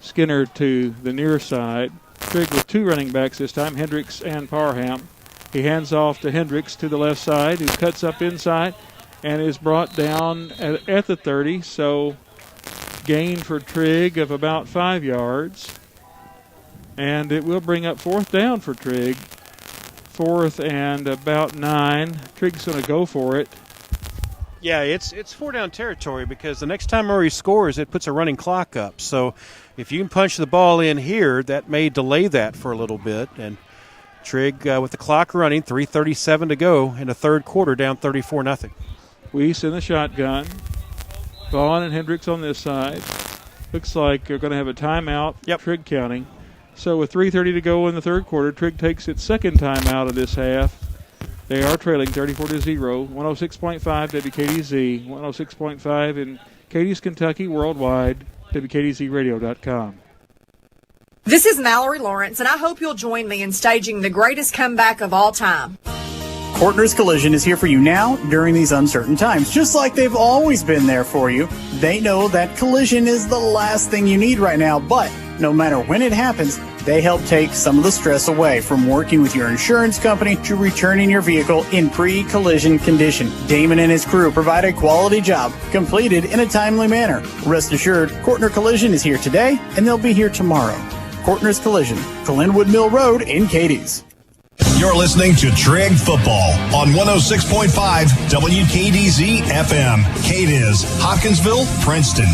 Skinner to the near side. Trigg with 2 running backs this time, Hendricks and Parham. He hands off to Hendricks to the left side, who cuts up inside and is brought down at the 30. So gain for Trigg of about 5 yards. And it will bring up fourth down for Trigg. Fourth and about 9. Trigg's going to go for it. Yeah, it's 4 down territory because the next time Murray scores, it puts a running clock up. So if you can punch the ball in here, that may delay that for a little bit. And Trigg with the clock running, 3:37 to go in the third quarter, down 34-0. Weiss in the shotgun. Vaughn and Hendricks on this side. Looks like they're going to have a timeout. Trigg County. So with 3:30 to go in the third quarter, Trigg takes its second timeout of this half. They are trailing 34-0. 106.5 WKDZ, 106.5 in Cadiz, Kentucky, worldwide, WKDZradio.com. This is Mallory Lawrence, and I hope you'll join me in staging the greatest comeback of all time. Kortner's Collision is here for you now during these uncertain times. Just like they've always been there for you, they know that collision is the last thing you need right now, but no matter when it happens, they help take some of the stress away from working with your insurance company to returning your vehicle in pre-collision condition. Damon and his crew provide a quality job completed in a timely manner. Rest assured, Kortner Collision is here today, and they'll be here tomorrow. Kortner's Collision, Glenwood Mill Road in Cadiz. You're listening to Trigg Football on 106.5 WKDZ FM. Cadiz, Hopkinsville, Princeton.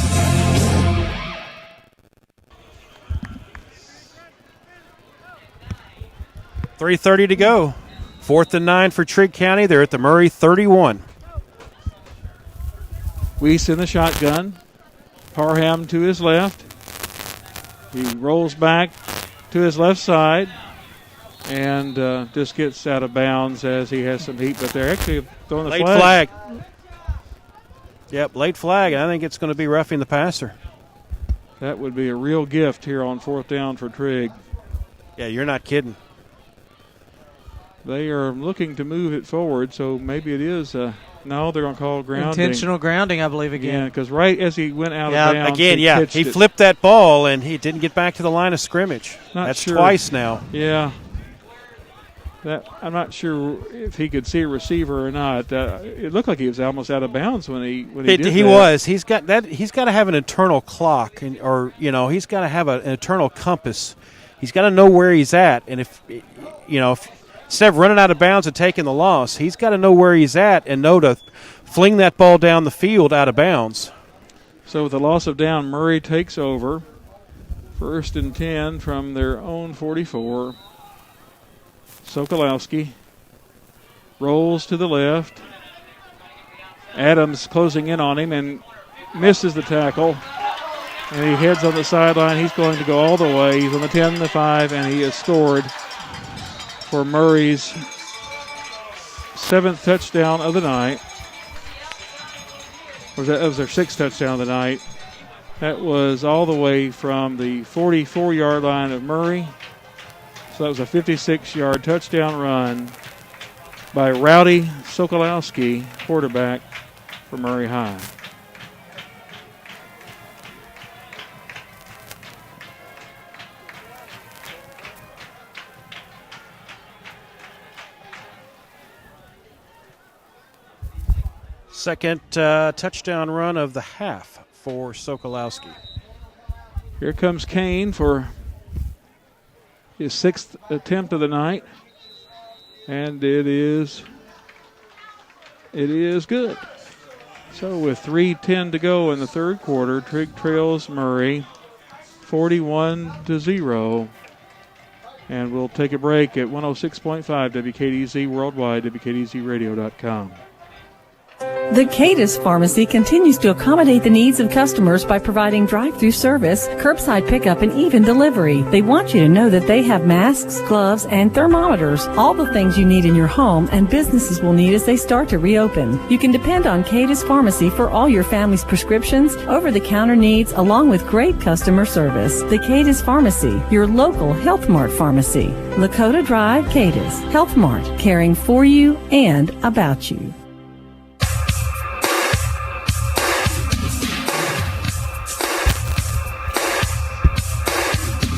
3:30 to go. 4th and 9 for Trigg County. They're at the Murray 31. Weiss in the shotgun. Parham to his left. He rolls back to his left side and just gets out of bounds as he has some heat, but they're actually throwing the late flag. Yep, late flag. I think it's going to be roughing the passer. That would be a real gift here on 4th down for Trigg. Yeah, you're not kidding. They are looking to move it forward, so maybe it is. No, they're going to call grounding. Intentional grounding, I believe, again. Yeah, because right as he went out of bounds, he flipped that ball, and he didn't get back to the line of scrimmage. That's sure. Twice now. Yeah. I'm not sure if he could see a receiver or not. It looked like he was almost out of bounds when he did that. He was. He's got that. He's got to have an internal clock, or he's got to have an internal compass. He's got to know where he's at, and if instead of running out of bounds and taking the loss, he's got to know where he's at and know to fling that ball down the field out of bounds. So with the loss of down, Murray takes over. 1st and 10 from their own 44. Sokolowski rolls to the left. Adams closing in on him and misses the tackle. And he heads on the sideline. He's going to go all the way. He's on the 10, the 5, and he has scored for Murray's 7th touchdown of the night. That was their 6th touchdown of the night. That was all the way from the 44-yard line of Murray. So that was a 56-yard touchdown run by Rowdy Sokolowski, quarterback for Murray High. Second touchdown run of the half for Sokolowski. Here comes Kane for his 6th attempt of the night. And it is good. So with 3:10 to go in the third quarter, Trigg trails Murray 41-0. And we'll take a break at 106.5 WKDZ Worldwide, WKDZRadio.com. The Cadis Pharmacy continues to accommodate the needs of customers by providing drive-through service, curbside pickup, and even delivery. They want you to know that they have masks, gloves, and thermometers, all the things you need in your home and businesses will need as they start to reopen. You can depend on Cadis Pharmacy for all your family's prescriptions, over-the-counter needs, along with great customer service. The Cadis Pharmacy, your local Health Mart pharmacy. Lakota Drive, Cadis. Health Mart, caring for you and about you.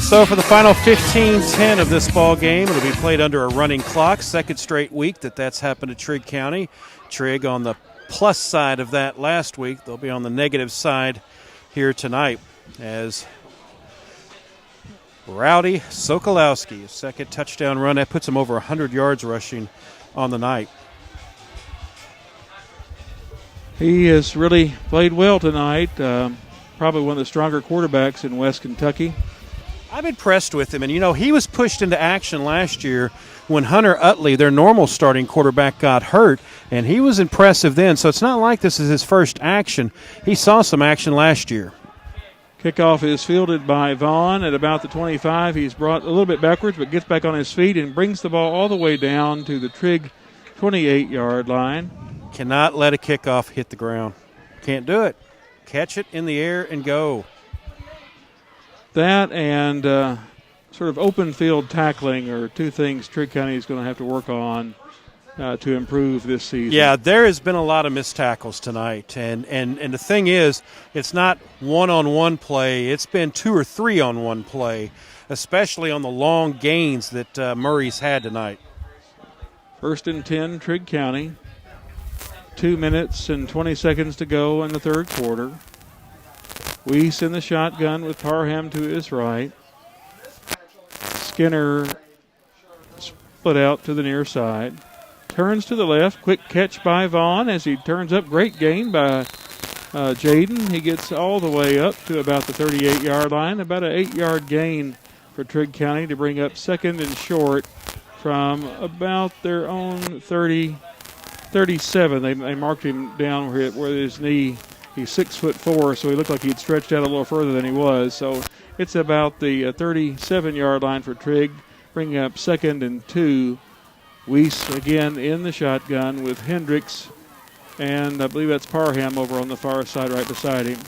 So for the final 15-10 of this ball game, it'll be played under a running clock. Second straight week that's happened to Trigg County. Trigg on the plus side of that last week. They'll be on the negative side here tonight as Rowdy Sokolowski, second touchdown run. That puts him over 100 yards rushing on the night. He has really played well tonight. Probably one of the stronger quarterbacks in West Kentucky. I'm impressed with him. And, he was pushed into action last year when Hunter Utley, their normal starting quarterback, got hurt, and he was impressive then. So it's not like this is his first action. He saw some action last year. Kickoff is fielded by Vaughn at about the 25. He's brought a little bit backwards, but gets back on his feet and brings the ball all the way down to the Trigg 28-yard line. Cannot let a kickoff hit the ground. Can't do it. Catch it in the air and go. That and sort of open field tackling are two things Trigg County is going to have to work on to improve this season. Yeah, there has been a lot of missed tackles tonight. And the thing is, it's not one-on-one play. It's been 2 or 3 on one play, especially on the long gains that Murray's had tonight. 1st and 10, Trigg County. 2 minutes and 20 seconds to go in the third quarter. Weiss in the shotgun with Parham to his right. Skinner split out to the near side. Turns to the left. Quick catch by Vaughn as he turns up. Great gain by Jaden. He gets all the way up to about the 38-yard line. About an 8-yard gain for Trigg County to bring up second and short from about their own 37. They marked him down where his knee. He's 6'4", so he looked like he'd stretched out a little further than he was. So it's about the 37-yard line for Trigg, bringing up 2nd and 2. Weiss again in the shotgun with Hendricks, and I believe that's Parham over on the far side right beside him.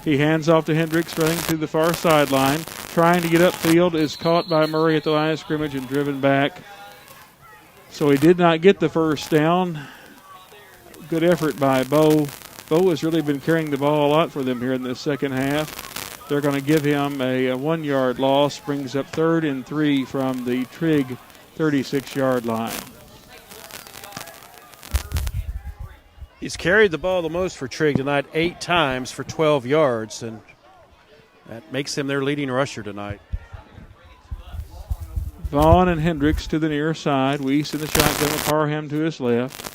He hands off to Hendricks, running to the far sideline, trying to get upfield, is caught by Murray at the line of scrimmage and driven back. So he did not get the first down. Good effort by Bo. Bo has really been carrying the ball a lot for them here in the second half. They're going to give him a 1-yard loss, brings up 3rd and 3 from the Trigg 36-yard line. He's carried the ball the most for Trigg tonight, 8 times for 12 yards, and that makes him their leading rusher tonight. Vaughn and Hendricks to the near side. Weiss in the shotgun with Parham to his left.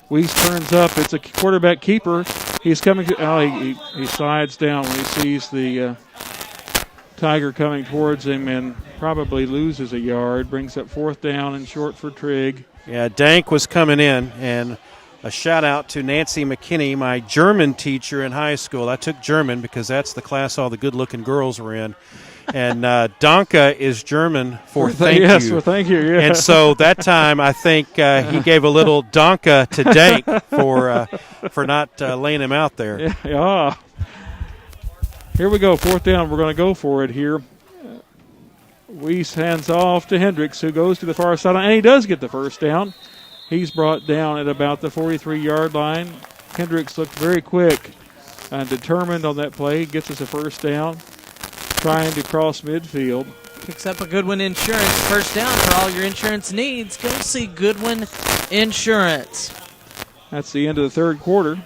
Weiss turns up. It's a quarterback keeper. He's coming to. He slides down when he sees the Tiger coming towards him and probably loses a yard. Brings up 4th down and short for Trigg. Yeah, Dank was coming in, and a shout out to Nancy McKinney, my German teacher in high school. I took German because that's the class all the good-looking girls were in. And Danke is German for thank you. Yes, for thank you, yeah. And so that time I think he gave a little Danke to Dank for not laying him out there. Yeah. Here we go, 4th down. We're going to go for it here. Weiss hands off to Hendricks, who goes to the far sideline, and he does get the first down. He's brought down at about the 43-yard line. Hendricks looked very quick and determined on that play. Gets us a first down. Trying to cross midfield. Picks up a Goodwin Insurance first down for all your insurance needs. Go see Goodwin Insurance. That's the end of the third quarter.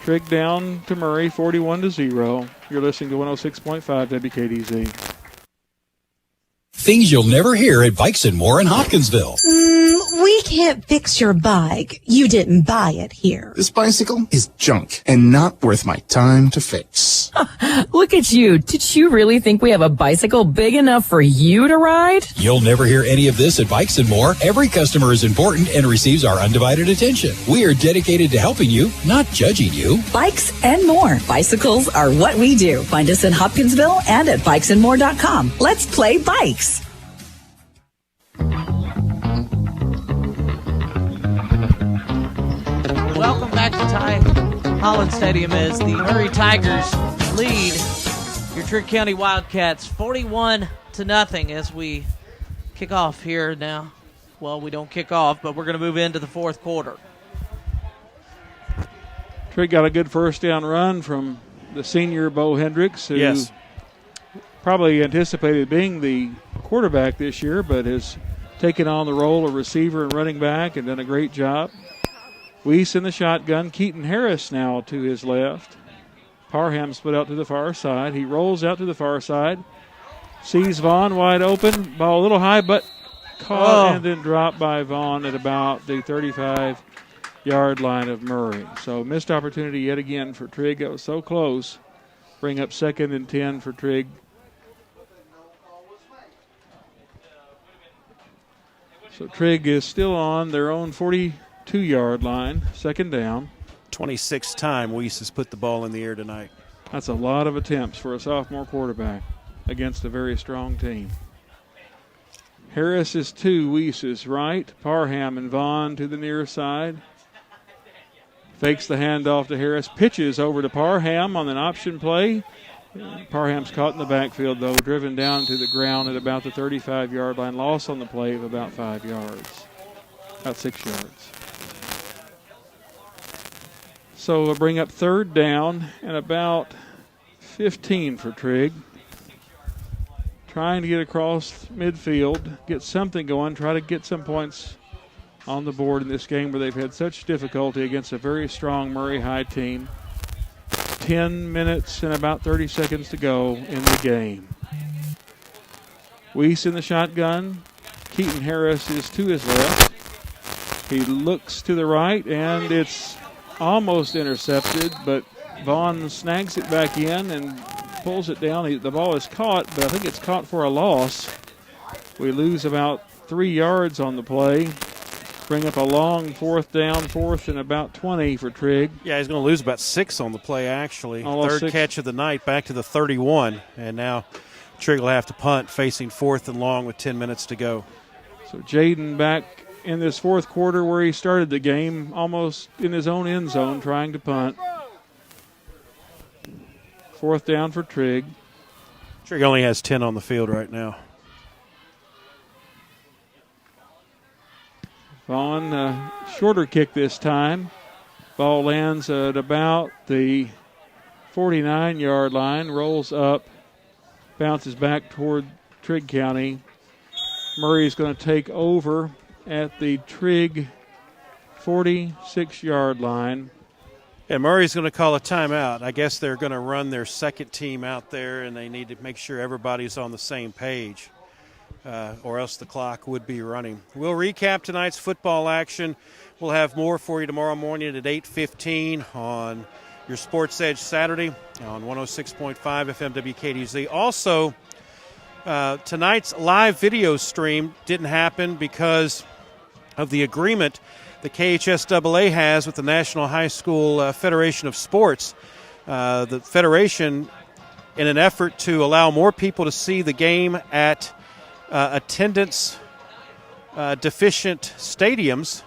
Trigg down to Murray, 41-0. You're listening to 106.5 WKDZ. Things you'll never hear at Bikes and More in Hopkinsville. We can't fix your bike. You didn't buy it here. This bicycle is junk and not worth my time to fix. Look at you. Did you really think we have a bicycle big enough for you to ride? You'll never hear any of this at Bikes and More. Every customer is important and receives our undivided attention. We are dedicated to helping you, not judging you. Bikes and More. Bicycles are what we do. Find us in Hopkinsville and at bikesandmore.com. Let's play bikes. Welcome back to Ty Holland Stadium as the Murray Tigers lead your Trigg County Wildcats 41-0 as we kick off here now. Well, we don't kick off, but we're going to move into the fourth quarter. Trigg got a good first down run from the senior Bo Hendricks, who probably anticipated being the quarterback this year, but has taken on the role of receiver and running back and done a great job. Weiss in the shotgun. Keaton Harris now to his left. Parham split out to the far side. He rolls out to the far side. Sees Vaughn wide open. Ball a little high, but caught and then dropped by Vaughn at about the 35-yard line of Murray. So missed opportunity yet again for Trigg. That was so close. Bring up 2nd and 10 for Trigg. So Trigg is still on their own 42-yard line, 2nd down. 26th time Weiss has put the ball in the air tonight. That's a lot of attempts for a sophomore quarterback against a very strong team. Harris is 2, Weiss is right. Parham and Vaughn to the near side. Fakes the handoff to Harris. Pitches over to Parham on an option play. Parham's caught in the backfield, though, driven down to the ground at about the 35-yard line. Loss on the play of about 5 yards. About 6 yards. So we'll bring up 3rd down and about 15 for Trigg. Trying to get across midfield, get something going, try to get some points on the board in this game where they've had such difficulty against a very strong Murray High team. 10 minutes and about 30 seconds to go in the game. Weiss in the shotgun. Keaton Harris is to his left. He looks to the right, and it's almost intercepted, but Vaughn snags it back in and pulls it down. The ball is caught, but I think it's caught for a loss. We lose about 3 yards on the play. Bring up a long 4th down, 4th and about 20 for Trigg. Yeah, he's going to lose about 6 on the play, actually. Almost 3rd catch of the night, back to the 31. And now Trigg will have to punt, facing 4th and long with 10 minutes to go. So Jaden back in this fourth quarter where he started the game, almost in his own end zone, trying to punt. 4th down for Trigg. Trigg only has 10 on the field right now. Vaughn, shorter kick this time. Ball lands at about the 49-yard line, rolls up, bounces back toward Trigg County. Murray's going to take over at the Trigg 46-yard line. And Murray's going to call a timeout. I guess they're going to run their second team out there, and they need to make sure everybody's on the same page. Or else the clock would be running. We'll recap tonight's football action. We'll have more for you tomorrow morning at 8:15 on your Sports Edge Saturday on 106.5 FM WKDZ. Also, tonight's live video stream didn't happen because of the agreement the KHSAA has with the National High School Federation of Sports. The Federation, in an effort to allow more people to see the game at attendance deficient stadiums,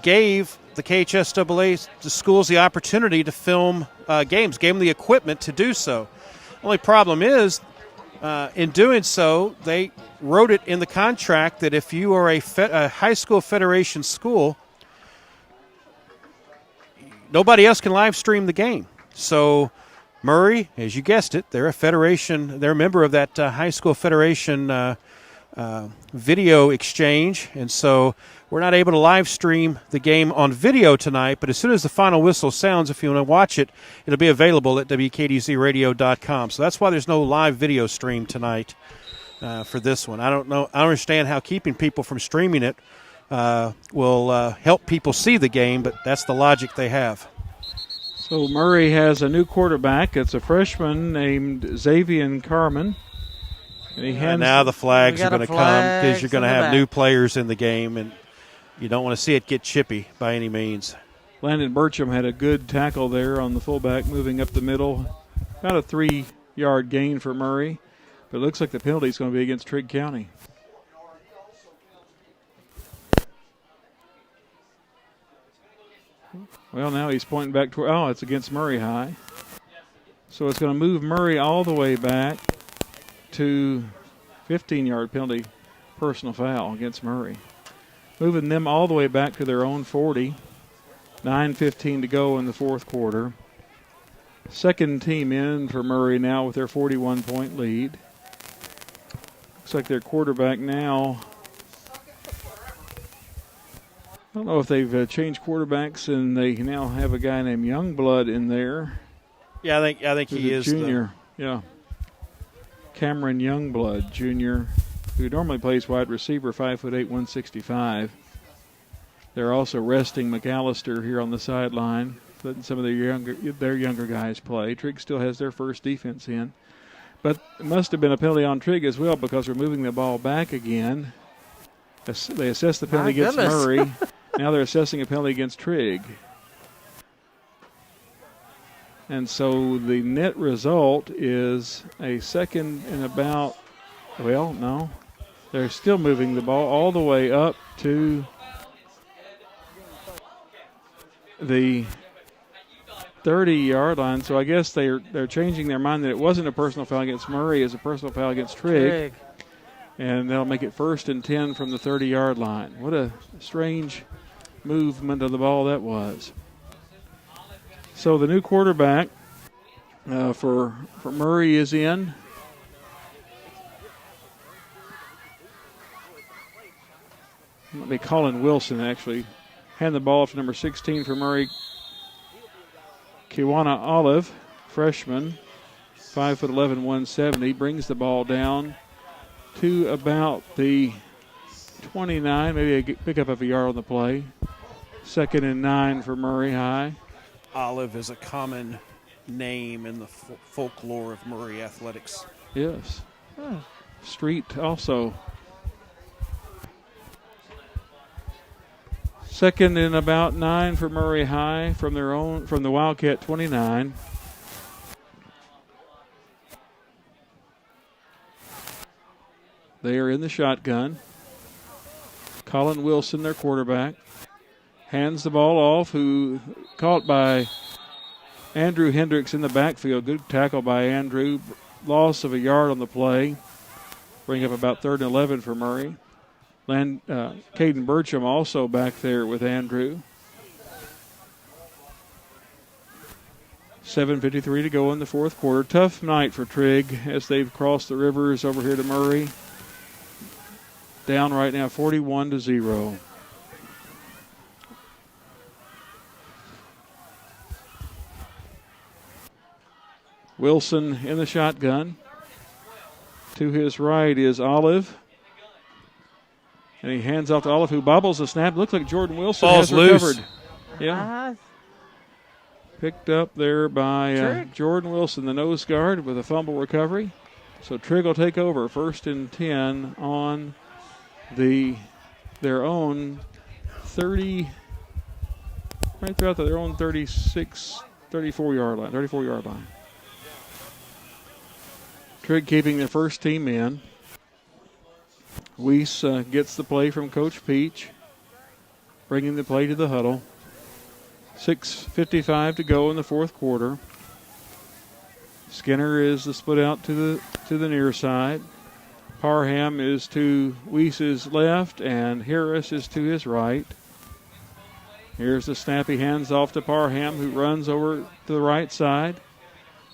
gave the KHSAA, the schools, the opportunity to film games, gave them the equipment to do so. Only problem is, in doing so, they wrote it in the contract that if you are a high school federation school, nobody else can live stream the game. So Murray, as you guessed it, they're a federation. They're a member of that high school federation video exchange, and so we're not able to live stream the game on video tonight, but as soon as the final whistle sounds, if you want to watch it, it'll be available at WKDZradio.com. So that's why there's no live video stream tonight for this one. I don't understand how keeping people from streaming it will help people see the game, but that's the logic they have. So Murray has a new quarterback. It's a freshman named Xavier Carmen. And now the flags are going to come because you're going to have new players in the game, and you don't want to see it get chippy by any means. Landon Burcham had a good tackle there on the fullback, moving up the middle. About a 3-yard gain for Murray, but it looks like the penalty is going to be against Trigg County. Well, now he's pointing back toward, it's against Murray High. So it's going to move Murray all the way back to 15-yard penalty, personal foul against Murray. Moving them all the way back to their own 40. 9:15 to go in the fourth quarter. Second team in for Murray now with their 41-point lead. Looks like their quarterback now, I don't know if they've changed quarterbacks and they now have a guy named Youngblood in there. Yeah, I think he is junior. Yeah. Cameron Youngblood, junior, who normally plays wide receiver, 5'8", 165. They're also resting McAllister here on the sideline, letting some of their younger guys play. Trigg still has their first defense in. But it must have been a penalty on Trigg as well because we're moving the ball back again. They assessed the penalty against Murray. Now they're assessing a penalty against Trigg. And so the net result is a second and about, well, no. They're still moving the ball all the way up to the 30-yard line. So I guess they're changing their mind that it wasn't a personal foul against Murray, it's a personal foul against Trigg. And they'll make it 1st and 10 from the 30-yard line. What a strange movement of the ball that was. So the new quarterback for Murray is in. Let me Colin Wilson, actually. Hand the ball off to number 16 for Murray. Kiwana Olive, freshman, 5'11", 170, brings the ball down to about the 29, maybe a pickup of a yard on the play. 2nd and 9 for Murray High. Olive is a common name in the folklore of Murray athletics. Yes. Street also. 2nd and about 9 for Murray High from the Wildcat 29. They are in the shotgun. Colin Wilson, their quarterback, hands the ball off, who caught by Andrew Hendricks in the backfield. Good tackle by Andrew. Loss of a yard on the play. Bring up about 3rd and 11 for Murray. Caden Burcham also back there with Andrew. 7:53 to go in the fourth quarter. Tough night for Trigg as they've crossed the rivers over here to Murray. Down right now 41-0. Wilson in the shotgun. To his right is Olive. And he hands off to Olive, who bobbles the snap. Looks like Jordan Wilson has recovered. Loose. Yeah. Picked up there by Jordan Wilson, the nose guard, with a fumble recovery. So Trigg will take over 1st and 10 on their own 30, right throughout their own 34-yard line. Trigg keeping their first team in. Weiss gets the play from Coach Peach, bringing the play to the huddle. 6:55 to go in the fourth quarter. Skinner is the split out to the near side. Parham is to Weiss's left, and Harris is to his right. Here's the snap. He hands off to Parham, who runs over to the right side.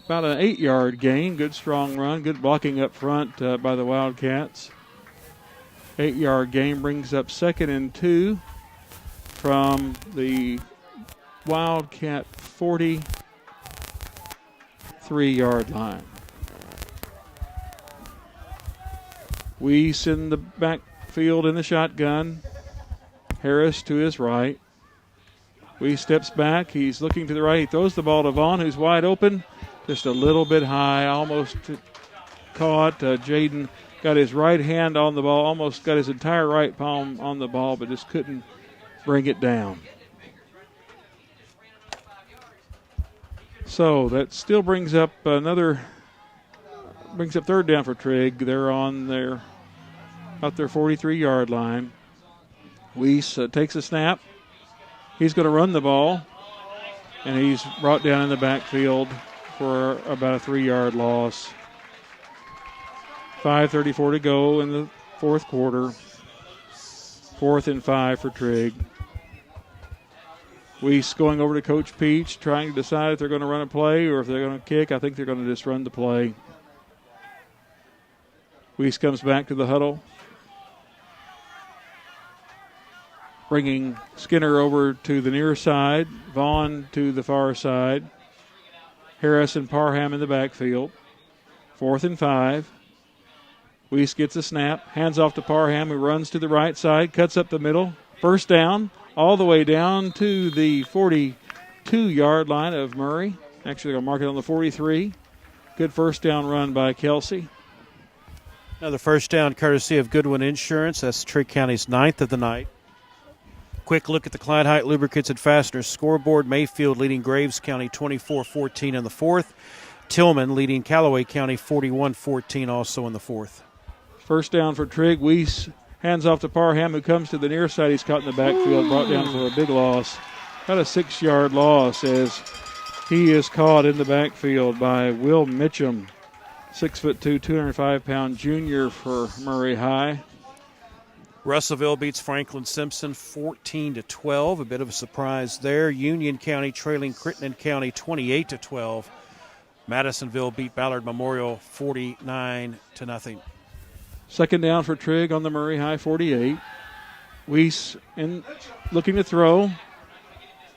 About an 8-yard gain. Good strong run. Good blocking up front by the Wildcats. 8-yard gain brings up 2nd and 2 from the Wildcat 43-yard line. Weiss in the backfield in the shotgun. Harris to his right. Weiss steps back. He's looking to the right. He throws the ball to Vaughn, who's wide open. Just a little bit high. Almost caught. Jaden got his right hand on the ball. Almost got his entire right palm on the ball, but just couldn't bring it down. So that still brings up 3rd down for Trigg. They're on their 43-yard line. Weiss takes a snap. He's going to run the ball, and he's brought down in the backfield for about a 3-yard loss. 5:34 to go in the fourth quarter. 4th and 5 for Trigg. Weiss going over to Coach Peach, trying to decide if they're going to run a play or if they're going to kick. I think they're going to just run the play. Weiss comes back to the huddle, bringing Skinner over to the near side, Vaughn to the far side, Harris and Parham in the backfield. 4th and 5. Weiss gets a snap, hands off to Parham, who runs to the right side, cuts up the middle. First down, all the way down to the 42-yard line of Murray. Actually, they'll mark it on the 43. Good first down run by Kelsey. Another first down courtesy of Goodwin Insurance. That's Trigg County's 9th of the night. Quick look at the Clyde Height Lubricants and Fasteners scoreboard. Mayfield leading Graves County 24-14 in the 4th. Tillman leading Callaway County 41-14 also in the 4th. First down for Trigg. Weiss hands off to Parham, who comes to the near side. He's caught in the backfield, brought down for a big loss. About a 6-yard loss as he is caught in the backfield by Will Mitchum, 6'2", 205-pound junior for Murray High. Russellville beats Franklin Simpson 14-12. A bit of a surprise there. Union County trailing Crittenden County 28-12. Madisonville beat Ballard Memorial 49-0. Second down for Trigg on the Murray High 48. Weiss looking to throw.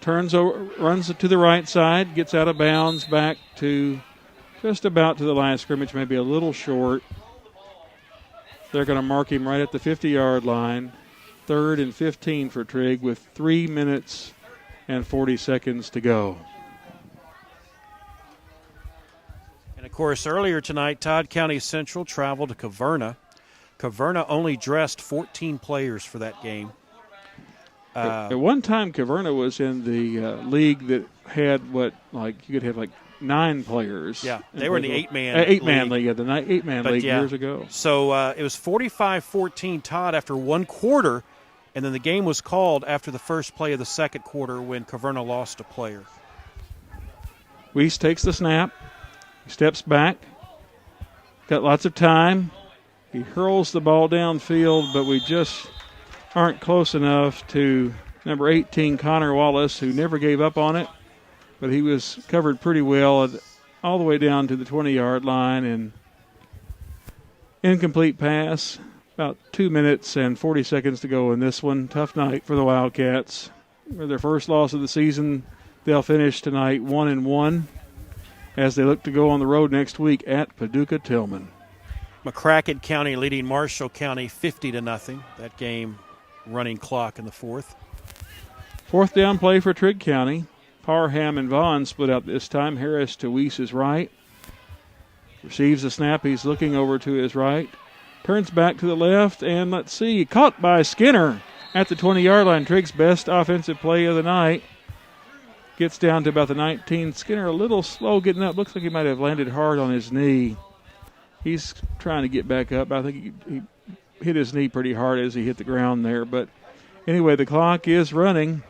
Turns over, runs to the right side, gets out of bounds back to just about to the line of scrimmage, maybe a little short. They're going to mark him right at the 50-yard line. 3rd and 15 for Trigg with 3 minutes and 40 seconds to go. And, of course, earlier tonight, Todd County Central traveled to Caverna. Caverna only dressed 14 players for that game. At one time, Caverna was in the league that had you could have 9 players. Yeah, they were in the 8-man league. Yeah, the 8-man league years ago. So it was 45-14 Todd after one quarter, and then the game was called after the first play of the second quarter when Caverna lost a player. Weiss takes the snap. He steps back. Got lots of time. He hurls the ball downfield, but we just aren't close enough to number 18, Connor Wallace, who never gave up on it. But he was covered pretty well all the way down to the 20-yard line. And incomplete pass. About 2 minutes and 40 seconds to go in this one. Tough night for the Wildcats. For their first loss of the season, they'll finish tonight 1-1 as they look to go on the road next week at Paducah Tillman. McCracken County leading Marshall County 50-0. That game running clock in the 4th. 4th down play for Trigg County. Parham and Vaughn split up this time. Harris to Weiss's right. Receives the snap. He's looking over to his right. Turns back to the left, and let's see. Caught by Skinner at the 20-yard line. Trigg's best offensive play of the night. Gets down to about the 19. Skinner a little slow getting up. Looks like he might have landed hard on his knee. He's trying to get back up. I think he hit his knee pretty hard as he hit the ground there. But anyway, the clock is running.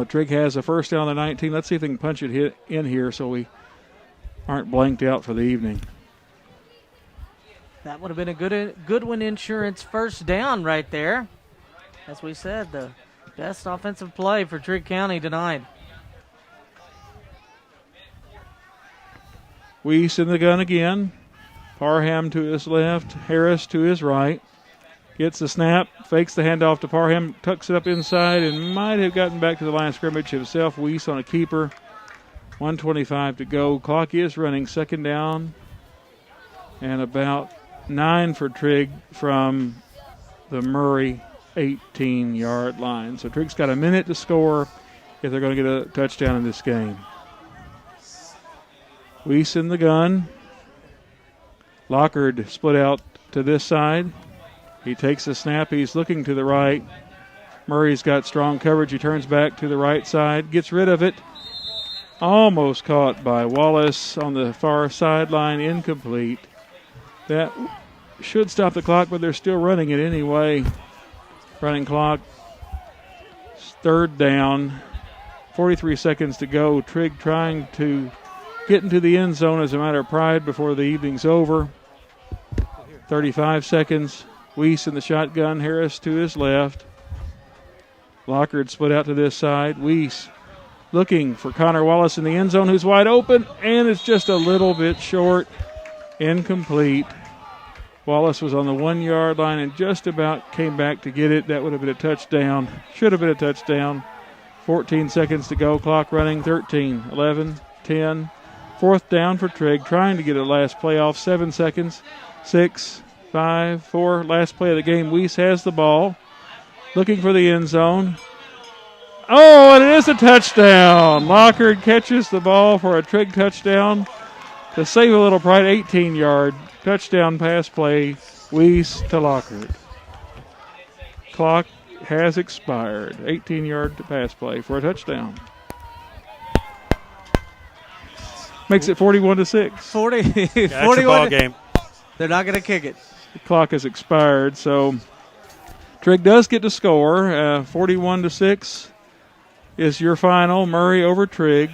Trigg has a first down on the 19. Let's see if they can punch it in here so we aren't blanked out for the evening. That would have been a Goodwin Insurance first down right there. As we said, the best offensive play for Trigg County tonight. Weiss in the gun again. Parham to his left, Harris to his right. Gets the snap, fakes the handoff to Parham, tucks it up inside, and might have gotten back to the line of scrimmage himself. Weiss on a keeper. 1:25 to go. Clock is running. Second down and about 9 for Trigg from the Murray 18-yard line. So Trigg's got a minute to score if they're going to get a touchdown in this game. Weiss in the gun. Lockard split out to this side. He takes the snap. He's looking to the right. Murray's got strong coverage. He turns back to the right side. Gets rid of it. Almost caught by Wallace on the far sideline. Incomplete. That should stop the clock, but they're still running it anyway. Running clock. Third down. 43 seconds to go. Trigg trying to get into the end zone as a matter of pride before the evening's over. 35 seconds. Weiss in the shotgun. Harris to his left. Lockard split out to this side. Weiss looking for Connor Wallace in the end zone, who's wide open, and it's just a little bit short. Incomplete. Wallace was on the 1-yard line and just about came back to get it. That would have been a touchdown. Should have been a touchdown. 14 seconds to go. Clock running. 13, 11, 10. Fourth down for Trigg. Trying to get a last play off. 7 seconds. 6, 5, 4. Last play of the game. Weiss has the ball. Looking for the end zone. Oh, and it is a touchdown. Lockard catches the ball for a Trigg touchdown to save a little pride. 18-yard touchdown pass play. Weiss to Lockard. Clock has expired. 18-yard pass play for a touchdown. Makes it 41-6. 41 ball game. They're not going to kick it. The clock has expired, so Trigg does get to score. 41-6 is your final. Murray over Trigg.